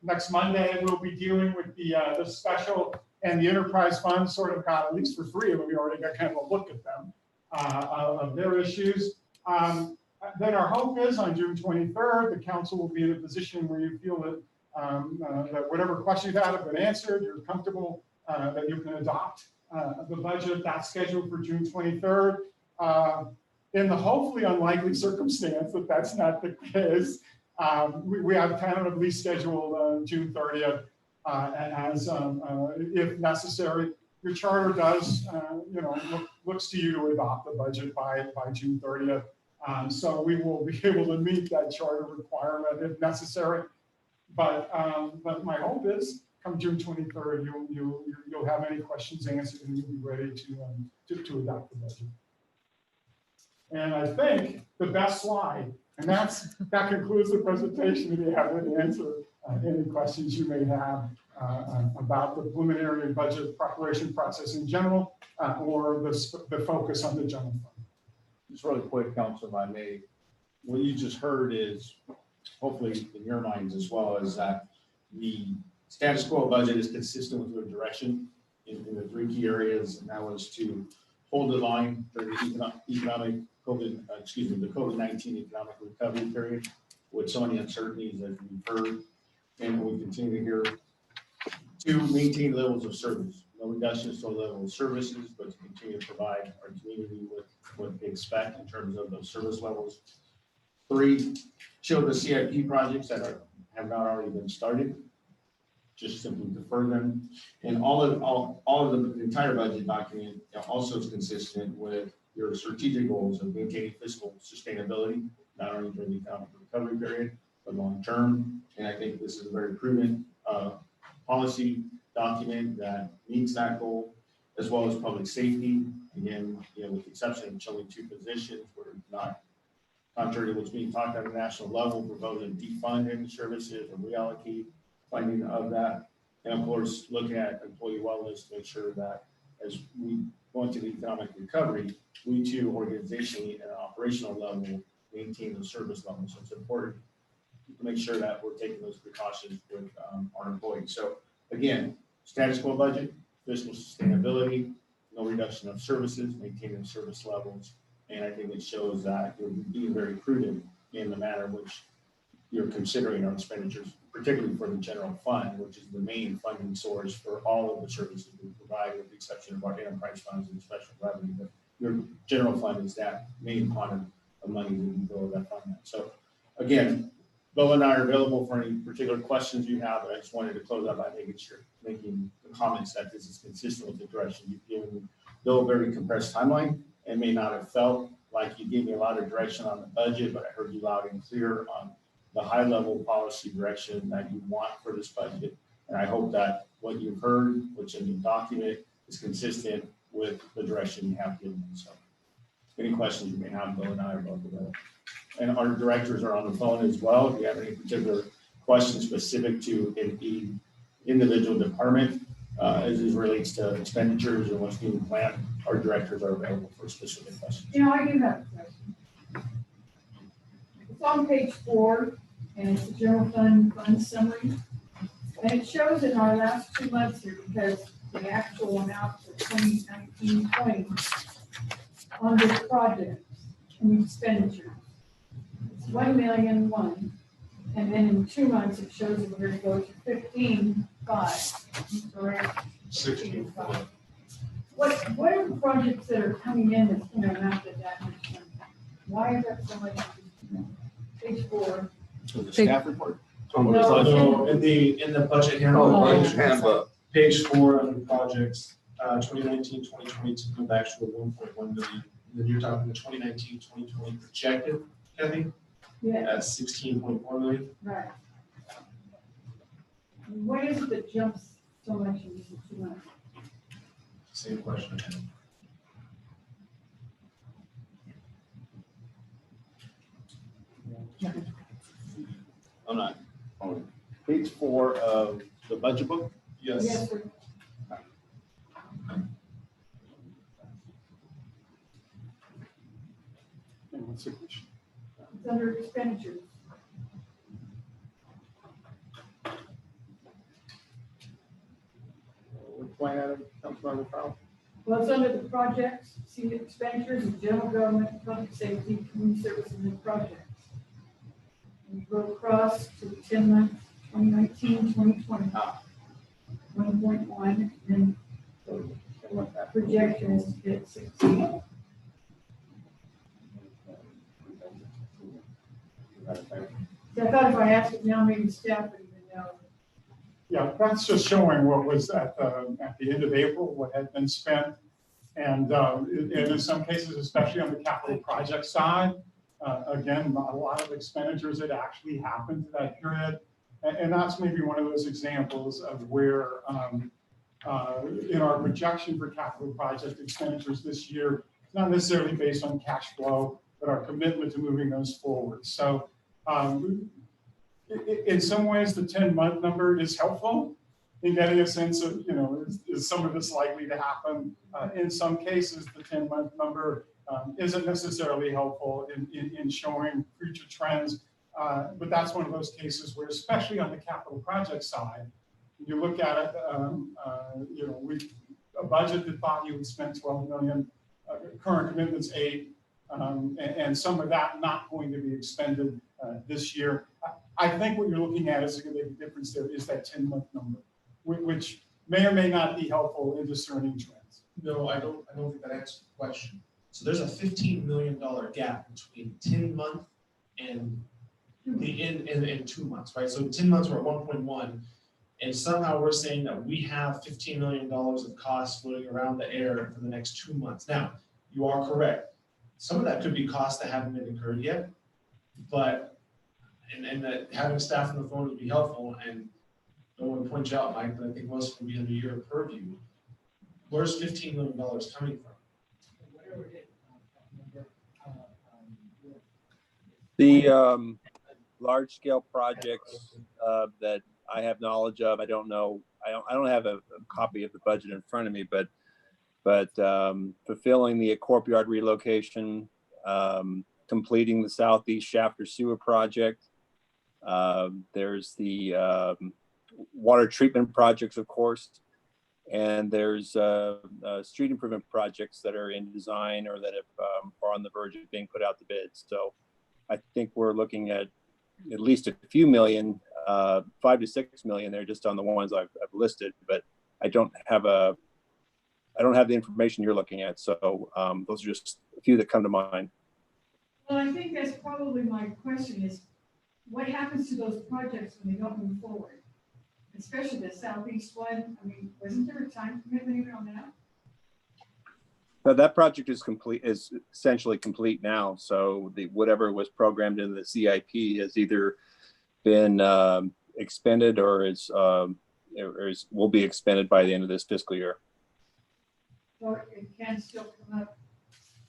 Next Monday, we'll be dealing with the special and the enterprise fund, sort of got, at least for 3 of them, we already got kind of a look at them, of their issues. Then our hope is on June 23rd, the council will be in a position where you feel that that whatever questions you have been answered, you're comfortable that you can adopt the budget. That's scheduled for June 23rd. In the hopefully unlikely circumstance that that's not the case, we have tentatively scheduled June 30th as if necessary. Your charter does, looks to you to adopt the budget by June 30th. So we will be able to meet that charter requirement if necessary. But my hope is come June 23rd, you'll have any questions answered and you'll be ready to adopt the budget. And I think the best slide, and that concludes the presentation. If you have any answer any questions you may have about the preliminary budget preparation process in general, or the focus on the general fund. Just really quick, Council, if I may, what you just heard is, hopefully in your minds as well, is that the status quo budget is consistent with your direction in the 3 key areas, and that was to hold the line for the the COVID-19 economic recovery period with so many uncertainties as we've heard, and we continue to hear, to maintain levels of service. No reductions to level of services, but to continue to provide our community with what they expect in terms of those service levels. 3, show the CIP projects that have not already been started, just simply defer them. And all of the entire budget document also is consistent with your strategic goals of maintaining fiscal sustainability, not only during the economic recovery period, but long term. And I think this is a very prudent policy document that meets that goal, as well as public safety. Again, with the exception of only 2 positions, we're not, contrary to what's being talked at the national level, proposing defund any services or reallocate funding of that. And of course, looking at employee wellness to make sure that as we go into the economic recovery, we too, organizationally and operational level, maintain the service level. So it's important to make sure that we're taking those precautions with our employees. So again, status quo budget, fiscal sustainability, no reduction of services, maintaining service levels. And I think it shows that you're being very prudent in the manner in which you're considering our expenditures, particularly for the general fund, which is the main funding source for all of the services we provide, with the exception of our enterprise funds and special revenue. But your general fund is that main pot of money that you go that fund. So again, Bill and I are available for any particular questions you have, but I just wanted to close out by making the comments that this is consistent with the direction you've given Bill. A very compressed timeline, and may not have felt like you gave me a lot of direction on the budget, but I heard you loud and clear on the high level policy direction that you want for this budget. And I hope that what you've heard, which in the document, is consistent with the direction you have given. So any questions you may have, Bill and I are both available. And our directors are on the phone as well. If you have any particular questions specific to an individual department, as it relates to expenditures and what's being planned, our directors are available for specific questions. I do have a question. It's on page 4, and it's the general fund summary. And it shows in our last 2 months here, because the actual amount for 2019-20 on this project and expenditures. It's 1,000,001, and then in 2 months it shows that we're going to go to 15,500. Correct? 16,500. What are the projects that are coming in that's going to amount to that much money? Why is that so much? Page 4. So the staff report. No. So in the budget handbook, page 4 under projects, 2019-2020 to come back to 1.1 million. And then you're talking the 2019-2020 projected, Kathy? Yeah, At 16.4 million. right. What is it that jumps so much in these 2 months? Same question. I'm not on page 4 of the budget book? Yes, sir. And what's the question? It's under expenditures. Which line item, Councilmember Powell? Well, it's under the projects, see expenditures of general government, public safety, community services and projects. And you go across to the 10 month, 2019, 2020. 1.1, and the projection is to get 16. So I thought if I asked it now, maybe staff would even know. Yeah, that's just showing what was at the end of April, what had been spent. And in some cases, especially on the capital project side, again, a lot of expenditures that actually happened to that period. And that's maybe one of those examples of where in our projection for capital project expenditures this year, it's not necessarily based on cash flow, but our commitment to moving those forward. So in some ways, the 10-month number is helpful in getting a sense of, is some of this likely to happen? In some cases, the 10-month number isn't necessarily helpful in showing future trends. But that's one of those cases where, especially on the capital project side, you look at it, a budget that thought you would spend 12 million, current commitments 8, and some of that not going to be expended this year. I think what you're looking at is going to make a difference there is that 10-month number, which may or may not be helpful in discerning trends. No, I don't think that answers the question. So there's a $15 million gap between 10-month and in 2 months, right? So 10 months we're at 1.1, and somehow we're saying that we have $15 million of costs floating around the air for the next 2 months. Now, you are correct. Some of that could be costs that haven't been incurred yet, but and that having staff on the phone would be helpful. And I don't want to point you out, Mike, but I think most will be under your purview. Where's $15 million coming from? The large scale projects that I have knowledge of, I don't know, I don't have a copy of the budget in front of me, but fulfilling the courtyard relocation, completing the Southeast Shafter Sewer project. There's the water treatment projects, of course, and there's street improvement projects that are in design or that are on the verge of being put out to bid. So I think we're looking at least a few million, 5 to 6 million there just on the ones I've listed, but I don't have the information you're looking at. So those are just a few that come to mind. Well, I think that's probably my question is, what happens to those projects when they don't move forward? Especially the Southeast one. I mean, wasn't there a time commitment even on that? But that project is essentially complete now. So whatever was programmed in the CIP has either been expended or will be expended by the end of this fiscal year. So it can still come up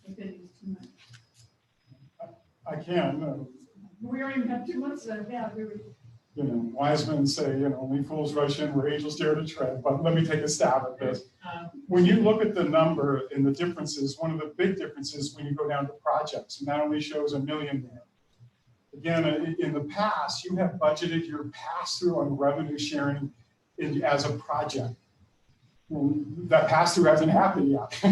within these 2 months. I can. We don't even have 2 months left now, do we? Wise men say, only fools rush in where angels dare to tread, but let me take a stab at this. When you look at the number and the differences, one of the big differences when you go down to projects, and that only shows $1 million there. Again, in the past, you have budgeted your pass-through on revenue sharing as a project. Well, that pass-through hasn't happened yet.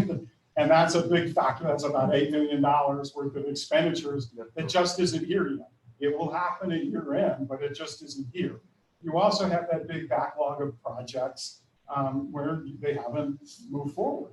And that's a big factor. That's about $8 million worth of expenditures that just isn't here yet. It will happen at year end, but it just isn't here. You also have that big backlog of projects where they haven't moved forward.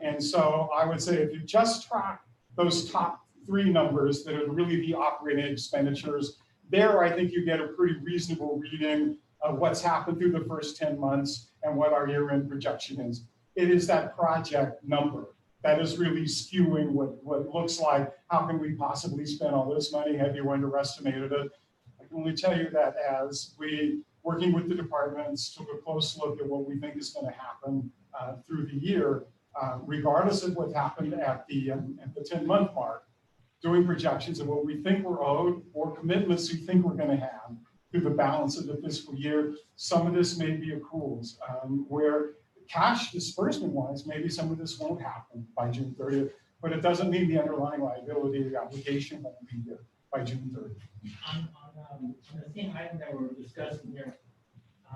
And so I would say if you just track those top 3 numbers that are really the operating expenditures, there I think you get a pretty reasonable reading of what's happened through the first 10 months and what our year-end projection is. It is that project number that is really skewing what looks like, how can we possibly spend all this money? Have you underestimated it? I can only tell you that as we, working with the departments, took a close look at what we think is going to happen through the year, regardless of what happened at the 10-month mark, doing projections of what we think we're owed or commitments we think we're going to have. through the balance of the fiscal year. Some of this may be accruals, where cash disbursement wise, maybe some of this won't happen by June 30th, but it doesn't mean the underlying liability, the obligation won't be here by June 30th. On the same item that we're discussing here,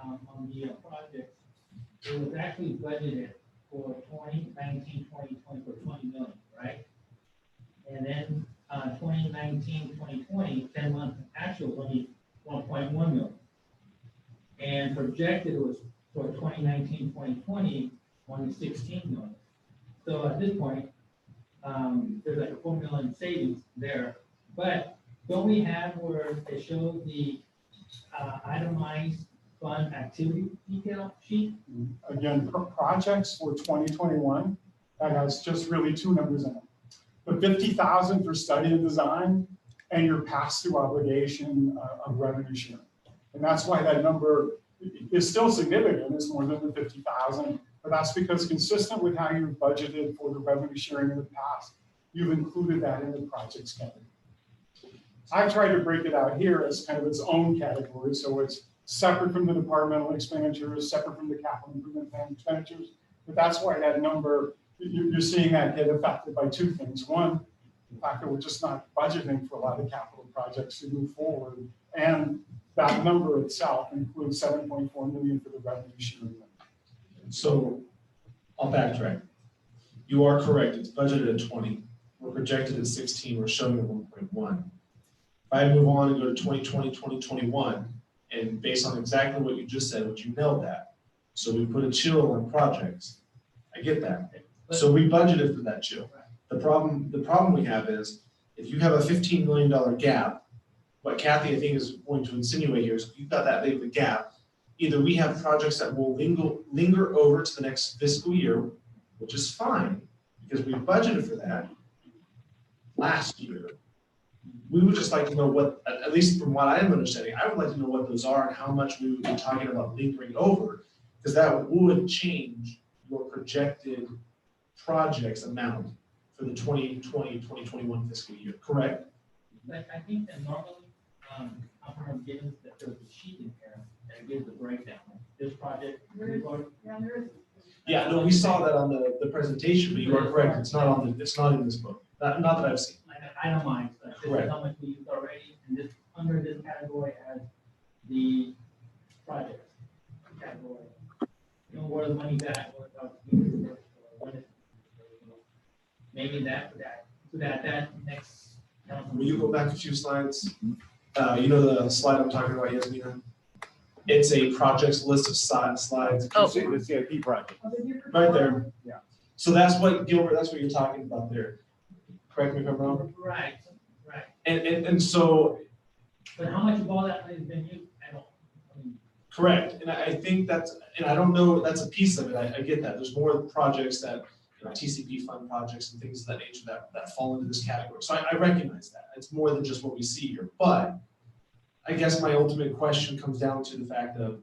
on the projects, it was actually budgeted for 2019, 2020 for 20 million, right? And then 2019, 2020, 10-month actual was only 1.1 million. And projected was for 2019, 2020, only 16 million. So at this point, there's like a 4 million savings there. But don't we have where it shows the itemized fund activity detail sheet? Again, projects for 2021, that has just really two numbers in it. The 50,000 for study and design and your pass-through obligation of revenue sharing. And that's why that number is still significant. It's more than the 50,000, but that's because consistent with how you've budgeted for the revenue sharing in the past, you've included that in the projects category. I tried to break it out here as kind of its own category. So it's separate from the departmental expenditures, separate from the capital improvement plan expenditures. But that's why that number, you're seeing that get affected by two things. One, the fact that we're just not budgeting for a lot of capital projects to move forward. And that number itself includes 7.4 million for the revenue sharing. So I'll backtrack. You are correct. It's budgeted at 20. We're projected at 16. We're showing at 1.1. If I move on and go to 2020, 2021, and based on exactly what you just said, which you nailed that. So we put a chill on projects. I get that. So we budgeted for that chill. The problem we have is if you have a $15 million gap, what Kathy I think is going to insinuate here is if you've got that big of a gap, either we have projects that will linger over to the next fiscal year, which is fine because we budgeted for that last year. We would just like to know what, at least from what I'm understanding, I would like to know what those are and how much we would be talking about lingering over, because that would change your projected projects amount for the 2020, 2021 fiscal year, correct? But I think that normally, I'm given that there's a sheet in here that gives the breakdown. This project. Yeah, no, we saw that on the presentation, but you are correct. It's not in this book. Not that I've seen. Like an itemized, like this is how much we used already, and this, under this category as the project category. You know, where the money's at, maybe that next. Will you go back a few slides? You know the slide I'm talking about, Yasmina? It's a projects list of slides. Oh. The CIP project. Right there. Yeah. So that's what, Gilbert, that's what you're talking about there. Correct me if I'm wrong. Right. And so. But how much of all that money has been used? I mean. Correct. And I think that's, and I don't know, that's a piece of it. I get that. There's more projects that, TCP fund projects and things of that nature that fall into this category. So I recognize that. It's more than just what we see here. But I guess my ultimate question comes down to the fact of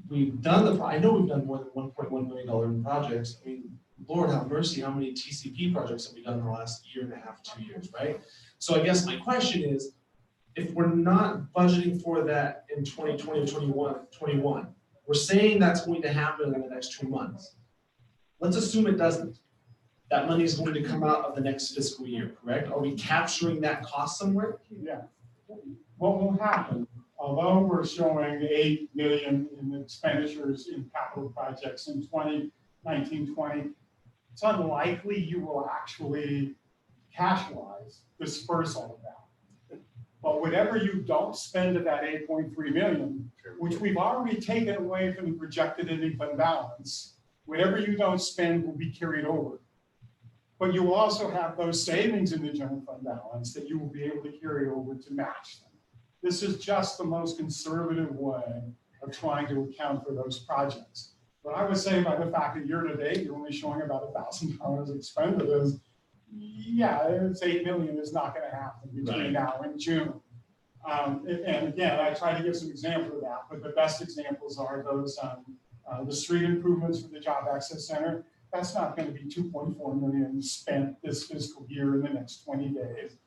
we've done I know we've done more than $1.1 million in projects. I mean, Lord have mercy, how many TCP projects have we done in the last year and a half, 2 years, right? So I guess my question is, if we're not budgeting for that in 2020 or 21, we're saying that's going to happen in the next 2 months. Let's assume it doesn't. That money is going to come out of the next fiscal year, correct? Are we capturing that cost somewhere? Yeah. What will happen, although we're showing 8 million in expenditures in capital projects in 2019, 20, it's unlikely you will actually cash-wise disperse all of that. But whatever you don't spend of that 8.3 million, which we've already taken away from the projected ending fund balance, whatever you don't spend will be carried over. But you will also have those savings in the general fund balance that you will be able to carry over to match them. This is just the most conservative way of trying to account for those projects. What I was saying by the fact that year to date, you're only showing about $1,000 expended is, yeah, it's 8 million is not going to happen between now and June. And again, I try to give some examples of that, but the best examples are those the street improvements for the Job Access Center. That's not going to be 2.4 million spent this fiscal year in the next 20 days.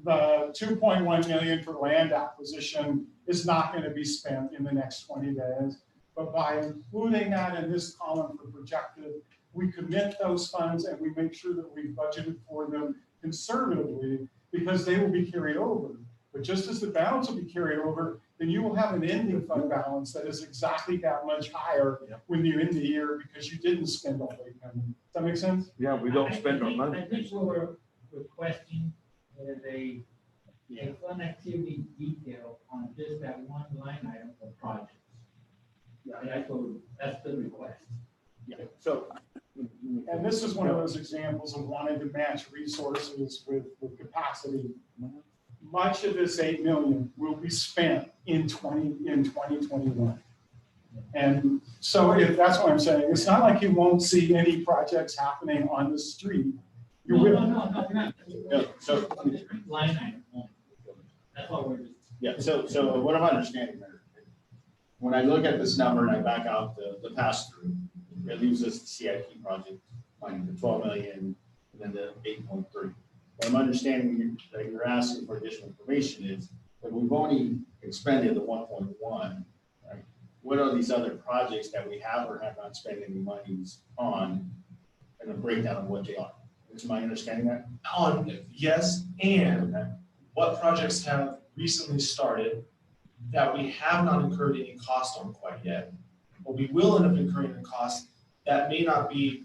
the 2.1 million for land acquisition is not going to be spent in the next 20 days. But by including that in this column for projected, we commit those funds and we make sure that we budgeted for them conservatively because they will be carried over. But just as the balance will be carried over, then you will have an ending fund balance that is exactly that much higher when you end the year because you didn't spend all the money. Does that make sense? Yeah, we don't spend our money. I think what we're requesting is a fund activity detail on just that one line item for projects. Yeah, that's the request. Yeah, so. And this is one of those examples of wanting to match resources with capacity. Much of this 8 million will be spent in 2021. And so if that's what I'm saying, it's not like you won't see any projects happening on the street. You No, will. not. Yeah, so- Line item only. That's what we're just. Yeah, so what I'm understanding there, when I look at this number and I back out the pass-through, it leaves us the CIP project, like the 12 million, and then the 8.3. What I'm understanding that you're asking for additional information is that we've only expended the 1.1, right? What are these other projects that we have or have not spent any monies on, and a breakdown of what they are? Is my understanding that? Yes, and what projects have recently started that we have not incurred any cost on quite yet, but we will end up incurring a cost that may not be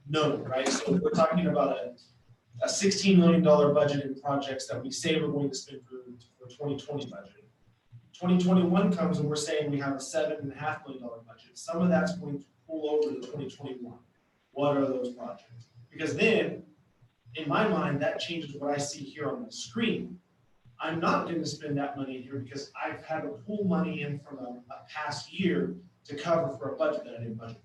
known, right? So we're talking about a $16 million budget in projects that we say we're going to spend for 2020 budget. 2021 comes and we're saying we have a $7.5 million budget. Some of that's going to pull over to 2021. What are those projects? Because then, in my mind, that changes what I see here on the screen. I'm not going to spend that money here because I've had to pull money in from a past year to cover for a budget that I didn't budget.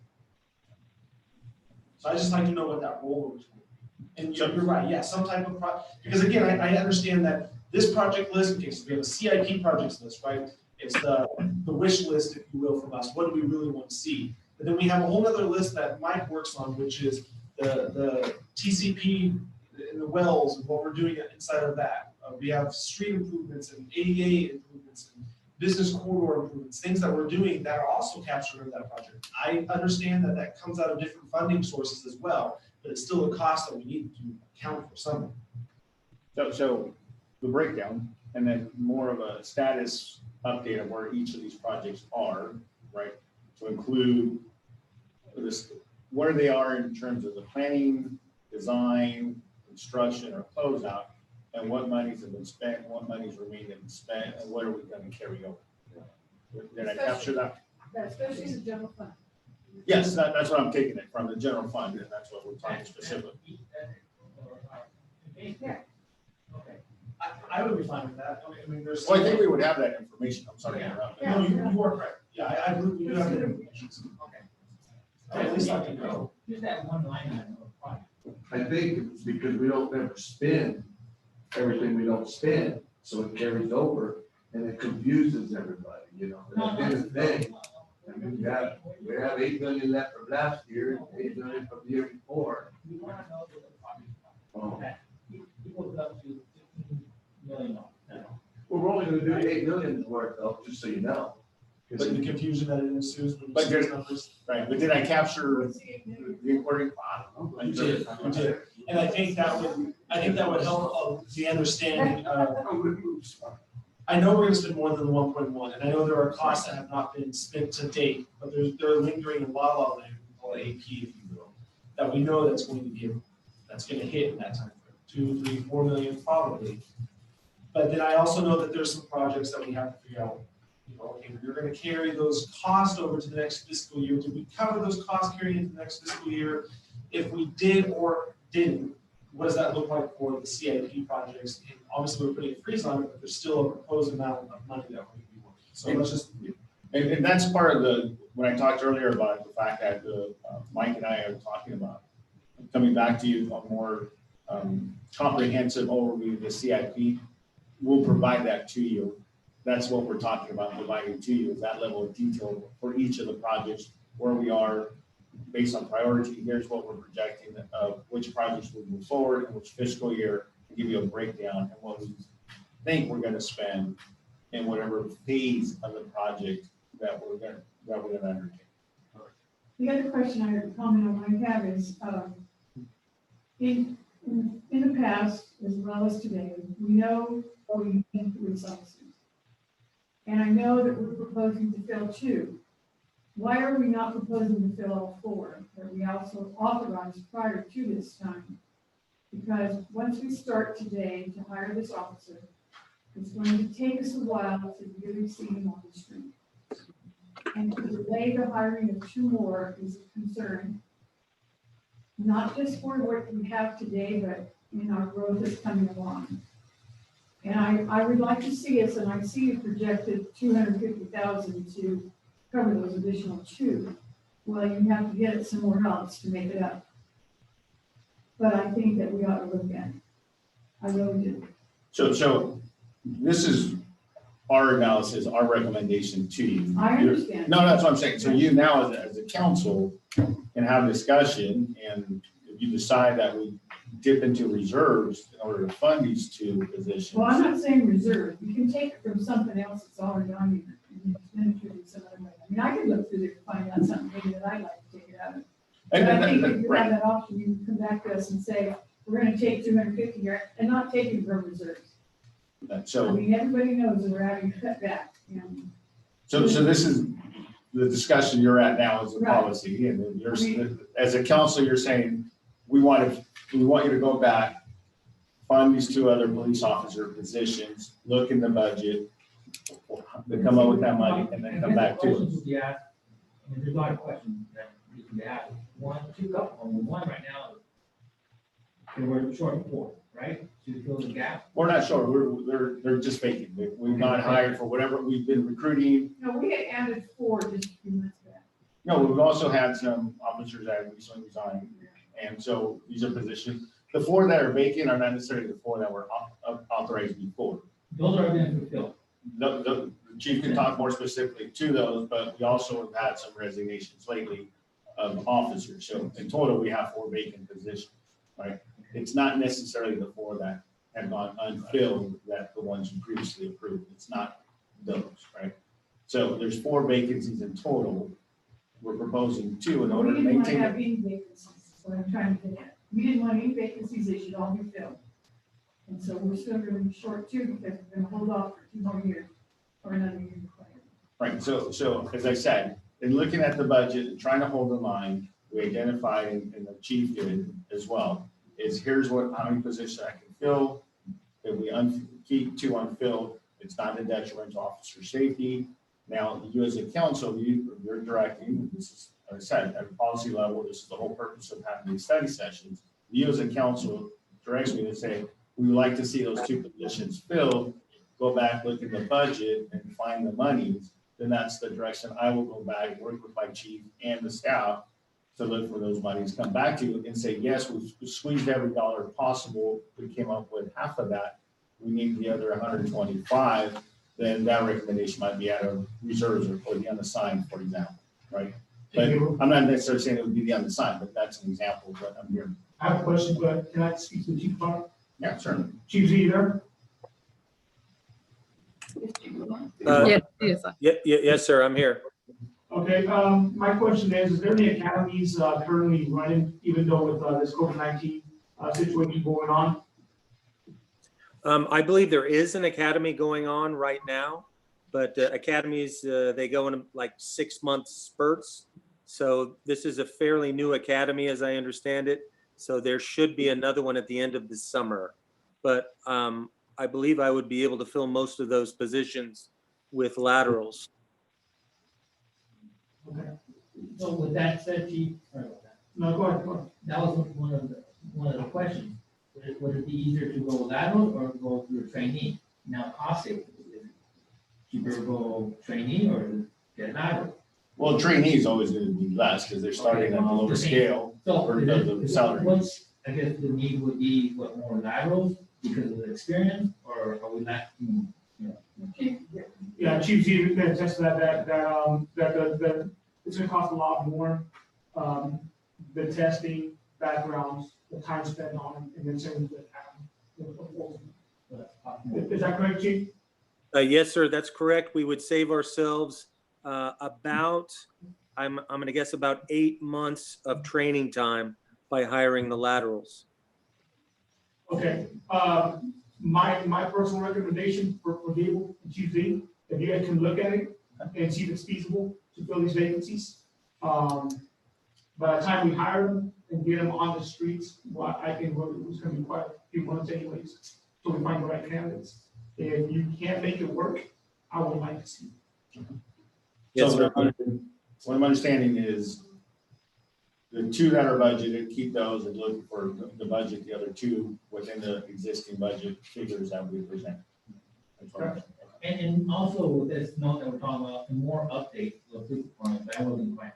So I just like to know what that rollover is going to be. And you're right, yeah, some type of because again, I understand that this project list, okay, so we have a CIP projects list, right? It's the wish list, if you will, from us. What do we really want to see? But then we have a whole other list that Mike works on, which is the TCP and the wells and what we're doing inside of that. We have street improvements and ADA improvements and business corridor improvements, things that we're doing that are also captured in that project. I understand that that comes out of different funding sources as well, but it's still a cost that we need to account for something. So the breakdown, and then more of a status update of where each of these projects are, right? To include this, where they are in terms of the planning, design, construction, or closeout, and what monies have been spent, what monies remain to be spent, and what are we going to carry over? Did I capture that? Especially the general fund. Yes, that's what I'm taking it from, the general fund, and that's what we're talking specifically. Yeah. Okay. I would be fine with that. I mean, there's. Well, I think we would have that information. I'm sorry to interrupt. No, you are correct. Yeah, I believe we do have that information. Okay. At least I can know. Just that one line item of project. I think it's because we don't ever spend everything we don't spend, so it carries over and it confuses everybody, you know. But at the end of the day, I mean, we have 8 million left from last year, 8 million from the year before. We want to know what the project Oh. Okay. It goes up to $15 million. Well, we're only gonna do 8 million worth though, just so you know. But the confusion that it ensues when you But see there's- these numbers. Right, but did I capture the inquiry? You did. And I think that would help the understanding of, I know we're gonna spend more than the 1.1, and I know there are costs that have not been spent to date, but they're lingering in la la land, or AP, if you will, that we know that's going to be, that's gonna hit in that time frame, 2, 3, 4 million probably. But then I also know that there's some projects that we have to figure out, you know, okay, we're gonna carry those costs over to the next fiscal year. Did we cover those costs carrying into the next fiscal year? If we did or didn't, what does that look like for the CIP projects? And obviously, we're putting a freeze on it, but there's still a proposed amount of money that we're gonna be working. So let's just, And that's part of when I talked earlier about the fact that Mike and I are talking about coming back to you on more comprehensive overview of the CIP. We'll provide that to you. That's what we're talking about providing to you, is that level of detail for each of the projects, where we are based on priority. Here's what we're projecting of which projects will move forward and which fiscal year, to give you a breakdown and what we think we're gonna spend in whatever phase of the project that we're gonna undertake. The other question I have, comment I might have is, in the past, as well as today, we know what we need police officers. And I know that we're proposing to fill 2. Why are we not proposing to fill all 4 that we also authorized prior to this time? Because once we start today to hire this officer, it's going to take us a while to really see him on the street. And to delay the hiring of 2 more is a concern, not just for what we have today, but in our growth that's coming along. And I would like to see us, and I see you projected 250,000 to cover those additional 2. Well, you have to get it somewhere else to make it up. But I think that we ought to look at it. I really do. So this is our analysis, our recommendation to you. I understand. No, that's what I'm saying. So you now as a council can have discussion, and if you decide that we dip into reserves in order to fund these 2 positions. Well, I'm not saying reserve. You can take it from something else that's already on here and expenditure it some other way. I mean, I could look through there and find out something maybe that I'd like to take it out of. But I think if you have that option, you can come back to us and say, we're gonna take 250 here and not take it from reserves. I So mean, everybody knows that we're having to cut back, you know. So this is the discussion you're at now as a Right. policy, and then you're, as a council, you're saying, we want you to go back, fund these 2 other police officer positions, look in the budget, to come up with that money, and then come back to Questions us. would be asked. I mean, there's a lot of questions that we can ask. 1, 2 couple, one right now, we're short 4, right? To fill the gap. We're not sure, they're just vacant, we've not hired for whatever, we've been recruiting. No, we had added 4 just a few months back. No, we've also had some officers that recently resigned, and so these are positions. The 4 that are vacant are not necessarily the 4 that were authorized before. Those are going to fill. The chief can talk more specifically to those, but we also have had some resignations lately of officers. So in total, we have 4 vacant positions, right? It's not necessarily the 4 that have gone unfilled, that the ones you previously approved. It's not those, right? So there's 4 vacancies in total. We're proposing 2 in order to We didn't want to maintain. have any vacancies, is what I'm trying to get at. We didn't want any vacancies, they should all be filled. And so we're still going to be short 2 because we're going to hold off for 2 more years or another year. Right, so as I said, in looking at the budget and trying to hold in mind, we identified, and the chief did as well, is here's how many positions I can fill. If we keep 2 unfilled, it's not a detriment to officer safety. Now, you as a council, you're directing, this is, like I said, at a policy level, this is the whole purpose of having these study sessions. You as a council directs me to say, we would like to see those 2 positions filled, go back, look at the budget and find the monies. Then that's the direction I will go back, work with my chief and the staff to look for those monies, come back to you and say, yes, we've squeezed every dollar possible. We came up with half of that. We need the other 125. Then that recommendation might be out of reserves or the unassigned, for example, right? But I'm not necessarily saying it would be the unassigned, but that's an example of what I'm hearing. I have a question, but can I speak to the chief about? Yeah, certainly. Chief, Z, you there? Yes. Yes, sir, I'm here. Okay, my question is there any academies currently running, even though with this COVID-19 situation going on? I believe there is an academy going on right now, but academies, they go in like 6-month spurts. So this is a fairly new academy, as I understand it. So there should be another one at the end of the summer. But I believe I would be able to fill most of those positions with laterals. Okay, So with that said, chief, sorry about that. no, go ahead. That was one of the questions. Would it be easier to go lateral or go through a trainee? Now, cost savings, is it cheaper to go trainee or get lateral? Well, trainee is always going to be less because they're starting at a lower scale. So Or is the it- salary. what's, I guess the need would be what, more laterals because of the experience, or are we lacking? Yeah, Chief Z, you can attest to that it's gonna cost a lot more. The testing, backgrounds, the time spent on, and then sending the Is that correct, Chief? Yes, sir, that's correct. We would save ourselves about, I'm going to guess about 8 months of training time by hiring the laterals. Okay, my personal recommendation for Gable and Chief Z, if you guys can look at it and see if it's feasible to fill these vacancies. By the time we hire them and get them on the streets, well, I think it's gonna be quite a few months anyways, so we find the right candidates. If you can't make it work, I would like to see. Yes, So sir. what I'm understanding is the two that are budgeted, keep those and look for the budget, the other two within the existing budget figures that we present. That's what I'm- And also with this note that we're talking about, and more updates to the police department, that wasn't quite,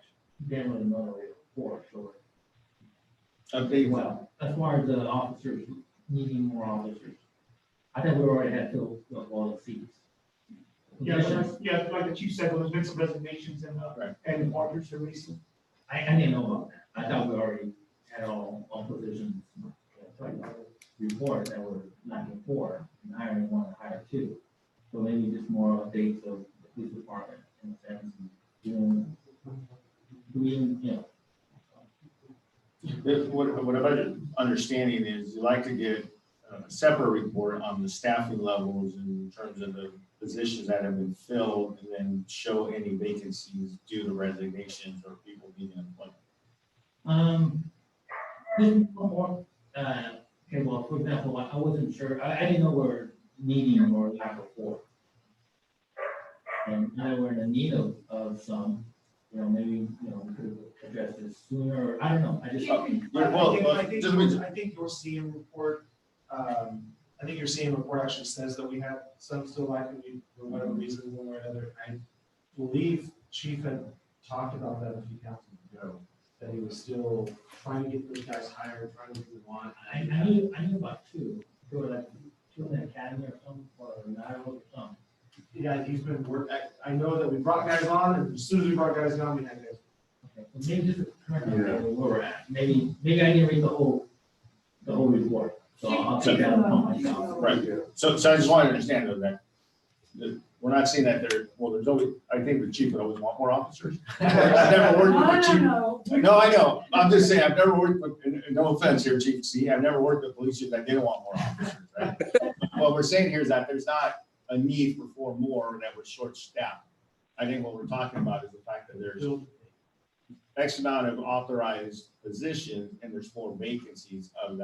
didn't really know that we were for, so. Update well. Well, as far as the officers, needing more officers, I think we already had filled all the seats. Yeah, like the chief said, there's been some resignations Right. and departures here recently. I didn't know about that. I thought we already had all positions. Report that we're lacking four, and hiring one, hire two. So maybe just more updates of the police department in a sense, doing, you know. What I'm understanding is you like to get a separate report on the staffing levels in terms of the positions that have been filled and then show any vacancies due to resignations or people leaving employment. Then one more, okay, well, for example, I wasn't sure, I didn't know we're needing or lack of four. And now we're in the need of some, you know, maybe, you know, we could address this sooner, or I don't know, I just thought. I think your CM report, I think your CM report actually says that we have some still lacking for whatever reason, one way or another. I believe Chief had talked about that a few councils ago, that he was still trying to get those guys hired, trying to get them on. I knew about two, there were like two in the academy or something, or lateral or something. Yeah, he's been I know that we brought guys on, and as soon as we brought guys on, we had guys. Okay, so maybe just a current update where we're at, maybe I didn't read the whole report, so I'll take that upon myself. Right. So I just want to understand though that we're not saying that there's always, I think the chief would always want more officers. I've never worked with the chief. No, I know. I'm just saying, I've never worked with, and no offense here, Chief C, I've never worked with police chiefs that didn't want more officers, right? What we're saying here is that there's not a need for four more, that we're short-staffed. I think what we're talking about is the fact that there's X amount of authorized positions and there's 4 vacancies of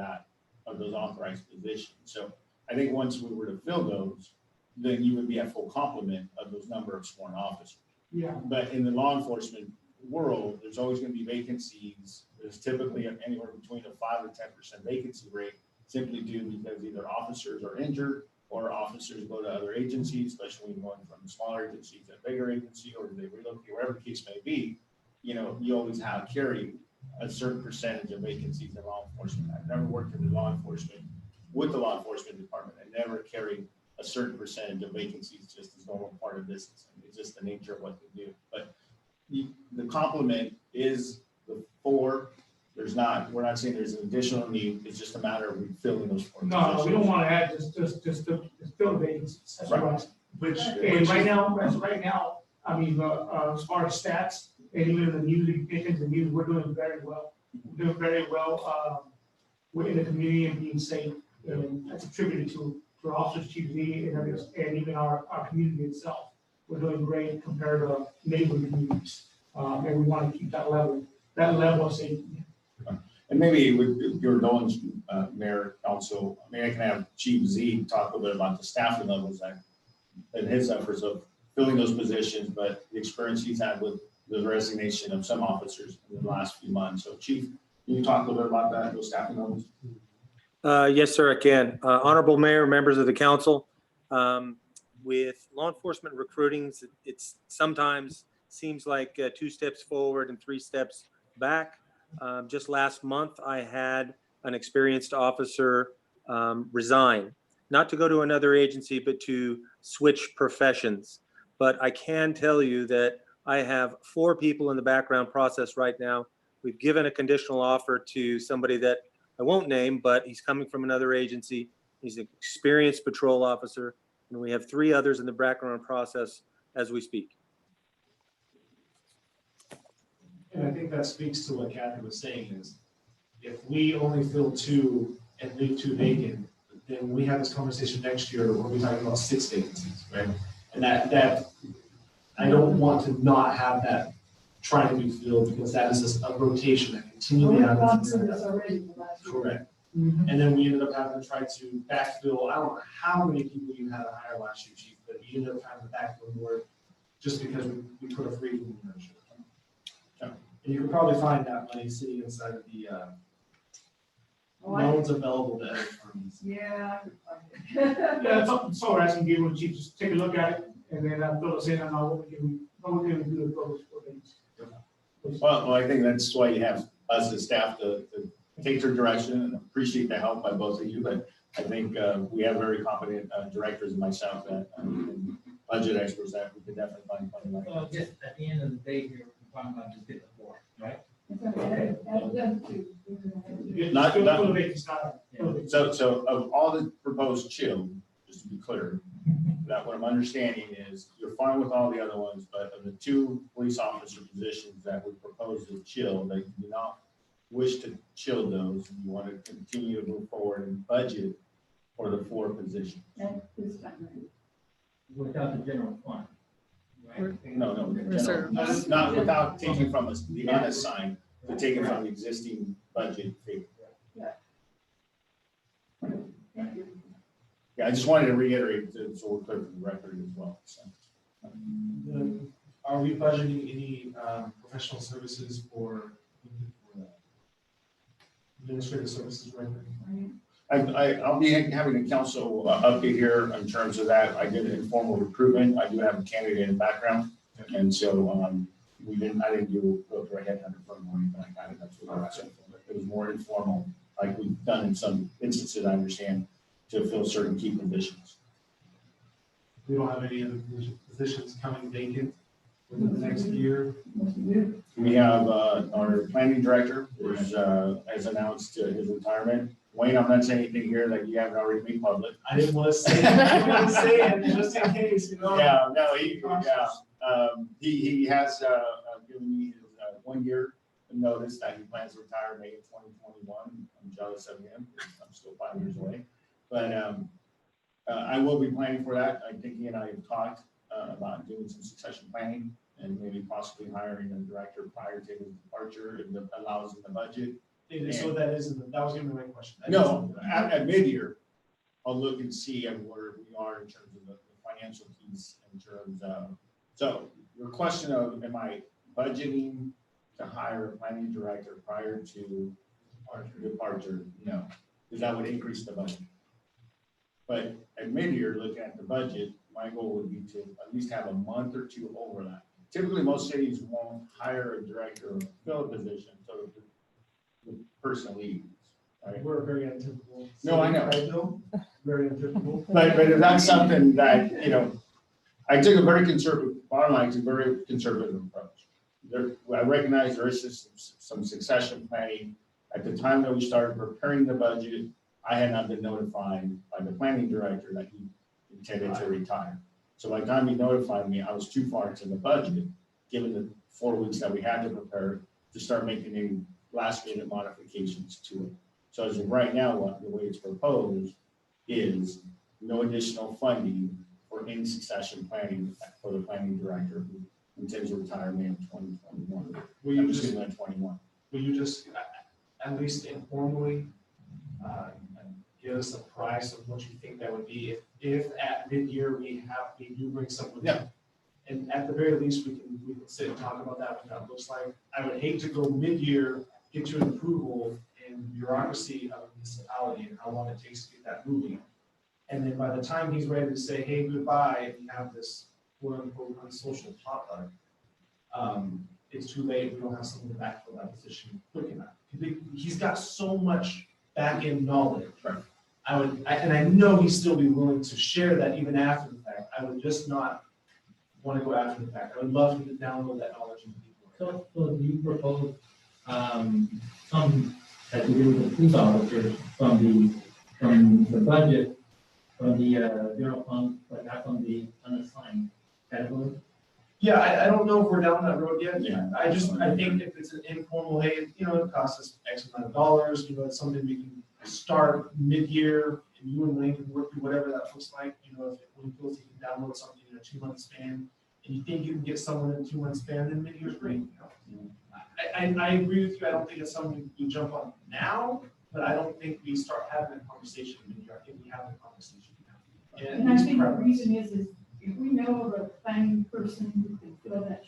those authorized positions. So I think once we were to fill those, then you would be at full complement of those number of sworn officers. Yeah. But in the law enforcement world, there's always going to be vacancies. There's typically anywhere between a 5 to 10% vacancy rate, simply due because either officers are injured or officers go to other agencies, especially when going from smaller agencies to a bigger agency, or they relocate, whatever the case may be. You know, you always carry a certain percentage of vacancies in law enforcement. I've never worked in the law enforcement with the law enforcement department. I never carried a certain percentage of vacancies just as normal part of business. It's just the nature of what they do. But the complement is the 4. We're not saying there's an additional need. It's just a matter of refilling those 4 No, positions. we don't want to add just to fill the vacancies. That's Right. right. And right now, I mean, as far as stats, and even the news, we're doing very well. We're doing very well, we're in the community and being safe. And that's attributed to officers, Chief Z, and even our community itself. We're doing great compared to neighboring communities. And we want to keep that level of safety. And maybe with your indulgence, Mayor, also, I can have Chief Z talk a little bit about the staffing levels and his efforts of filling those positions, but the experience he's had with the resignation of some officers in the last few months. So Chief, can you talk a little bit about that, those staffing levels? Yes, sir, I can. Honorable Mayor, members of the council, with law enforcement recruiting, it's sometimes seems like 2 steps forward and 3 steps back. Just last month, I had an experienced officer resign, not to go to another agency, but to switch professions. But I can tell you that I have 4 people in the background process right now. We've given a conditional offer to somebody that I won't name, but he's coming from another agency. He's an experienced patrol officer, and we have 3 others in the background process as we speak. And I think that speaks to what Kathy was saying is, if we only fill 2 and leave 2 vacant, then we have this conversation next year, we'll be talking about 6 vacancies, right? And that, I don't want to not have that trying to be filled, because that is just a rotation that continually We've gone happens. through this already in the last year. Correct. And then we ended up having to try to backfill, I don't know how many people you had to hire last year, chief, but you ended up having to backfill more just because we put a freeze in the nursery. And you can probably find that money sitting inside of the loans available to other firms. Yeah. Yeah, so we're asking Gabriel and Chief, just take a look at it and then fill us in on what we can do with those things. Well, I think that's why you have us as staff to take their direction, and appreciate the help by both of you. But I think we have very competent directors and myself that and budget experts that we could definitely find money like Well, just at the end of the day, here, we're talking about just get the 4, right? So of all the proposed chill, just to be clear, that what I'm understanding is you're fine with all the other ones, but of the 2 police officer positions that we propose to chill, that you do not wish to chill those, you want to continue to move forward and budget for the 4 positions. Without the general fund, right? No, Reserve. not without taking from us the unassigned, but taking from the existing budget figure. Yeah, I just wanted to reiterate, so we're clear for the record as well. So. Are we budgeting any professional services for administrative services right now? I'll be having a council update here in terms of that. I did an informal recruitment. I do have a candidate in background. And so I didn't go through a headhunter firm or anything like that. That's what I was saying. It was more informal, like we've done in some instances, I understand, to fill certain key positions. We don't have any other positions coming vacant within the next year. We have our planning director who's has announced his retirement. Wayne, I'm not saying anything here that you haven't already made public. I didn't want to say it, just in case, you know. Yeah, no, he has given me his 1 year notice that he plans to retire May of 2021. I'm jealous of him. I'm still 5 years away. But I will be planning for that. I think he and I have talked about doing some succession planning and maybe possibly hiring a director prior to his departure if it allows in the budget. So that isn't, that was gonna be my question. No, at mid-year, I'll look and see where we are in terms of the financial piece in terms of, so your question of, am I budgeting to hire a planning director prior to departure? No, because that would increase the budget. But at mid-year, looking at the budget, my goal would be to at least have a month or 2 overlap. Typically, most cities won't hire a director or fill a position until the person leaves, right? We're very untypical. No, I know. Right, Bill? Very untypical. But if that's something that, you know, I took a very conservative, bottom line, it's a very conservative approach. I recognize there is some succession planning. At the time that we started preparing the budget, I had not been notified by the planning director that he intended to retire. So by the time he notified me, I was too far into the budget, given the 4 weeks that we had to prepare to start making any last minute modifications to it. So as of right now, the way it's proposed is no additional funding for any succession planning for the planning director who intends to retire May of 2021. Will you I'm just, assuming that 21. will you just, at least informally, give us a price of what you think that would be if at mid-year we do bring someone in? Yeah. And at the very least, we can sit and talk about that, what that looks like. I would hate to go mid-year, get you an approval and bureaucracy of a municipality and how long it takes to get that moving. And then by the time he's ready to say, hey, goodbye, and you have this quote unquote unsocial potluck, it's too late. We don't have someone to backfill that position quick enough. He's got so much back-end knowledge. Right. And I know he'd still be willing to share that even after the fact. I would just not want to go after the fact. I would love him to download that knowledge into people. So do you propose some that to do with the police officers from the from the budget, from the general fund, but not from the unassigned category? Yeah, I don't know if we're down that road yet. Yeah. I think if it's an informal, hey, it costs us X amount of dollars, it's something we can start mid-year, and you and Wayne can work through whatever that looks like, if Wayne feels he can download something in a 2-month span, and you think you can get someone in a 2-month span, then mid-year's great, I agree with you, I don't think it's something we jump on now, but I don't think we start having a conversation mid-year, I think we have a conversation now. And I think the reason is if we know of a planning person who can fill those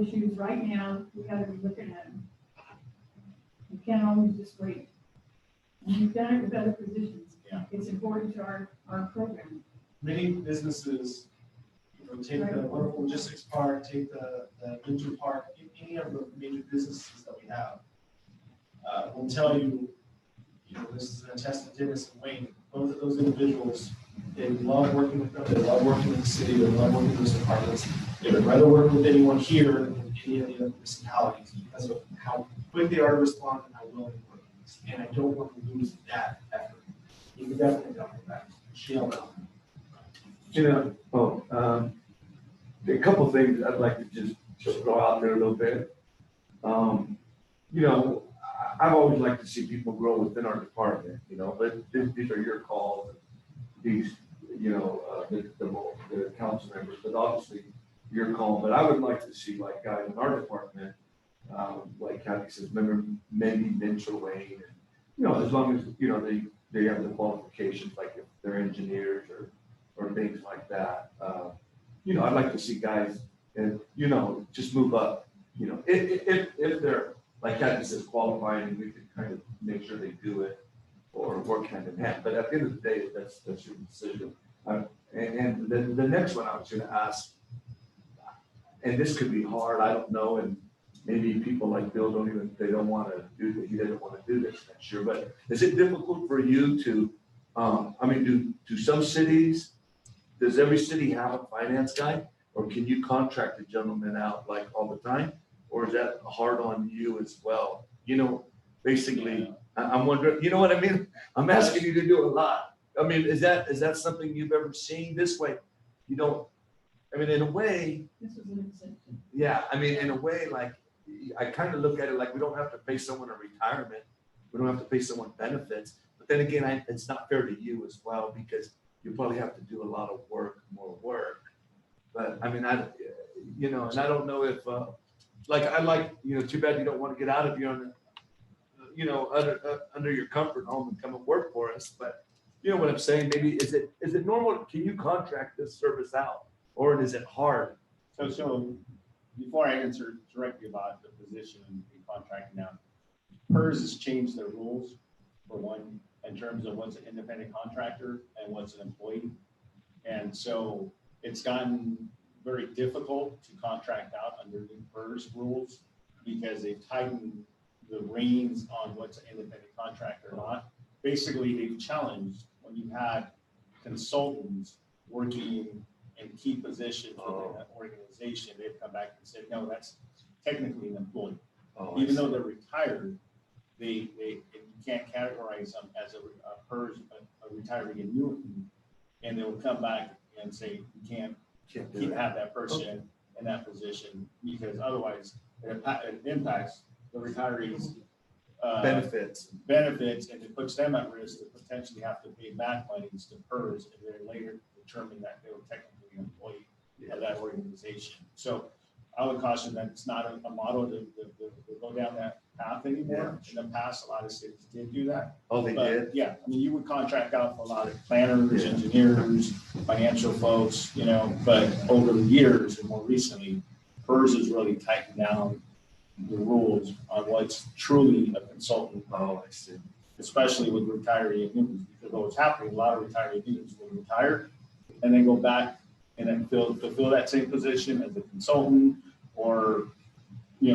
shoes right now, we gotta be looking at them. You can't always just wait. And we've done it with other positions. Yeah. It's important to our program. Many businesses, take the wonderful logistics park, take the Winter Park, any of the major businesses that we have, will tell you, this is an attest to Dennis and Wayne, both of those individuals, they love working with them, they love working with the city, they love working with those departments. They would rather work with anyone here than any of the other municipalities because of how quick they are to respond and how well they work. And I don't want to lose that effort. You can definitely come back. She'll know. A couple things I'd like to just throw out there a little bit. I've always liked to see people grow within our department, but these are your calls. These, the council members, but obviously your call. But I would like to see like guys in our department, like Kathy says, maybe mentor Wayne, and, as long as, they have the qualifications, like if they're engineers or things like that. I'd like to see guys and, just move up, if they're, like Kathy says, qualifying, and we can kind of make sure they do it or work hand in hand. But at the end of the day, that's your decision. And then the next one I was going to ask, and this could be hard, I don't know, and maybe people like Bill he doesn't want to do this next year, but is it difficult for you to, do some cities, does every city have a finance guy? Or can you contract a gentleman out like all the time? Or is that hard on you as well? Basically, I'm wondering, you know what I mean? I'm asking you to do a lot. Is that something you've ever seen this way? In a way, This was an exception. yeah, in a way, like, I kind of look at it like we don't have to pay someone a retirement. We don't have to pay someone benefits. But then again, it's not fair to you as well, because you probably have to do a lot of more work. But and I don't know if, too bad you don't want to get out of your, under your comfort home and come and work for us. But you know what I'm saying? Maybe is it normal? Can you contract this service out, or is it hard? So before I answer directly about the position and contracting out, PERS has changed their rules for one, in terms of what's an independent contractor and what's an employee. And so it's gotten very difficult to contract out under new PERS rules because they've tightened the reins on what's an independent contractor or not. Basically, they've challenged when you had consultants working in key positions within an organization, they've come back and said, no, that's technically an employee. Even though they're retired, you can't categorize them as a PERS, a retiree annuity, and they will come back and say, you can't have that person in that position, because otherwise it impacts the retirees' benefits, and it puts them at risk to potentially have to pay back monies to PERS if they later determine that they were technically an employee of that organization. So I would caution that it's not a model to go down that path anymore. In the past, a lot of cities did do that. Oh, they did? Yeah, you would contract out for a lot of planners, engineers, financial folks, but over the years and more recently, PERS has really tightened down the rules on what's truly a consultant. Oh, I see. Especially with retiree annuities, because what's happening, a lot of retiree annuities will retire and then go back and then fulfill that same position as a consultant, or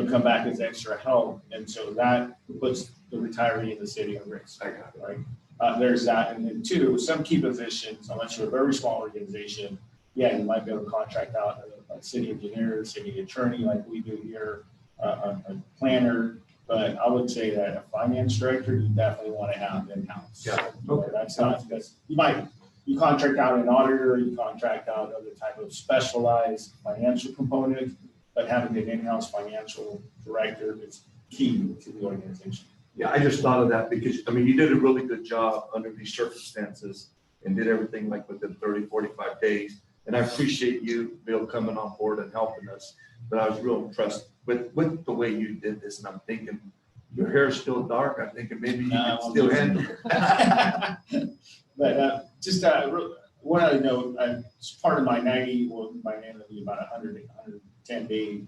come back as extra help, and so that puts the retiree in the city at risk. I got it. Right? There's that, and then two, some key positions, unless you're a very small organization, you might be able to contract out a city engineer, city attorney, like we do here, a planner, But I would say that a finance director, you definitely want to have in-house. Yeah. Okay, that's not, because you contract out an auditor, you contract out other type of specialized financial component, but having an in-house financial director is key to the organization. Yeah, I just thought of that because, I mean, you did a really good job under these circumstances and did everything like within 30, 45 days. And I appreciate you, Bill, coming on board and helping us. But I was real impressed with the way you did this. And I'm thinking, your hair is still dark. I'm thinking maybe you No, can still handle it. But just one other note, it's part of my 90, well, my name will be about 110 day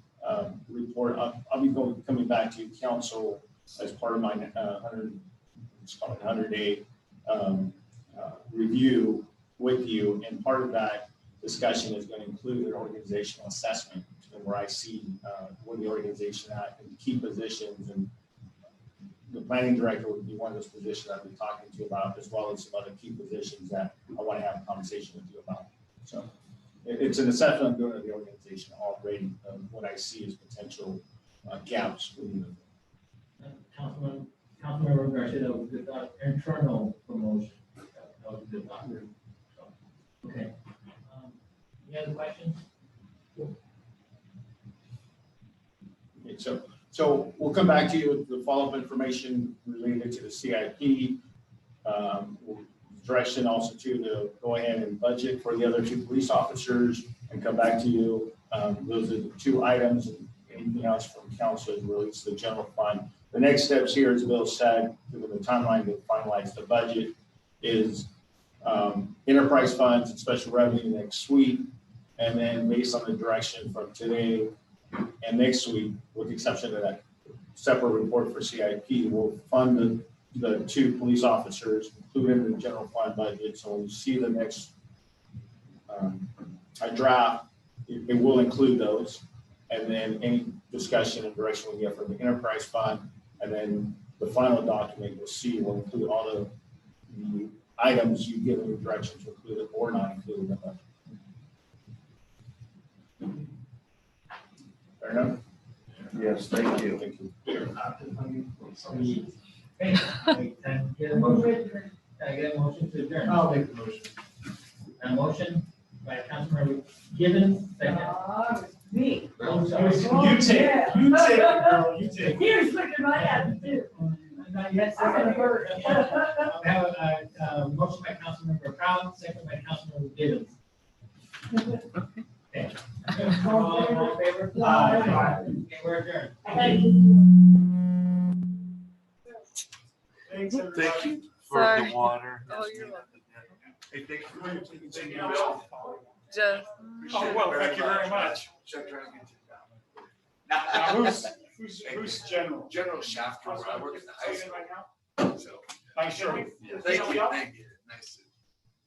report. I'll be coming back to council as part of my 100 day review with you. And part of that discussion is going to include an organizational assessment and where I see where the organization at and key positions, and the planning director would be one of those positions I'll be talking to you about, as well as some other key positions that I want to have a conversation with you about. So it's an assessment I'm doing of the organization already, what I see as potential gaps within the Councilmember Garcia, that was a good thought, internal promotion. That was a good thought. So, okay. Any other questions? Okay, so we'll come back to you with the follow-up information related to the CIP. Direction also to go ahead and budget for the other 2 police officers and come back to you. Those are the 2 items, and anything else from council as it relates to the general fund. The next steps here, as Bill said, given the timeline to finalize the budget, is enterprise funds and special revenue next week. And then based on the direction from today and next week, with the exception of that separate report for CIP, we'll fund the 2 police officers included in the general fund budget. So when you see the next draft, it will include those. And then any discussion and direction we get from the enterprise fund, and then the final document you'll see will include all the items you give the direction to include it or not include in the budget. Fair enough? Yes, thank you. Thank you. Can I get a motion? Can I get a motion to adjourn? I'll make the motion. A motion by Councilmember Gibbons, second. Me. Oh, sorry. You take it, girl, you take it. Here's looking my head too. Not yet, second. We have a motion by Councilmember Proud, second by Councilmember Gibbons. Okay. All in favor? Aye. Okay, we're adjourned. Thanks, everybody. Thank you for Sorry. the water. Oh, you're welcome. Hey, thank you. Thank you, Bill. Just. Oh, well, thank you very much. Check trying to get you down. Now, who's general? General Shafter, I work at the high school. Right now? So, Nice showing. thank you.